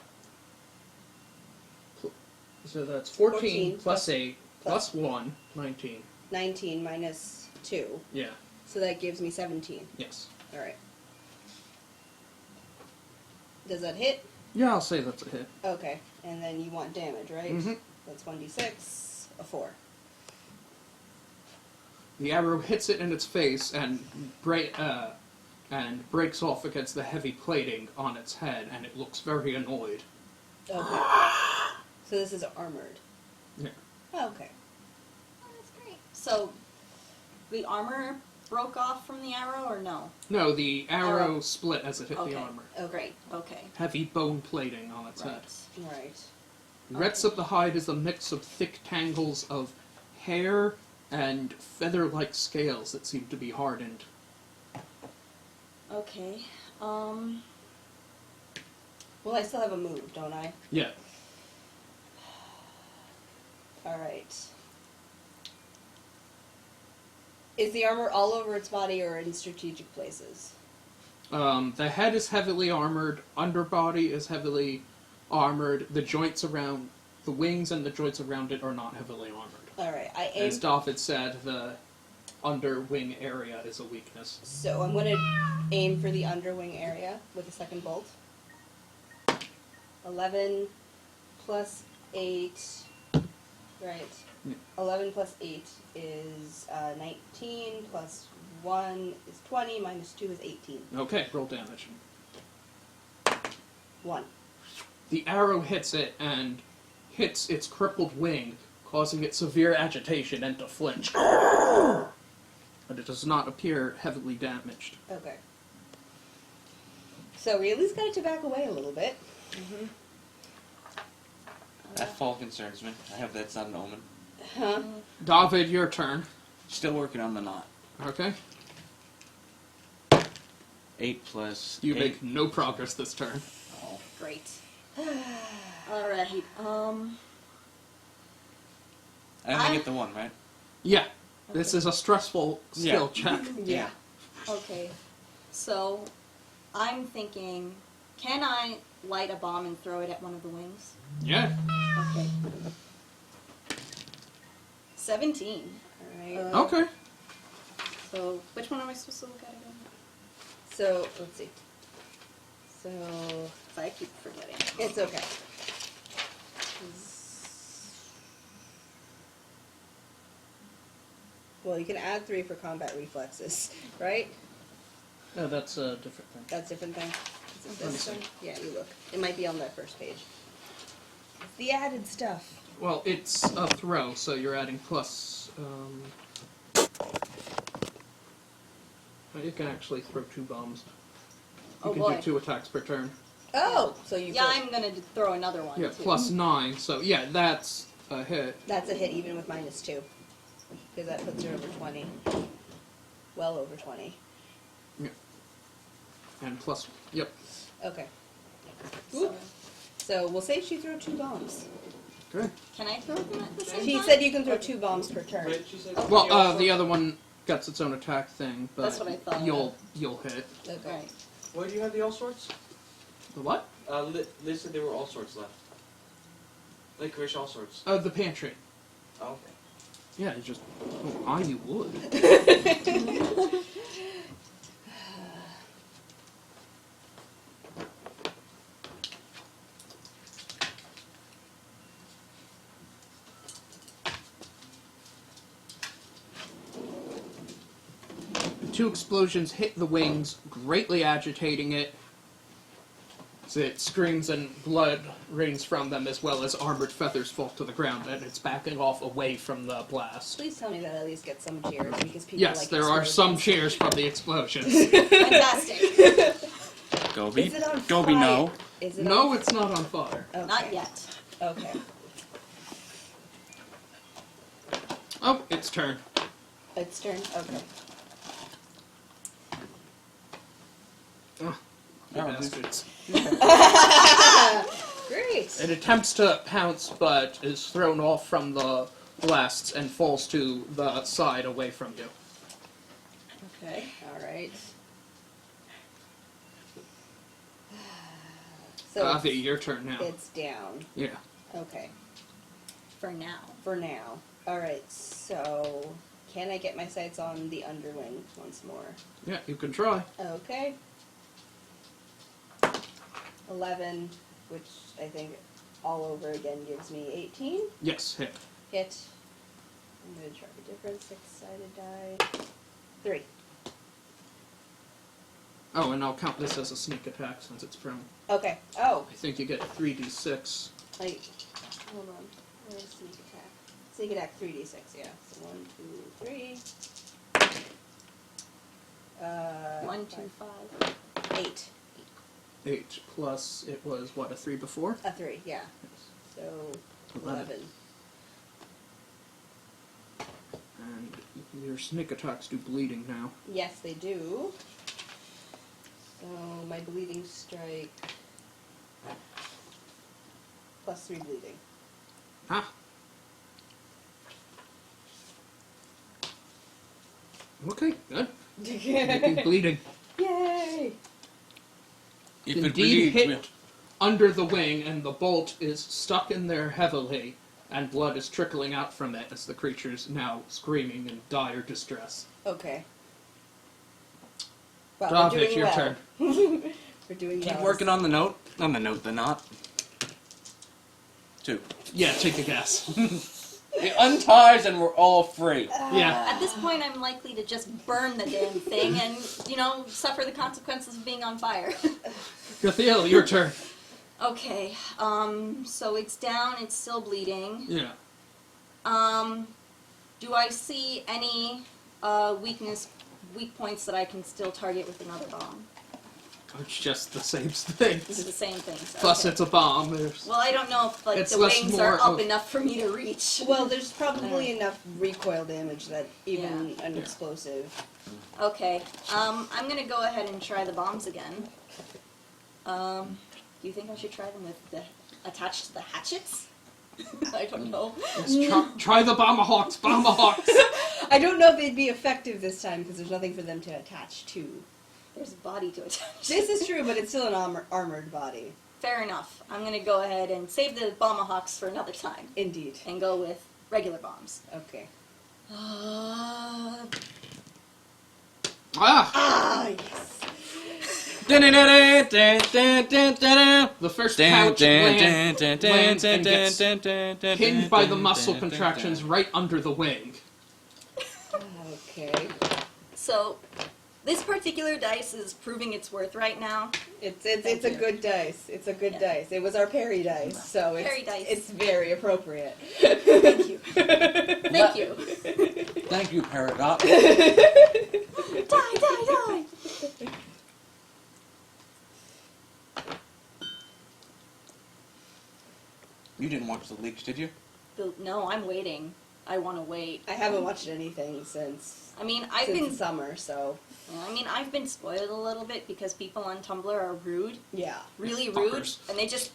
So that's 14 14 plus 8 plus 1, 19. 19 minus 2. Yeah. So that gives me 17. Yes. Alright. Does that hit? Yeah, I'll say that's a hit. Okay. And then you want damage, right? Mhm. That's 1d6, a 4. The arrow hits it in its face and breaks off against the heavy plating on its head, and it looks very annoyed. Okay. So this is armored. Yeah. Oh, okay. Oh, that's great. So, the armor broke off from the arrow, or no? No, the arrow Arrow. split as it hit Okay. the armor. Okay. Great. Okay. Heavy bone plating on its head. Right. Right. The rest of the hide is a mix of thick tangles of hair and feather-like scales that seem to be hardened. Okay. Well, I still have a move, don't I? Yeah. Alright. Is the armor all over its body or in strategic places? The head is heavily armored, underbody is heavily armored, the joints around the wings and the joints around it are not heavily armored. Alright, I aim. As David said, the underwing area is a weakness. So I'm gonna aim for the underwing area with a second bolt. 11 plus 8. Right. Yeah. 11 plus 8 is 19, plus 1 is 20, minus 2 is 18. Okay, roll damage. 1. The arrow hits it and hits its crippled wing, causing it severe agitation and to flinch. But it does not appear heavily damaged. Okay. So we at least got it to back away a little bit. That fall concerns me. I hope that's not an omen. Huh? David, your turn. Still working on the knot. Okay. 8 plus You 8. make no progress this turn. Oh. Great. Alright. I only get the 1, right? Yeah. This is a stressful skill Yeah. check. Yeah. Okay. So, I'm thinking, can I light a bomb and throw it at one of the wings? Yeah. Okay. 17. Alright. Okay. So, which one am I supposed to look at again? So, let's see. So, I keep forgetting. it's okay. Well, you can add 3 for combat reflexes, right? No, that's a different thing. That's a different thing. Is it Let me this see. one? Yeah, you look. It might be on that first page. It's the added stuff. Well, it's a throw, so you're adding plus. You can actually throw 2 bombs. You Oh, can boy. do 2 attacks per turn. Oh, so you Yeah, could- I'm gonna throw another one. Yeah, too. plus 9, so yeah, that's a hit. That's a hit even with minus 2. Because that puts her over 20. Well over 20. And plus, yep. Okay. So, So we'll say she threw 2 bombs. Good. can I throw them at the same She time? said you can throw 2 bombs per turn. Wait, she said Well, the other one gets its own attack thing, but That's what I thought. you'll hit. Okay. Right. Where do you have the all sorts? The what? Liz said there were all sorts left. Licorice all sorts. The pantry. Oh, okay. Yeah, it's just. Oh, why you would. Two explosions hit the wings, greatly agitating it. So it screams and blood rains from them, as well as armored feathers fall to the ground, and it's backing off away from the blast. Please tell me that at least get some cheers because people Yes, like there are some explosions. cheers from the explosions. Fantastic. Gobi. Is it on Gobi, fire? no. Is it No, on... it's not on fire. Okay. Not yet. Okay. Oh, its turn. It's turn. Okay. Oh, Oh, bastards. Great. It attempts to pounce, but is thrown off from the blasts and falls to the side away from you. Okay. All right. So Avi, your turn now. it's down. Yeah. Okay. For now. For now. All right. So can I get my sights on the underwing once more? Yeah, you can try. Okay. 11, which I think all over again gives me 18. Yes, hit. Hit. I'm going to try a different six-sided die. 3. Oh, and I'll count this as a sneak attack since it's prone. Okay. Oh, I think you get 3d6. hold on. Where's sneak attack? Sneak attack 3d6, yeah. So 1, 2, 3. 1, 2, 5. 8. 8 plus, it was, what, a 3 before? A 3, yeah. So 11. And your sneak attacks do bleeding now. Yes, they do. So my bleeding strike plus 3 bleeding. Ah. Okay, good. Making bleeding. Yay! If Indeed it bleeds, hit under the wing, and the bolt is stuck in there heavily, and blood is trickling out from it as the creature's now screaming in dire distress. Okay. Well, David, we're doing your well. turn. We're doing keep well. working on the note. On the note, the knot. 2. Yeah, take a guess. It unties and we're all free. Yeah. At this point, I'm likely to just burn the damn thing and, suffer the consequences of being on fire. Gathiel, your turn. Okay, so it's down, it's still bleeding. Yeah. Do I see any weak points that I can still target with another bomb? It's just the same thing. This is the same thing. So, Plus, okay. it's a bomb. There's... Well, I don't know if It's the less wings more are up of- enough for me to reach. Well, there's probably enough recoil damage that even an Yeah. explosive. Okay, I'm gonna go ahead and try the bombs again. Do you think I should try them with the attached to the hatchets? I don't know. Yes, try the Bombahawks, Bombahawks! I don't know if they'd be effective this time because there's nothing for them to attach to. There's a body to attach. This is true, but it's still an armored body. Fair enough. I'm gonna go ahead and save the Bombahawks for another time Indeed. and go with regular bombs. Okay. Ah! Yes. The first pouch lands and gets pinned by the muscle contractions right under the wing. Okay. So, this particular dice is proving its worth right now. It's Thank a you. good dice. It's a good Yeah. dice. It was our parry dice, so Parry dice. it's very appropriate. Thank you. Thank you. Thank you, Paradox. Die! You didn't watch the leaks, did you? No, I'm waiting. I want to wait. I haven't watched anything since I mean, I've been summer, so I've been spoiled a little bit because people on Tumblr are rude, yeah. really rude, Fuckers. and they just.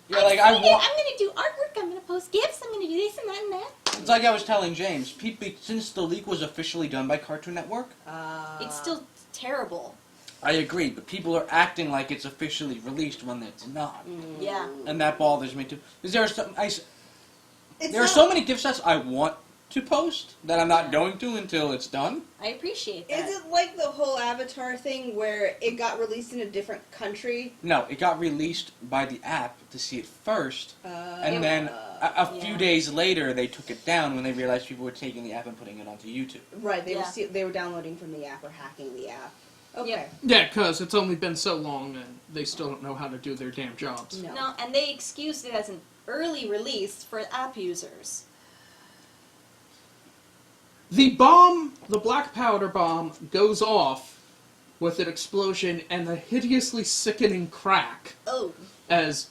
You're like, I I'm want. gonna do artwork. I'm gonna post gifs. I'm gonna do this and that and that. It's like I was telling James. Since the leak was officially done by Cartoon Network, It's still terrible. I agree, but people are acting like it's officially released when it's not, Yeah. and that bothers me too. Because there are some, It's there are not- so many gift sets I want to post that I'm not going to until it's done. I appreciate that. Is it like the whole Avatar thing where it got released in a different country? No, it got released by the app to see it first, and then a few Yeah. days later they took it down when they realized people were taking the app and putting it onto YouTube. Right, Yeah. they were downloading from the app or hacking the app. Okay. Yep. Yeah, because it's only been so long and they still don't know how to do their damn jobs. No. No, and they excused it as an early release for app users. The bomb, the black powder bomb, goes off with an explosion and a hideously sickening crack Oh. as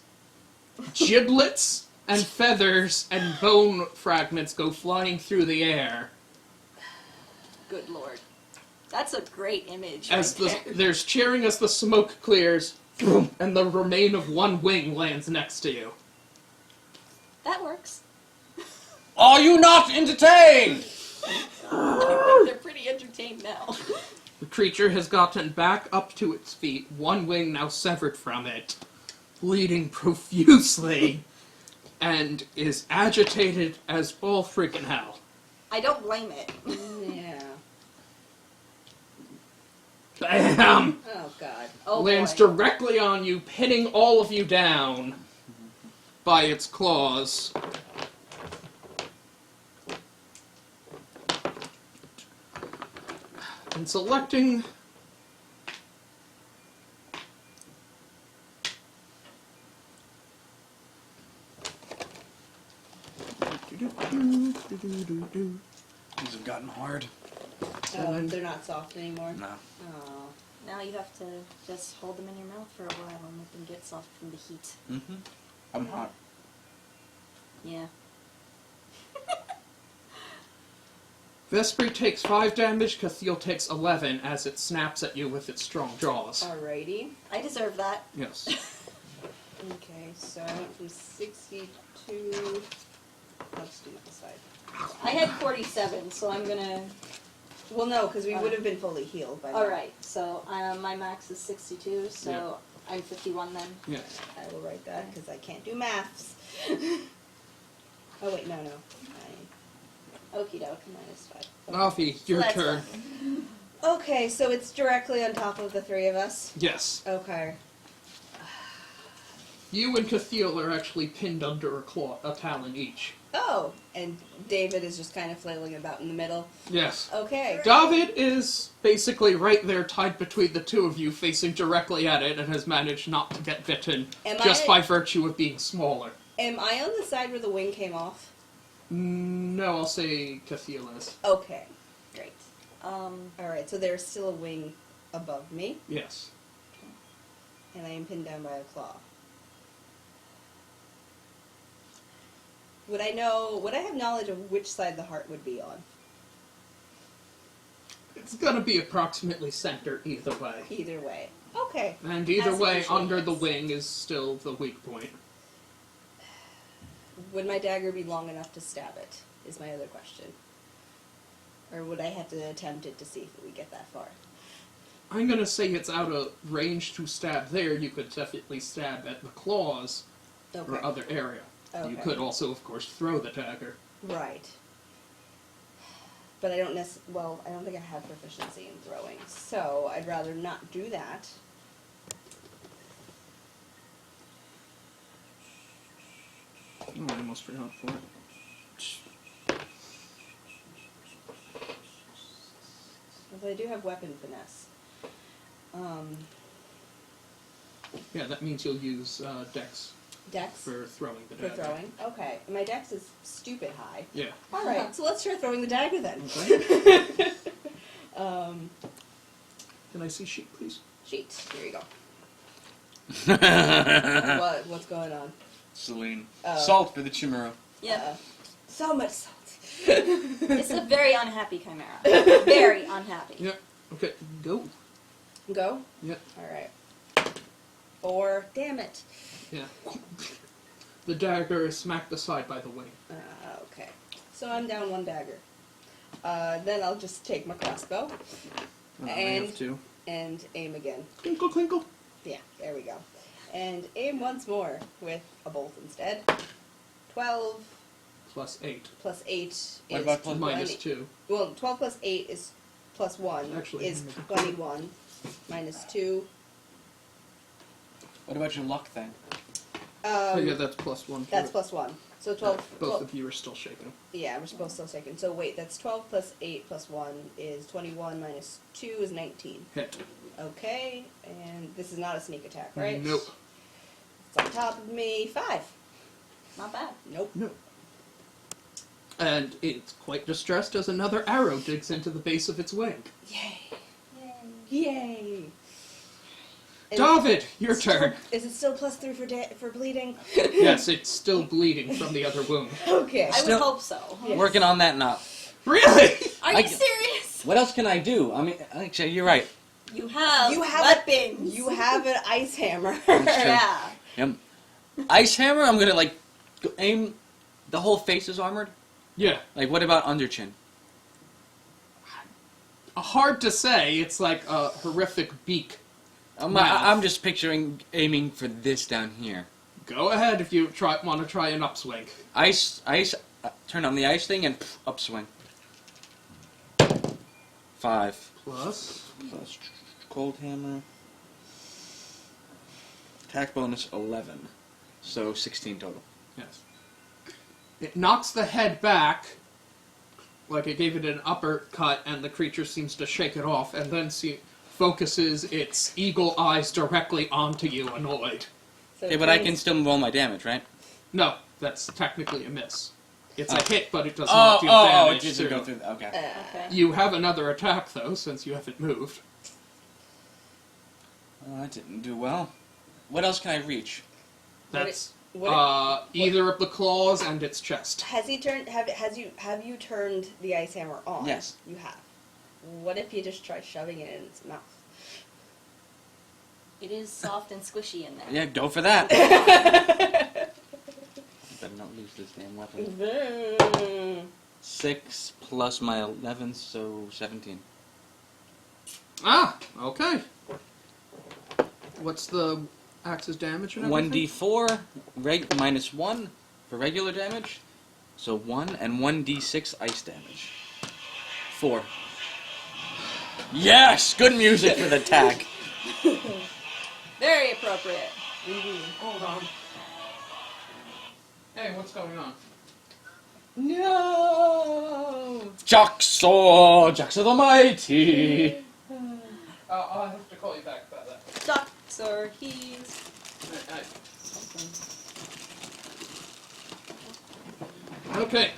giblets and feathers and bone fragments go flying through the air. Good lord. That's a great image. As right there. there's cheering as the smoke clears, boom, and the remain of one wing lands next to you. That works. Are you not entertained? They're pretty entertained now. The creature has gotten back up to its feet, one wing now severed from it, bleeding profusely, and is agitated as all freaking hell. I don't blame it. Yeah. Bam! Oh god. Oh Lands boy. directly on you, pinning all of you down by its claws. And selecting... These have gotten hard. Oh, they're not soft anymore. No. Oh. Now you have to just hold them in your mouth for a while and let them get soft from the heat. Mm-hmm. I'm hot. Yeah. Vespri takes 5 damage, Cathiel takes 11 as it snaps at you with its strong jaws. Alrighty. I deserve that. Yes. Okay, so I went from 62. Let's do this side. I had 47, so I'm gonna... Well, no, because we would have been fully healed by now. Alright, so my max is 62, so I'm 51 then. Yes. I will write that because I can't do maths. Oh, wait, no. Okie doke, -5. Avi, your That's turn. Okay, so it's directly on top of the three of us. Yes. Okay. You and Cathiel are actually pinned under a talon each. Oh, and David is just kind of flailing about in the middle. Yes. Okay. David is basically right there tied between the two of you, facing directly at it, and has managed not to get bitten just by virtue of being smaller. Am I on the side where the wing came off? No, I'll say Cathiel is. Okay, great. Um, Alright, so there's still a wing above me, Yes. and I am pinned down by a claw. Would I have knowledge of which side the heart would be on? It's gonna be approximately center either way. Either way. Okay. And either As it way, usually under the is. wing is still the weak point. Would my dagger be long enough to stab it, is my other question. Or would I have to attempt it to see if we get that far? I'm gonna say it's out of range to stab there. You could definitely stab at the claws or Okay. other area. Okay. You could also, of course, throw the dagger. Right. But I don't I don't think I have proficiency in throwing, so I'd rather not do that. Oh, I almost forgot for it. Although I do have weapon finesse. Yeah, that means you'll use Dex Dex for throwing the for dagger. throwing. Okay. And my dex is stupid high. Yeah. Alright, so let's try throwing the dagger then. Okay. Can I see sheet, please? Sheet. Here you go. Celine. What's going on? Salt for the Chimera. yeah. So much salt. It's a very unhappy chimera. Very unhappy. Yeah. Okay, go. Go? Yep. Alright. 4. Damn it. Yeah. The dagger is smacked aside by the wing. Okay. So I'm down 1 dagger. Then I'll just take my crossbow I And- have two. and aim again. Clinkle, clinkle. Yeah, there we go. And aim once more with a bolt instead. 12 Plus 8. plus 8 What is about plus Minus 20. 2. Well, 12 plus 8 is plus 1 Actually, is maybe. 21. Minus 2. What about your luck thing? Oh, yeah, that's plus 1. That's plus 1. So 12. Both 12 of you are still shaken. yeah, we're supposed to still taken. So wait, that's 12 plus 8 plus 1 is 21 minus 2 is 19. Hit. Okay, and this is not a sneak attack, right? Nope. It's on top of me. 5. Not bad. Nope. No. And it's quite distressed as another arrow digs into the base of its wing. Yay. Yay. Yay. And David, your still- turn. Is it still plus 3 for bleeding? Yes, it's still bleeding from the other wound. Okay. I would Still- hope so. Yes. Working on that now. Really? Are I you g- serious? What else can I do? I mean, actually, you're right. You have You have weapons. You have an ice hammer. That's true. Yeah. Yep. Ice hammer. I'm gonna like aim. The whole face is armored. Yeah. Like, what about under chin? Hard to say. It's like a horrific beak. I'm Mouth. just picturing aiming for this down here. Go ahead if you want to try an upswing. Ice. Turn on the ice thing and upswing. 5 Plus. plus cold hammer. Attack bonus 11, so 16 total. Yes. It knocks the head back, like it gave it an uppercut, and the creature seems to shake it off, and then focuses its eagle eyes directly onto you, annoyed. So Okay, but I can still roll my damage, right? No, that's technically a miss. It's a Oh. hit, but it does not do damage. it doesn't go through. Okay. Okay. You have another attack, though, since you haven't moved. Oh, that didn't do well. What else can I reach? That's what either of the claws and its chest. Has he turned? Have you turned the ice hammer on? Yes. You have. What if you just try shoving it in its mouth? It is soft and squishy in there. Yeah, go for that. Better not lose this damn weapon. 6 plus my 11, so 17. Ah, okay. What's the axe's damage and everything? 1d4 minus 1 for regular damage, so 1, and 1d6 ice damage. 4. Yes! Good music for the attack. Very appropriate. Hold on. Hey, what's going on? No. Jaxor the Mighty. I'll have to call you back about that. Ducks or he's. Okay.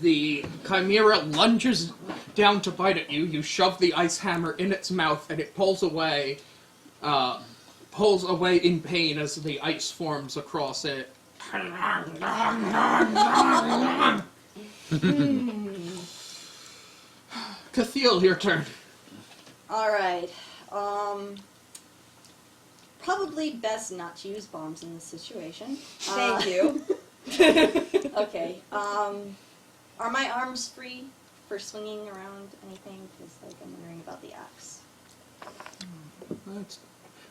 The chimera lunges down to bite at you. You shove the ice hammer in its mouth, and it pulls away in pain as the ice forms across it. Cathiel, your turn. Alright. Probably best not to use bombs in this situation. Thank you. Okay. Are my arms free for swinging around anything? Because I'm wondering about the axe.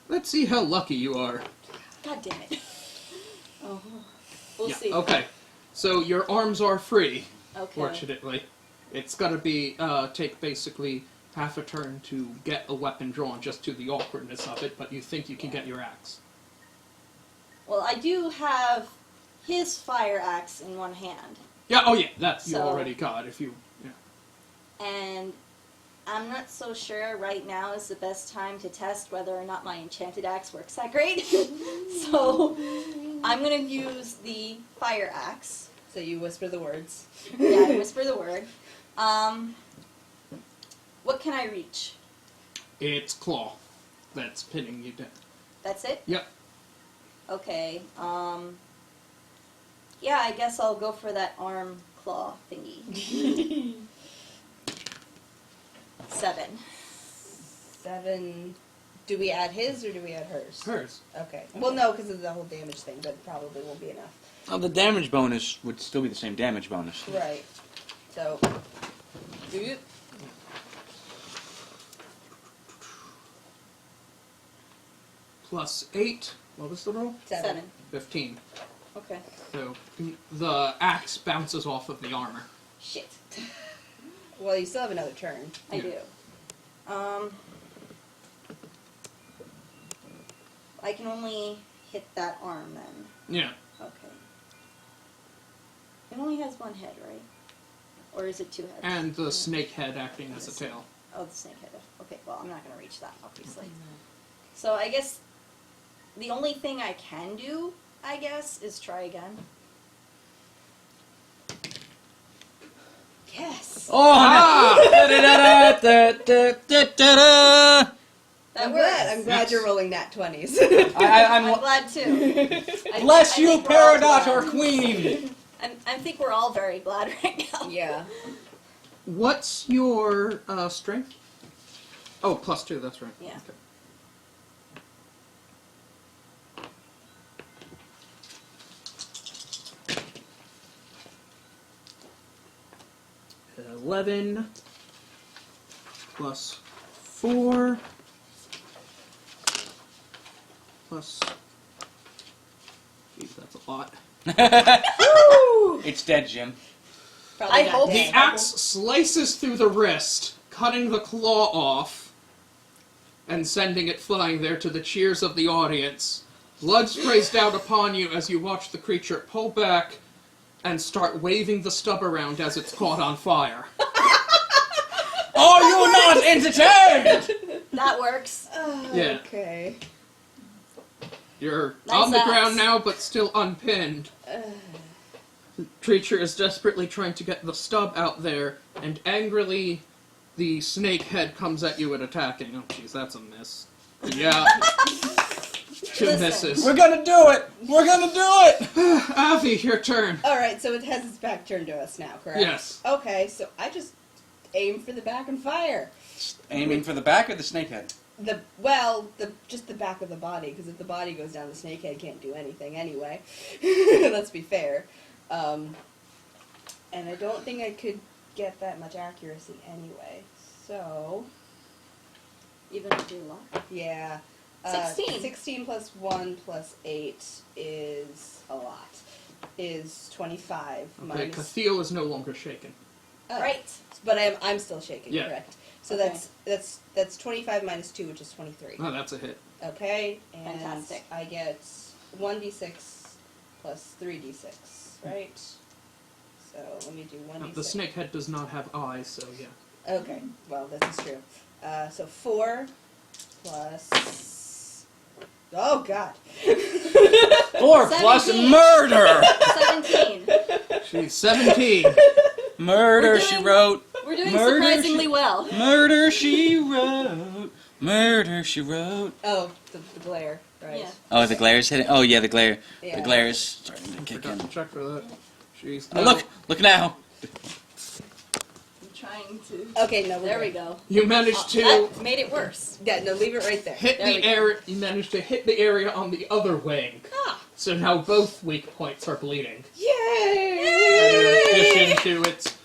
Let's see how lucky you are. God damn it. Oh, we'll Yeah, see. okay. So your arms are free, Okay. fortunately. It's gotta be, take basically half a turn to get a weapon drawn, just to the awkwardness of it, but you think you can get your axe. Well, I do have his fire axe in one hand, Yeah, oh yeah, that you So- already got, if you, yeah. and I'm not so sure right now is the best time to test whether or not my enchanted axe works that great. So I'm gonna use the fire axe. So you whisper the words. Yeah, I whisper the word. What can I reach? It's claw that's pinning you down. That's it? Yep. Okay. Yeah, I guess I'll go for that arm claw thingy. 7. 7. Do we add his or do we add hers? Hers. Okay. Well, no, because of the whole damage thing, but probably won't be enough. Oh, the damage bonus would still be the same damage bonus. Right. So, do you? Plus 8. What was the roll? 7. 15. Okay. So the axe bounces off of the armor. Shit. Well, you still have another turn. I do. I can only hit that arm then. Yeah. Okay. It only has one head, right? Or is it 2 heads? And the snake head acting as a tail. Oh, the snake head. Okay, well, I'm not going to reach that, obviously. So I guess the only thing I can do, I guess, is try again. Yes. Oh! That I'm works. glad. I'm glad you're rolling nat 20s. I'm I'm glad too. bless I you, think we're all Peridot, glad. our queen. I think we're all very glad right now. Yeah. What's your strength? Oh, +2, that's right. Yeah. Okay. +11 +4 plus. Jeez, that's a lot. It's dead, Jim. Probably I not hope dead. The axe slices through the wrist, cutting the claw off, and sending it flying there to the cheers of the audience. Blood sprays down upon you as you watch the creature pull back and start waving the stub around as it's caught on fire. Are you not entertained? That works. Yeah. Okay. You're Nice on the axe. ground now, but still unpinned. The creature is desperately trying to get the stub out there, and angrily, the snake head comes at you and attacking. Oh, jeez, that's a miss. Yeah. 2 Listen. misses. We're gonna do it! We're gonna do it! Avi, your turn. Alright, so it has its back turned to us now, correct? Yes. Okay, so I just aim for the back and fire. Aiming for the back or the snake head? Just the back of the body, because if the body goes down, the snakehead can't do anything anyway. Let's be fair. And I don't think I could get that much accuracy anyway. So, Even with your luck. yeah. 16. 16 plus 1 plus 8 is a lot. Is 25. Okay, minus... Cathiel is no longer shaken. Oh, Right. but I'm still shaking, Yeah. correct? So Okay. that's 25 minus 2, which is 23. Oh, that's a hit. Okay, and Fantastic. I get 1d6 plus 3d6, right? So let me do 1d6. The snake head does not have eyes, so yeah. Okay, well, this is true. So 4 plus... Oh, God. 4 plus 17. murder! 17. She's 17. Murder, We're she doing- wrote. We're doing Murder, surprisingly she- well. Murder, she wrote. Murder, she wrote. Oh, the glare, right. Yeah. Oh, the glare's hitting. Oh, yeah, the glare. Yeah. The glare is starting to kick Forgot in. to check for that. She's Oh, look now. I'm trying to. Okay, no, we're There we good. go. You managed to That made it worse. Yeah, no, leave it right there. hit There we the go. area. You managed to hit the area on the other wing. Ah. So now both weak points are bleeding. Yay! In addition to its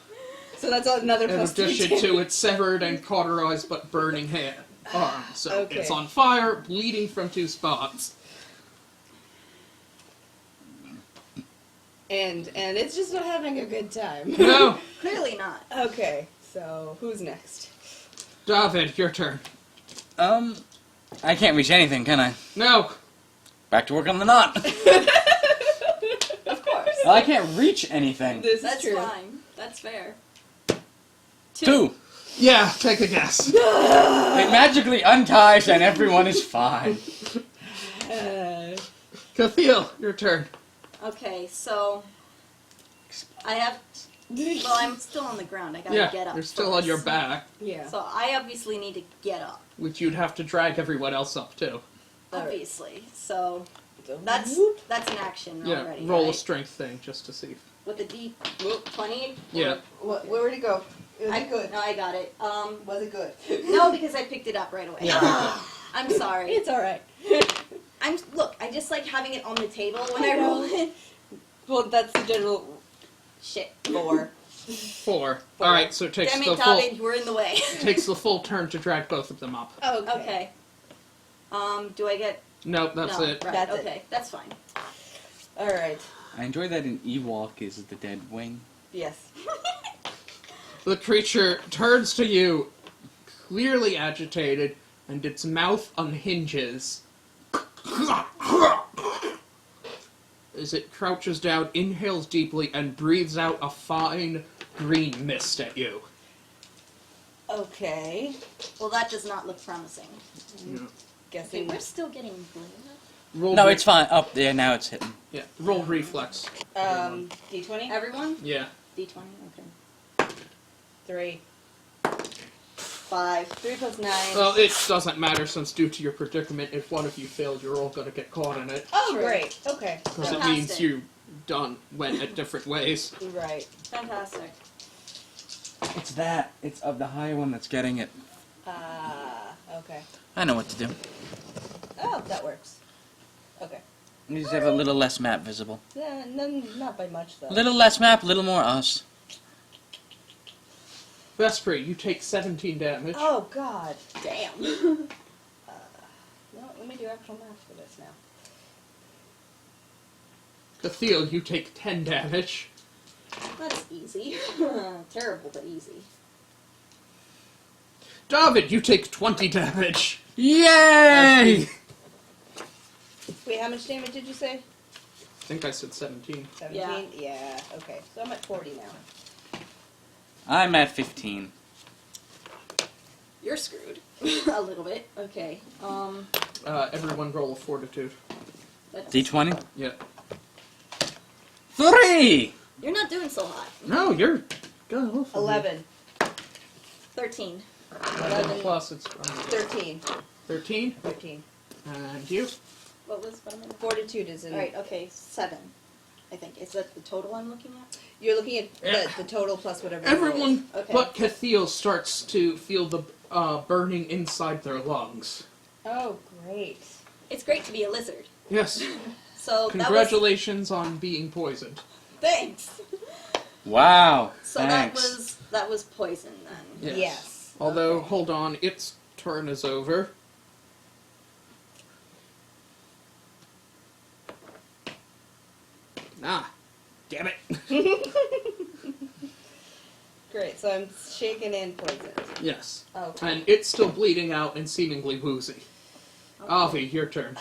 So that's another in plus 2 addition damage. to its severed and cauterized but burning hand arm. So Okay. it's on fire, bleeding from 2 spots. And it's just not having a good time. No, Clearly not. Okay, so who's next? David, your turn. I can't reach anything, can I? No, Back to work on the knot. Of course. Well, I can't reach anything. This That's is true. fine. That's fair. 2. yeah, take a guess. It magically unties and everyone is fine. Cathiel, your turn. Okay, so I have. Well, I'm still on the ground. I gotta Yeah, get up. you're still on your first. back, Yeah. So I obviously need to get up. which you'd have to drag everyone else up too. Alright. Obviously. So So that's whoop. an action Yeah, already. roll a right? strength thing just to see. With a D20. Yeah. Where'd it go? Was I, it good? No, I got it. Was it good? No, because I picked it up right away. Yeah. I'm sorry. It's alright. Look. I just like having it on the table when I roll it. Well, that's the general Shit. 4. 4. All right, so it takes Damn the it, full David, you were in the way. takes the full turn to drag both of them up. Okay. Do I get? Nope, that's no, it. Right. That's it. okay, that's fine. Alright. I enjoy that an Ewok is the dead wing. Yes. The creature turns to you, clearly agitated, and its mouth unhinges. As it crouches down, inhales deeply, and breathes out a fine green mist at you. Okay. Well, that does not look promising. Yeah. Okay, Guessing. we're still getting blue. Roll No, it's fine. Up there, now it's hitting. Yeah, roll reflex. D20? Everyone? Yeah. D20. Okay. 3. 5. 3 plus 9. Well, it doesn't matter since due to your predicament, if one of you failed, you're all going to get caught in it. Oh, Sure. great. Okay. Because it Fantastic. means you went at different ways. Right. Fantastic. It's that. It's of the high one that's getting it. Okay. I know what to do. Oh, that works. Okay. You just have a little less map visible. Yeah, not by much though. A little less map, a little more us. Vespri, you take 17 damage. Oh God. Damn. No, let me do actual math for this now. Cathiel, you take 10 damage. That's easy. Terrible, but easy. David, you take 20 damage. Yay! Wait, how much damage did you say? I think I said 17. 17? Yeah. Okay. So I'm at 40 now. I'm at 15. You're screwed. A little bit. Okay. Everyone roll a fortitude. That's, D20? Yeah. 3! You're not doing so hot. No, you're... God, 11. 13. 11 plus, it's... 13. 13? 13. And you? What was what am I looking Fortitude is in. Alright, okay, 7. I think. Is that the total I'm looking at? You're looking at the total plus whatever. Everyone Okay. but Cathiel starts to feel the burning inside their lungs. Oh, great. It's great to be a lizard. Yes. So Congratulations on being poisoned. Thanks. Wow. So Thanks. that was poison then. Yes. Although, Okay. hold on, its turn is over. Ah, damn it. Great. So I'm shaken and poisoned. Yes. Okay. And it's still bleeding out and seemingly woozy. Okay. Avi, your turn.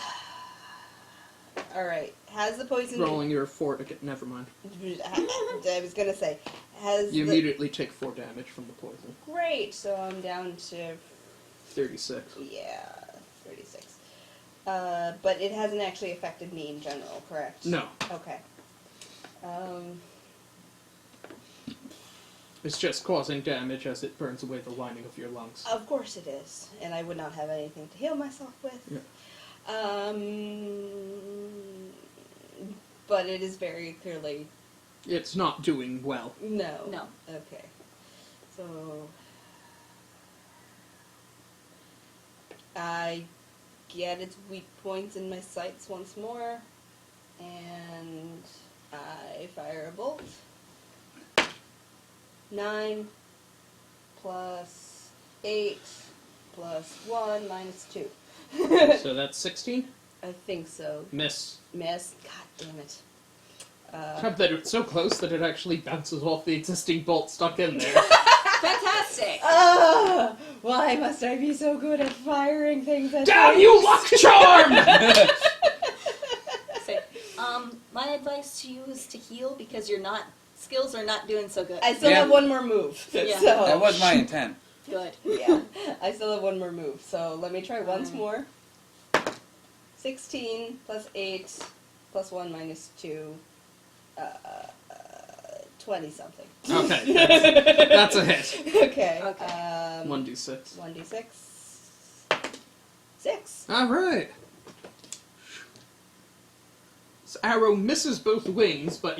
All right. Has the poison? Rolling your 4 to get... Never mind. I was gonna say, has You the... immediately take 4 damage from the poison. Great. So I'm down to 36. 36. But it hasn't actually affected me in general, correct? No. Okay. It's just causing damage as it burns away the lining of your lungs. Of course it is, and I would not have anything to heal myself with. Yeah. But it is very clearly It's not doing well. no. No. Okay. So I get its weak points in my sights once more, and I fire a bolt. 9 plus 8 plus 1 minus 2. So that's 16? I think so. Miss. Miss. God damn it. Except that it's so close that it actually bounces off the existing bolt stuck in there. Fantastic. Why must I be so good at firing things at Damn you, luck charm! So, my advice to you is to heal because your skills are not doing so good. I still Yeah. have one more move. Yeah. So That was my intent. Good. yeah, I still have one more move. So let me try once Alright. more. 16 plus 8 plus 1 minus 2. 20 something. Okay, that's a hit. Okay. Okay. 1d6. 1d6. 6. Alright. This arrow misses both wings, but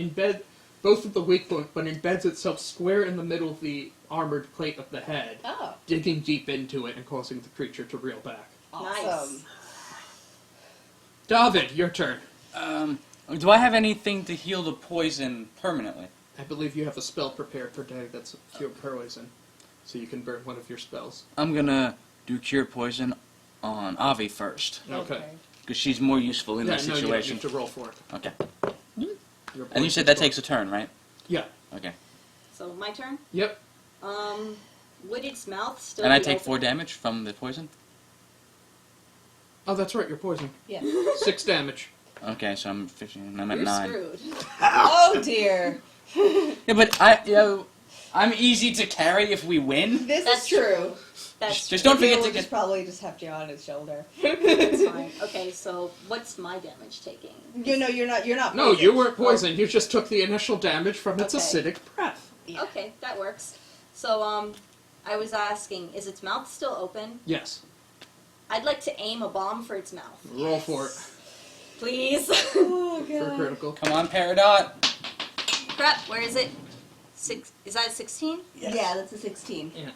both of the weak point, but embeds itself square in the middle of the armored plate of the head, Oh, digging deep into it and causing the creature to reel back. awesome. Nice. David, your turn. Do I have anything to heal the poison permanently? I believe you have a spell prepared per day that's cure poison, so you can burn one of your spells. I'm gonna do cure poison on Avi first, Okay. because she's more useful in Yeah, this no, you situation. have to roll for it. Okay. Your And you said poison that spell. takes a turn, right? Yeah. Okay. So my turn. Yep. Would its mouth still? And I be take open? 4 damage from the poison? Oh, that's right, you're poisoned. Yeah. 6 damage. Okay, so I'm 15. I'm at You're 9. screwed. Oh dear. Yeah, but I'm easy to carry if we win. This That's is true. That's Just true. don't forget We'll to just get. probably just have you on his shoulder. That's fine. Okay, so what's my damage taking? You know, you're not. No, you weren't poisoned. You just took the initial damage from its Okay. acidic breath. Yeah. Okay, that works. So, I was asking, is its mouth still open? Yes. I'd like to aim a bomb for its mouth. Roll for it. Please. Oh For god. critical. Come on, Peridot. Crap, where is it? Is that a 16? Yeah, that's a 16. Yeah.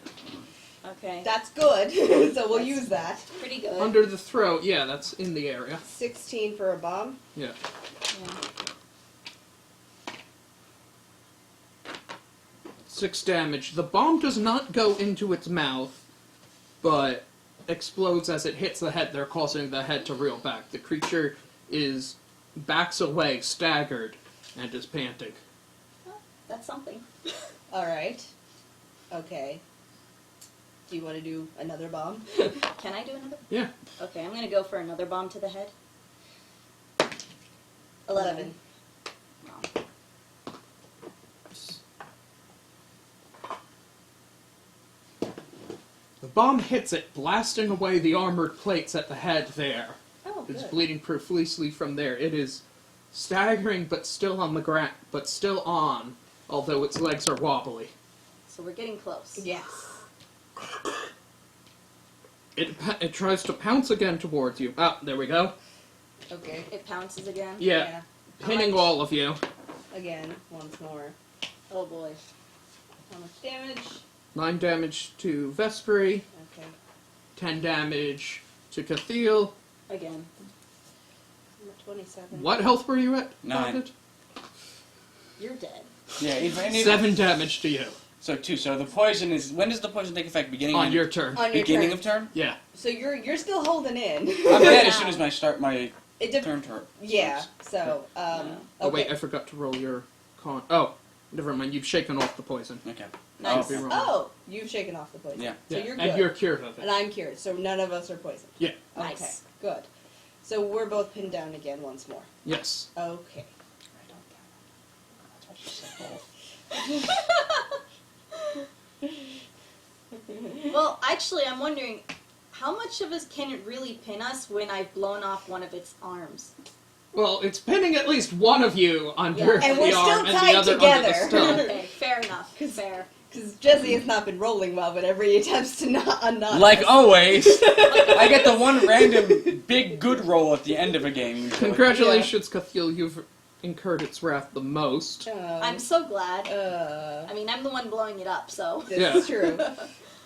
Okay. That's good, so we'll use that. Pretty good. Under the throat, yeah, that's in the area. 16 for a bomb. Yeah. Yeah. 6 damage. The bomb does not go into its mouth, but explodes as it hits the head, there, causing the head to reel back. The creature backs away, staggered, and is panting. That's something. Alright. Okay. Do you want to do another bomb? Can I do another? Yeah. Okay, I'm gonna go for another bomb to the head. 11. Wow. The bomb hits it, blasting away the armored plates at the head there. Oh, It's good. bleeding profusely from there. It is staggering, but still on the ground, but still on, although its legs are wobbly. So we're getting close. Yes. It tries to pounce again towards you. Ah, there we go. Okay. It pounces again. Yeah, hitting all of you. Again, once more. Oh boy. How much damage? 9 damage to Vespri, Okay. 10 damage to Cathiel. Again. I'm at 27. What health were you at? 9. David? You're dead. Yeah, even 7 damage to you. So 2. So the poison is. When does the poison take effect? Beginning On of your turn. On your beginning turn. of turn. Yeah. So you're still holding in. I'm dead as soon as I start my It dep- turn. Turn. Yeah. So Oh wait, okay. I forgot to roll your con. Oh, never mind. You've shaken off the poison. Okay. Nice. I'll be wrong. Oh, you've shaken off the poison. Yeah. So Yeah, you're good. and you're cured of it. And I'm cured. So none of us are poisoned. Yeah. Okay. Nice. Good. So we're both pinned down again once more. Yes. Okay. Well, actually, I'm wondering, how much of us can it really pin us when I've blown off one of its arms? Well, it's pinning at least one of you under Yeah. And the we're arm still and tied the other together. under the stone. Okay, fair enough. Fair. Because Jesse has not been rolling well, whenever he attempts to not unknot Like us. always, I get the one random big good roll at the end of a game. Usually. Congratulations, Cathiel. You've incurred its wrath the most. I'm so glad. Uh, I mean, I'm the one blowing it up, so. this Yeah. is true.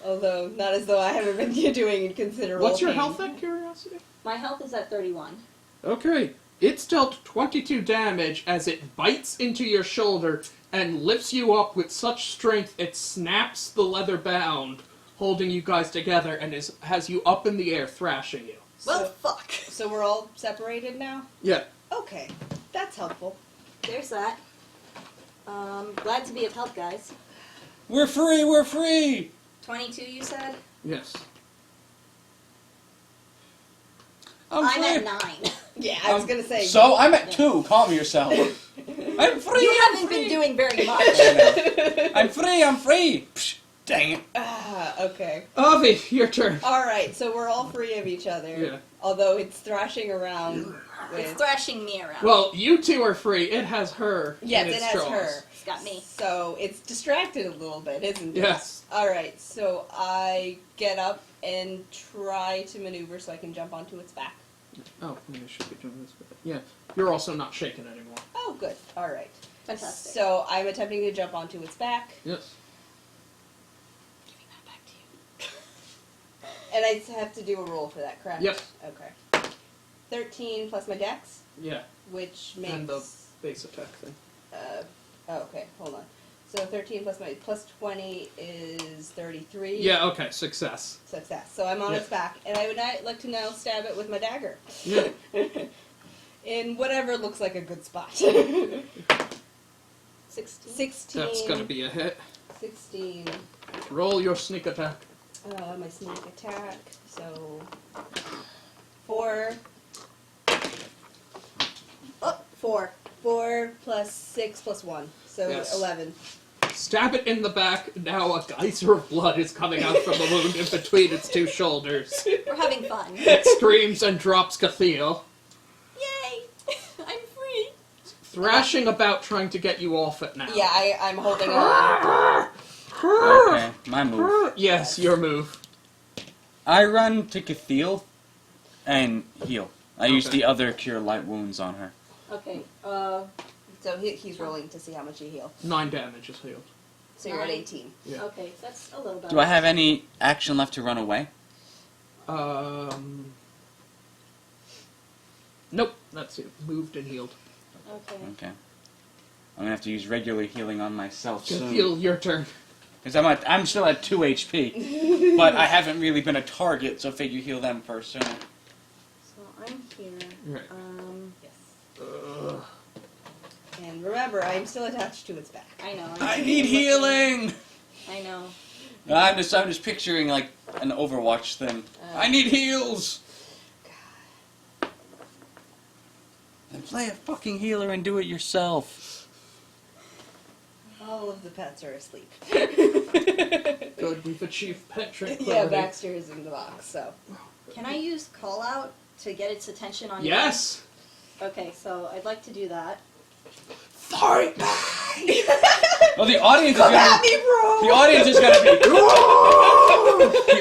Although, not as though I haven't been doing considerable What's your pain. health at curiosity? My health is at 31. Okay. It's dealt 22 damage as it bites into your shoulder and lifts you up with such strength it snaps the leather bound, holding you guys together, and has you up in the air, thrashing you. Well, So- fuck. So we're all separated now? Yeah. Okay. That's helpful. There's that. Glad to be of help, guys. We're free. We're free. 22, you said? Yes. I'm free. at 9. Yeah, I was gonna say. So I'm at 2. Calm yourself. I'm free. You I'm haven't free. been doing very much. I'm free. I'm free. Psh, dang it. Okay. Avi, your turn. Alright, so we're all free of each other. Yeah. Although it's thrashing around It's with... thrashing me around. Well, you two are free. It has her. Yes, in it its has jaws. her. It's got me. So it's distracted a little bit, isn't it? Yes. Alright, so I get up and try to maneuver so I can jump onto its back. Oh, I should be doing this with it. Yeah. You're also not shaken anymore. Oh, good. Alright. Fantastic. So I'm attempting to jump onto its back, Yes. Giving that back to you. and I have to do a roll for that, correct? Yep. Okay. 13 plus my dex, Yeah. which makes... And the base attack thing. okay, hold on. So 13 plus 20 is 33. Yeah, okay, success. Success. So I'm on Yeah. its back, and I would like to now stab it with my dagger. Yeah. In whatever looks like a good spot. 16. 16. That's gonna be a hit. 16. Roll your sneak attack. My sneak attack. So 4. 4. 4 plus 6 plus 1. So Yes. 11. Stab it in the back. Now a geyser of blood is coming out from the wound in between its two shoulders. We're having fun. It screams and drops Cathiel, Yay! I'm free. thrashing about trying to get you off it now. Yeah, I'm holding on. Okay, my move. Yes, your move. I run to Cathiel and heal. I use Okay. the other cure light wounds on her. Okay, So he's rolling to see how much he healed. 9 damage is healed. So you're at 9. 18. Yeah. Okay, that's a little better. Do I have any action left to run away? Nope, that's it. Moved and healed. Okay. Okay. I'm gonna have to use regular healing on myself Just soon. heal your turn. Because I'm still at 2 HP, but I haven't really been a target, so figure heal them first soon. So I'm here. Right. Yes. And remember, I'm still attached to its back. I know. I need healing. I know. I'm just picturing like an Overwatch thing. I need heals. Then play a fucking healer and do it yourself. All of the pets are asleep. Good, we've achieved pet Yeah, tranquility. Baxter is in the box, so. Can I use call out to get its attention on Yes! you? Okay, so I'd like to do that. Fight! Well, the audience is Come gonna. at me, bro! The audience is gonna be.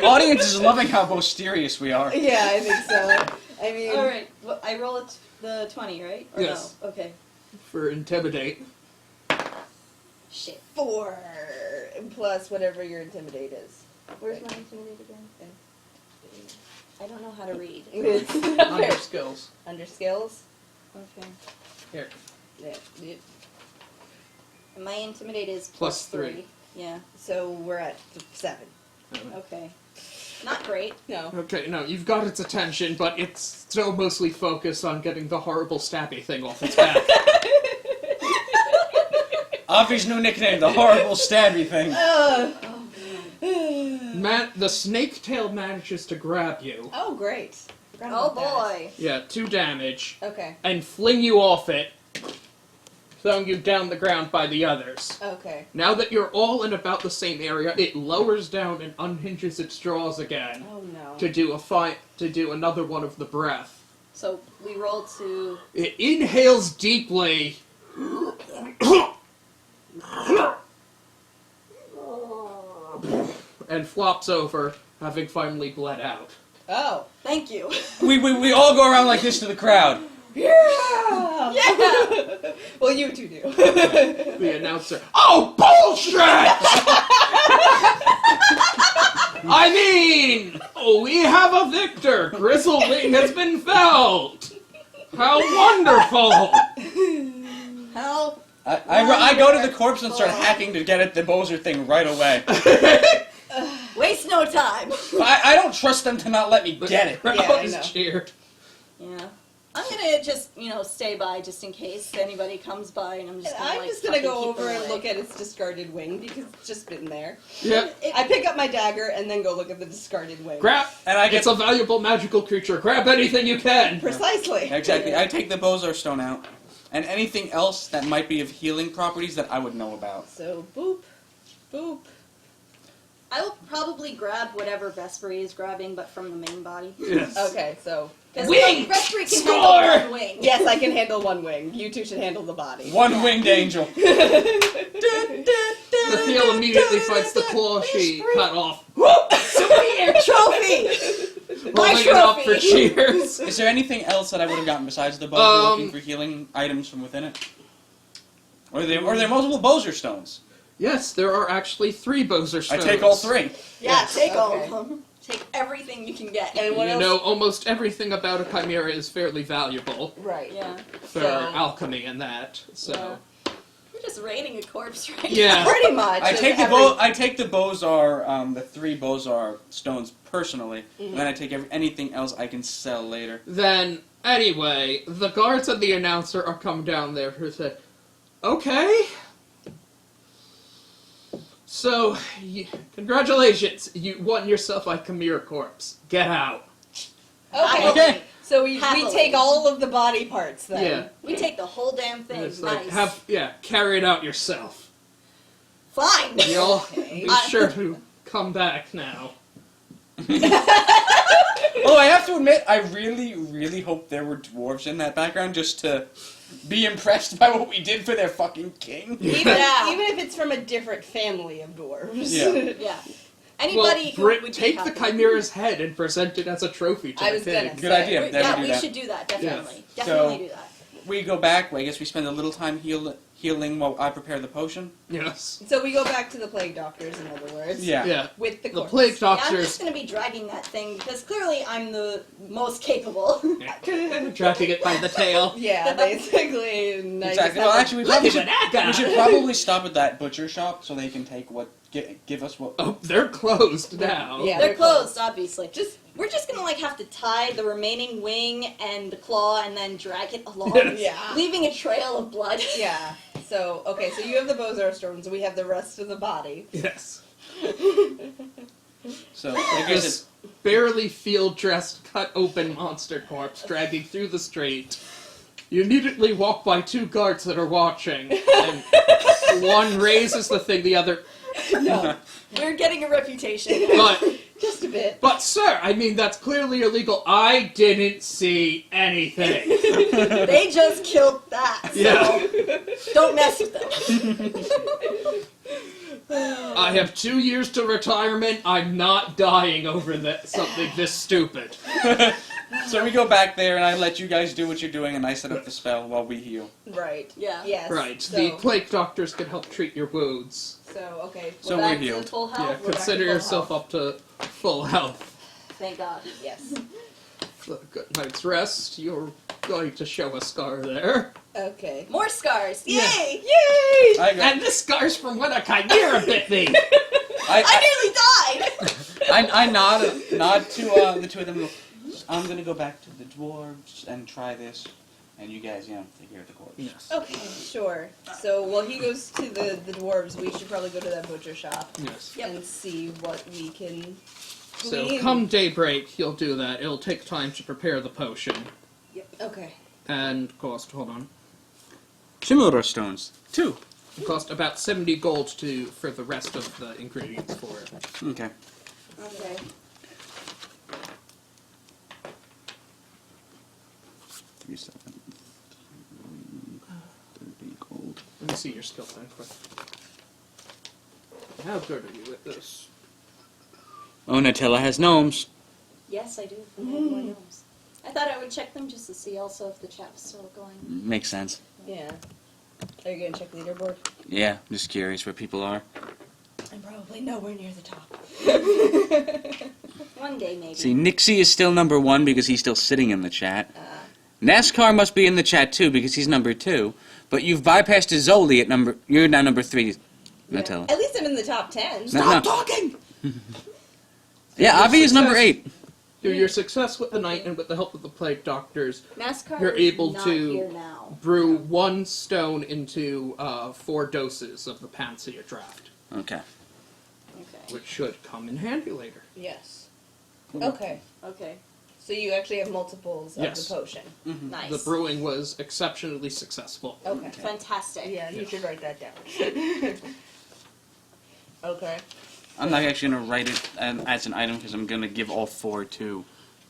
The audience is loving how mysterious we are. Yeah, I think so. I mean, All right. Well, I roll it the 20, right? Or Yes. No? Okay. For intimidate. Shit. 4 plus whatever your intimidate is. Where's my intimidate again? I don't know how to read. Under skills. Under skills. Okay. Here. Yeah. And my intimidate is Plus +3. 3. Yeah. So we're at 7. Okay. Not great. No. Okay, no, you've got its attention, but it's still mostly focused on getting the horrible stabby thing off its back. Avi's new nickname, the horrible stabby thing. The snake tail manages to grab you. Oh, great. Forgot Oh about that. boy. Yeah, 2 damage. Okay. And fling you off it, throwing you down the ground by the others. Okay. Now that you're all in about the same area, it lowers down and unhinges its jaws again Oh no. to do another one of the breath. So we roll to. It inhales deeply. And flops over, having finally bled out. Oh. Thank you. We all go around like this to the crowd. Yeah. Yeah. Well, you two do. The announcer, oh, bullshit! I mean, we have a victor. Grizzlewing has been felled. How wonderful! How? I go to the corpse and start hacking to get at the Bozer thing right away. Waste no time. I don't trust them to not let me get it. The Yeah, crowd I is know. cheered. Yeah. I'm gonna just, stay by just in case anybody comes by, and I'm just gonna, I'm just gonna fucking go keep over them and away. look at its discarded wing because it's just been there. Yep. I pick up my dagger and then go look at the discarded wing. Grab. And I get It's a valuable magical creature. Grab anything you can. Precisely. exactly. I take the Bozar stone out, and anything else that might be of healing properties that I would know about. So boop, boop. I will probably grab whatever Vespery is grabbing, but from the main body. Yes. Okay, so Because Wing! Vespery can Score! handle one wing. yes, I can handle one wing. You two should handle the body. One winged angel. Nathiel immediately fights the claw she cut off. Trophy. Rolling it up for cheers. Is there anything else that I would have gotten besides the Bozer looking for healing items from within it? Or are there multiple Bozer stones? Yes, there are actually 3 Bozer I stones. take all 3. Yeah, take all Okay. of them. Take everything you can get. And what You else? know, almost everything about a chimera is fairly valuable Right. Yeah. for So- alchemy and that. So, We're just raiding a corpse right yeah. Pretty much. I take the every- I take the Bozar, the 3 Bozar stones personally, and then I take anything else I can sell later. Then, anyway, the guards and the announcer are come down there who say, okay. So, congratulations, you won yourself a chimera corpse. Get out. Okay. Okay. So we Happily. take all of the body parts then. Yeah. We take the whole damn thing. It's Nice. like, carry it out yourself. Fine. You'll Okay. be sure to come back now. Although I have to admit, I really, really hope there were dwarves in that background just to be impressed by what we did for their fucking king. Even, Yeah. even if it's from a different family of dwarves. Yeah. Yeah. Anybody Well, who would take be the happy. chimera's head and present it as a trophy to I the was king. gonna Good idea. Yeah, do we that. should do that, definitely. Yes. Definitely So- do that. We go back. I guess we spend a little time healing while I prepare the potion. Yes. So we go back to the plague doctors, in other words. Yeah. Yeah. With the The corpse. plague Yeah, I'm doctors just gonna be dragging that thing because clearly I'm the most capable. dragging it by the tail. Yeah, basically. Nice. Exactly. Well, actually, Look at that guy. we should probably stop at that butcher shop so they can take what give us what. Oh, they're closed now. Yeah. They're closed, obviously. We're just gonna like have to tie the remaining wing and the claw and then drag it along, Yeah. leaving a trail of blood. Yeah. So, okay, so you have the Bozar stones, we have the rest of the body. Yes. So like I This said, barely field-dressed, cut-open monster corpse dragging through the street. You immediately walk by two guards that are watching, and one raises the thing, the other... No, We're getting a reputation. just a bit. But sir, I mean, that's clearly illegal. I didn't see anything. They just killed that. So Yeah. don't mess with them. I have 2 years to retirement. I'm not dying over something this stupid. so we go back there and I let you guys do what you're doing and I set up the spell while we heal. Right. Yeah. Yes. Right, So, the plague doctors can help treat your wounds. okay. So Back we're to healed. full Yeah, health. back to consider full yourself up to full health. Thank God. Yes. A good night's rest. You're going to show a scar there. Okay. More scars. Yay! Yeah. Yay! I got. And this scar's from when a chimera bit me. I nearly died. I nod to the two of them. And go, I'm gonna go back to the dwarves and try this, and you guys, take care of the corpse. Yes. Okay, sure. So while he goes to the dwarves, we should probably go to that butcher shop Yes. and see what we can So glean. come daybreak, you'll do that. It'll take time to prepare the potion. Okay. And cost, hold on, Similar stones. 2. cost about 70 gold for the rest of the ingredients for it. Okay. Okay. 3, 7, 30 gold. Let me see your skill then quick. How good are you at this? Oh, Nutella has gnomes. Yes, I do. I have more gnomes. I thought I would check them just to see also if the chat's still going. Makes sense. Yeah. Are you gonna check leaderboard? Yeah, I'm just curious where people are. I'm probably nowhere near the top. One day, maybe. See, Nixie is still number 1 because he's still sitting in the chat. NASCAR must be in the chat too because he's number 2. But you've bypassed Zoli at number. You're now number 3, Nutella. At least I'm in the top 10. Stop talking! Yeah, Avi is number 8. Through your success with the knight and with the help of the plague doctors, NASCAR you're is able not to here now. brew 1 stone into 4 doses of the Panacea draft, Okay. Okay. which should come in handy later. Yes. Okay. Okay. So you actually have multiples of Yes. the potion. Nice. The brewing was exceptionally successful. Okay. Fantastic. Yeah, you Yes. should write that down. Okay. I'm not actually going to write it as an item because I'm going to give all 4 to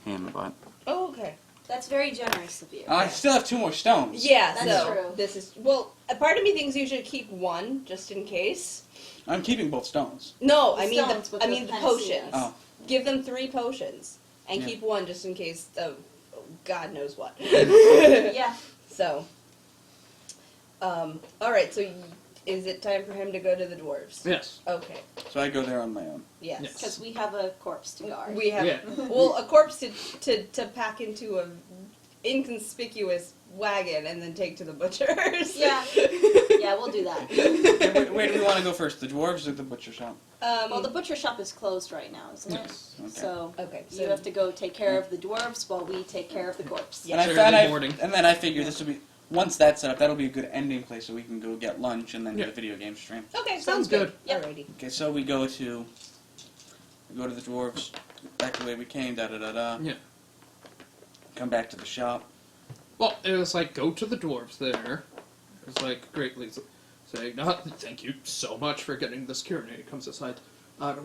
him, but... Oh, okay. That's very generous of you. I still have 2 more stones. Yeah, That's so true. this is a part of me thinks you should keep 1 just in case. I'm keeping both stones. No, The I mean stones with the the potions. panaceas. Oh. Give them 3 potions and Yeah. keep 1 just in case of God knows what. Yeah. So, all right. So, is it time for him to go to the dwarves? Yes. Okay. So I go there on my own. Yes. Yes. Because we have a corpse to guard. We have Yeah. well a corpse to pack into a inconspicuous wagon and then take to the butchers. Yeah. Yeah, we'll do that. Where do we want to go first? The dwarves or the butcher shop? Well, the butcher shop is closed right now, isn't it? Yes. Okay. So Okay, you have to go take care of the dwarves while we take care of the corpse. Yeah. And, Sure, and, in the morning. and then I figure this will be... Once that's set up, that'll be a good ending place so we can go get lunch and then Yeah. do the video game stream. Okay, Sounds good. Yep. Alrighty. Okay, so we go to the dwarves, back the way we came, da-da-da-da. Yeah. Come back to the shop. Well, it was like, go to the dwarves there. It was like, greatly saying, thank you so much for getting this cure. And he comes aside.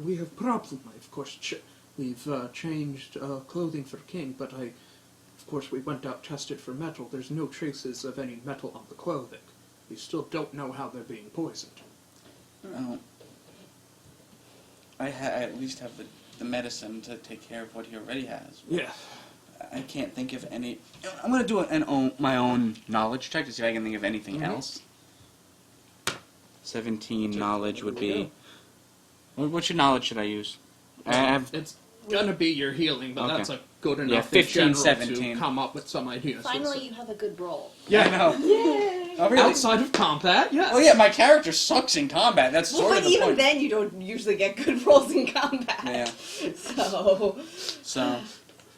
We have problem. Of course, we've changed clothing for king, but of course, we went out, tested for metal. There's no traces of any metal on the clothing. We still don't know how they're being poisoned. Oh. I at least have the medicine to take care of what he already has. Yeah. I can't think of any... I'm going to do my own knowledge check to see if I can think of anything else. 17 knowledge would be. What's your knowledge should I use? I have. It's gonna be your healing, but Okay. that's a good enough Yeah, 15, in general 17. to come up with some ideas. Finally, you have a good roll. Yeah, I know. Oh, really? Outside of combat, yes. Oh yeah, my character sucks in combat. That's Well, sort but of the even point. then, you don't usually get good rolls in combat. Yeah. So, So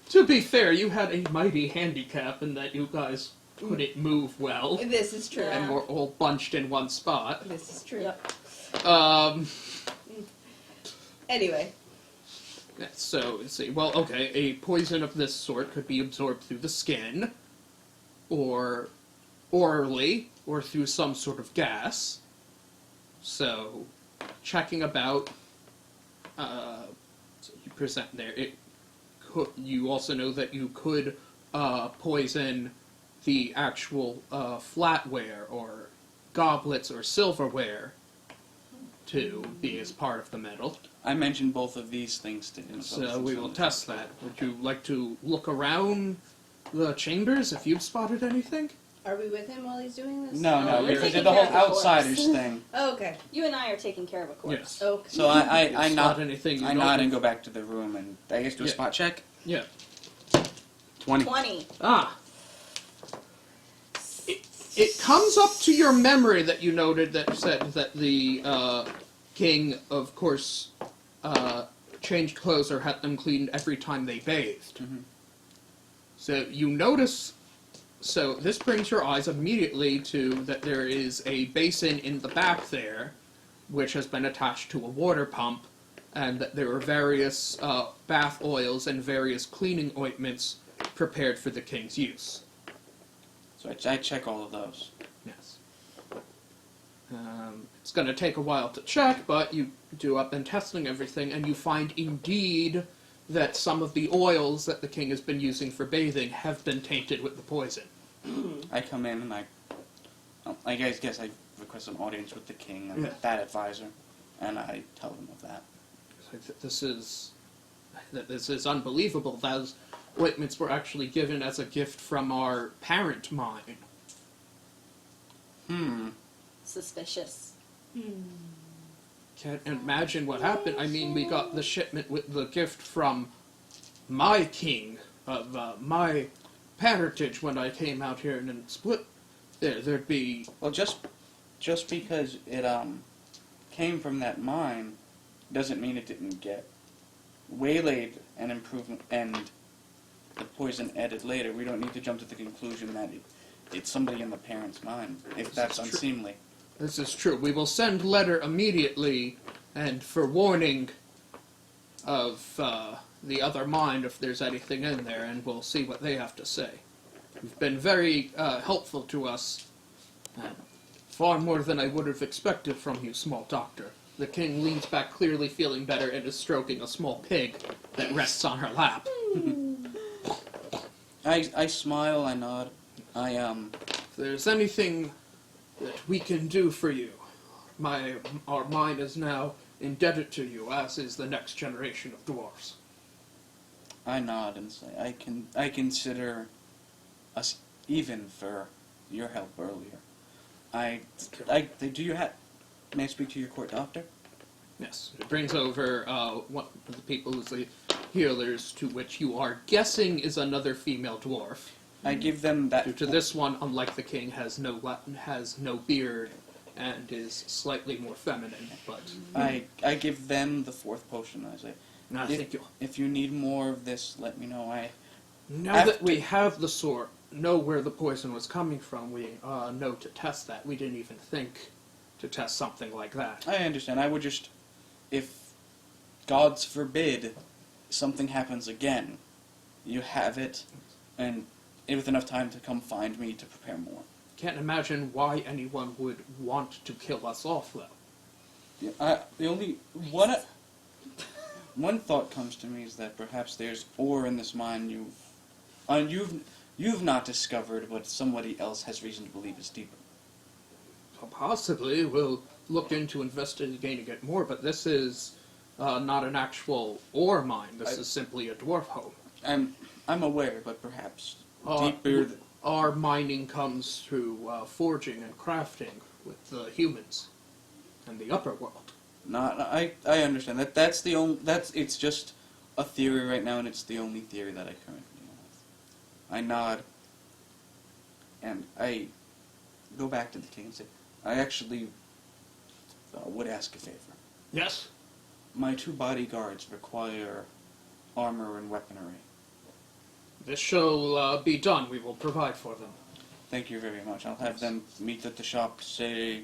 To be fair, you had a mighty handicap in that you guys couldn't move well this is true. and were all bunched in one spot. This is true. Yep. Anyway, So, let's see. Well, okay, a poison of this sort could be absorbed through the skin, or orally, or through some sort of gas. So, checking about, so you present there. You also know that you could poison the actual flatware, or goblets, or silverware to be as part of the metal. I mentioned both of these things to him. So we will test that. Would you like to look around the chambers if you've spotted anything? are we with him while he's doing this? No, No, we we're did taking the whole care of the corpse. outsiders thing. Oh, okay. You and I are taking care of a corpse. Yes. Okay. So I Spot nod. anything you I don't nod and think- go back to the room and I guess do a Yeah. spot check. Yeah. 20. 20. Ah. It comes up to your memory that you noted that said that the king, of course, changed clothes or had them cleaned every time they bathed. Mhm. So you notice. So this brings your eyes immediately to that there is a basin in the back there, which has been attached to a water pump, and that there are various bath oils and various cleaning ointments prepared for the king's use. So I check all of those. Yes. It's going to take a while to check, but you do up and testing everything, and you find indeed that some of the oils that the king has been using for bathing have been tainted with the poison. I come in and I guess I request an audience with the king and Yeah. that advisor, and I tell them of that. This is unbelievable. Those ointments were actually given as a gift from our parent mine. Suspicious. Can't imagine what happened. I mean, we got the shipment with the gift from my king of my parentage when I came out here, and then split. There'd be. Well, just because it came from that mine doesn't mean it didn't get waylaid and improvement and the poison added later. We don't need to jump to the conclusion that it's somebody in the parent's mind if that's This is true. unseemly. This is true. We will send letter immediately, and for warning of the other mind if there's anything in there, and we'll see what they have to say. You've been very helpful to us, far more than I would have expected from you, small doctor. The king leans back, clearly feeling better, and is stroking a small pig that rests on her lap. I smile, I nod. If there's anything that we can do for you, our mine is now indebted to you, as is the next generation of dwarves. I nod and say, I consider us even for your help earlier. May I speak to your court doctor? Yes, it brings over one of the people who's the healers, to which you are guessing is another female dwarf. I give them that. Due to this one, unlike the king, has no beard and is slightly more feminine. But I give them the fourth potion. I say, I think you'll. if you need more of this, let me know. Now that we have the sort, know where the poison was coming from, we know to test that. We didn't even think to test something like that. I understand. I would just, if gods forbid, something happens again, you have it, and with enough time to come find me to prepare more. Can't imagine why anyone would want to kill us off, though. Yeah, the only one thought comes to me is that perhaps there's ore in this mine you've not discovered, but somebody else has reason to believe is deeper. Possibly, we'll look into investigating it more, but this is not an actual ore mine. This is simply a dwarf home. I'm aware, but perhaps Uh, deeper. Our mining comes through forging and crafting with the humans. and the upper world. I understand that. That's the only. It's just a theory right now, and it's the only theory that I currently have. I nod, and I go back to the king and say, I actually would ask a favor. Yes? My 2 bodyguards require armor and weaponry. This shall be done. We will provide for them. Thank you very much. I'll have them meet at the shop, say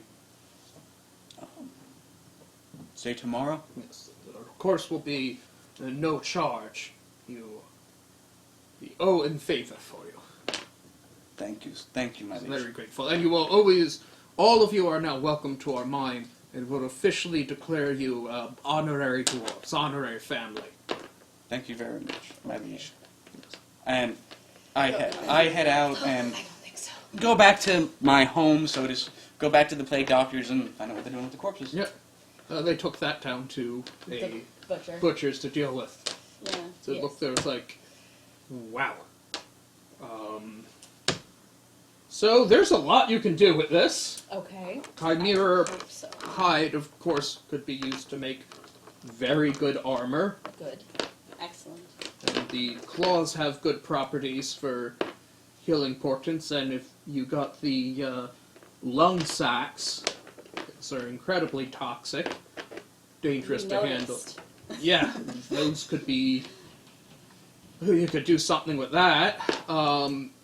tomorrow. Yes. Of course, will be no charge. We owe in favor for you. Thank you, my liege. Very grateful. And you will always, all of you are now welcome to our mine, and will officially declare you honorary dwarves, honorary family. Thank you very much, my liege. And I head out and go back to my home, so to go back to the plague doctors and find out what they're doing with the corpses. Yeah. They took that down to a Butcher. butcher's to deal with. Yeah. So Yes. look, there was like, wow. So there's a lot you can do with this. Okay. Chimera Hope so. hide, of course, could be used to make very good armor. Good. Excellent. And the claws have good properties for healing portents, and if you got the lung sacs, those are incredibly toxic, dangerous to handle. Noticed. Yeah, those could be. You could do something with that.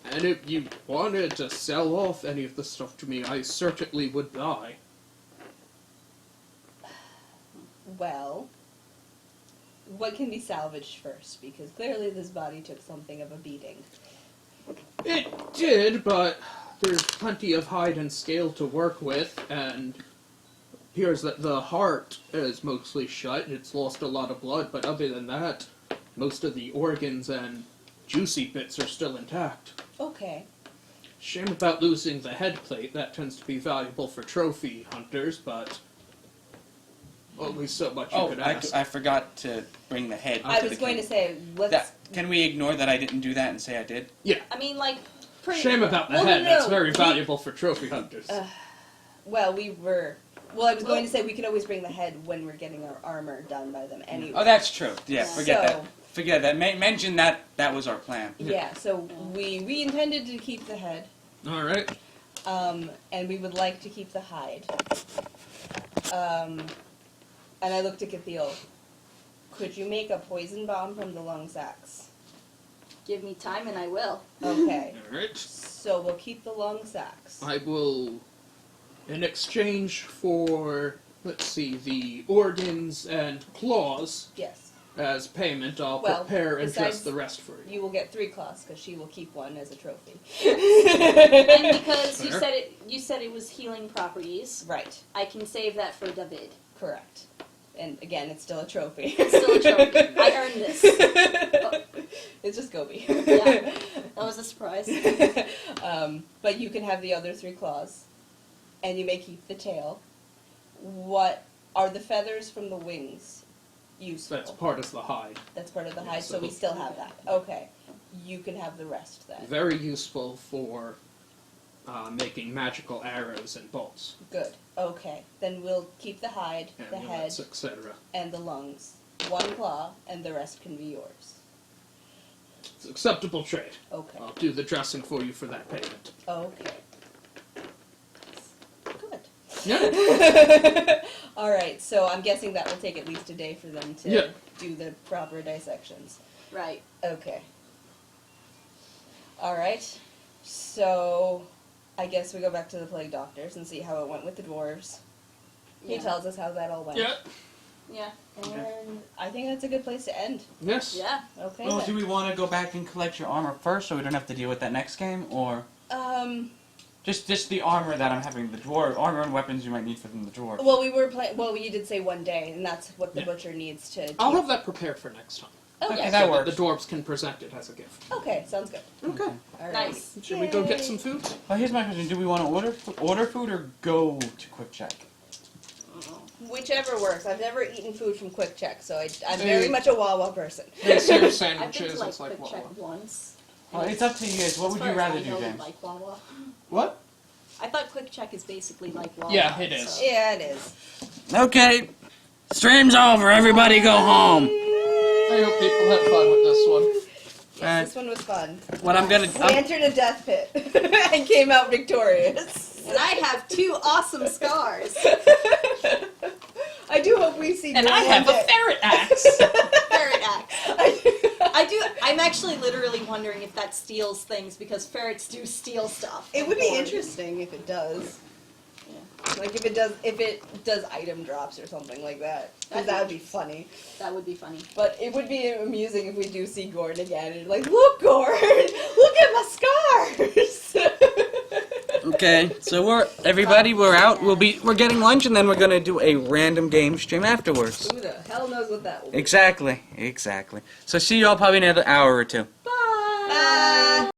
And if you wanted to sell off any of the stuff to me, I certainly would buy. Well, what can be salvaged first? Because clearly this body took something of a beating. It did, but there's plenty of hide and scale to work with, and it appears that the heart is mostly shut. It's lost a lot of blood, but other than that, most of the organs and juicy bits are still intact. Okay. Shame about losing the head plate. That tends to be valuable for trophy hunters, but only so much you could ask. I forgot to bring the head. I to was the going king. to say, let's... Can we ignore that I didn't do that and say I did? I mean, like, pretty. Shame about the Well, head. no, That's no, very we- valuable for trophy hunters. Well, we were... Well, I was going to say we could always bring the head when we're getting our armor done by them anyway. Oh, that's true. Yeah, forget So- that. Forget that. Mention that. That was our plan. Yeah, so we intended to keep the head, All right. and we would like to keep the hide. And I looked at Gathil. Could you make a poison bomb from the lung sacs? Give me time and I will. Okay, All right. so we'll keep the lung sacs. I will, in exchange for, let's see, the organs and claws Yes. as payment, I'll Well, prepare and dress besides- the rest for you. You will get 3 claws, because she will keep one as a trophy. And because Fair. you said it was healing properties, Right, I can save that for David. correct. And again, it's still a trophy. It's still a trophy. I earned this. It's just Gobi. Yeah. That was a surprise. But you can have the other 3 claws, and you may keep the tail. What are the feathers from the wings useful? That's part of the hide. That's part of the Yeah, hide, so so- we still have that. Okay. You can have the rest then. Very useful for making magical arrows and bolts, Good. Okay. Then we'll keep the hide, the head, amulets, etc. and the lungs. 1 claw, and the rest can be yours. It's acceptable trade. Okay. I'll do the dressing for you for that payment. Okay. Good. Yeah. Alright, so I'm guessing that will take at least a day for them to Yeah. do the proper dissections. Right. Okay. Alright. So I guess we go back to the plague doctors and see how it went with the dwarves. He Yeah. tells us how that all went. Yeah. Yeah. And I think that's a good place to end. Yes. Yeah. Okay. Well, then. do we want to go back and collect your armor first, so we don't have to deal with that next game, or just the armor that I'm having, the dwarf armor and weapons you might need from the dwarf? Well, we were playing. Well, you did say 1 day, and that's what the Yeah. butcher needs to. I'll keep. have that prepared for next time. Okay. Okay, So that works. the dwarves can present it as a gift. Okay, sounds good. Okay. All right. Nice. Should we go get Yay. some food? Well, here's my question: do we want to order food or go to Quick Check? Whichever works. I've never eaten food from Quick Check, so I'm very much a Wawa person. They serve I've been sandwiches. to like It's like Quick Check Wawa. once. Well, it's up to you guys. What As would far you as rather I do, know, James? Like Wawa. What? I thought quick check is basically like Walmart. Yeah, it is. So. Yeah, it is. Okay, stream's over. Everybody go home. I hope people had fun with this one. Yes, this one was fun. What I'm gonna. We entered a death pit and came out victorious. And I have 2 awesome scars. I do hope we see. And more I have one a day. ferret axe. Ferret axe. I'm actually literally wondering if that steals things because ferrets do steal stuff. It would be interesting if it does. Yeah. Like if it does item drops or something like that. 'Cause that would be funny. That would be funny. But it would be amusing if we do see Gordon again and like, look, Gordon, look at my scars. Okay, so we're out. We're getting lunch and then we're gonna do a random game stream afterwards. Who the hell knows what that will be? Exactly. So see y'all probably in another hour or two. Bye. Bye.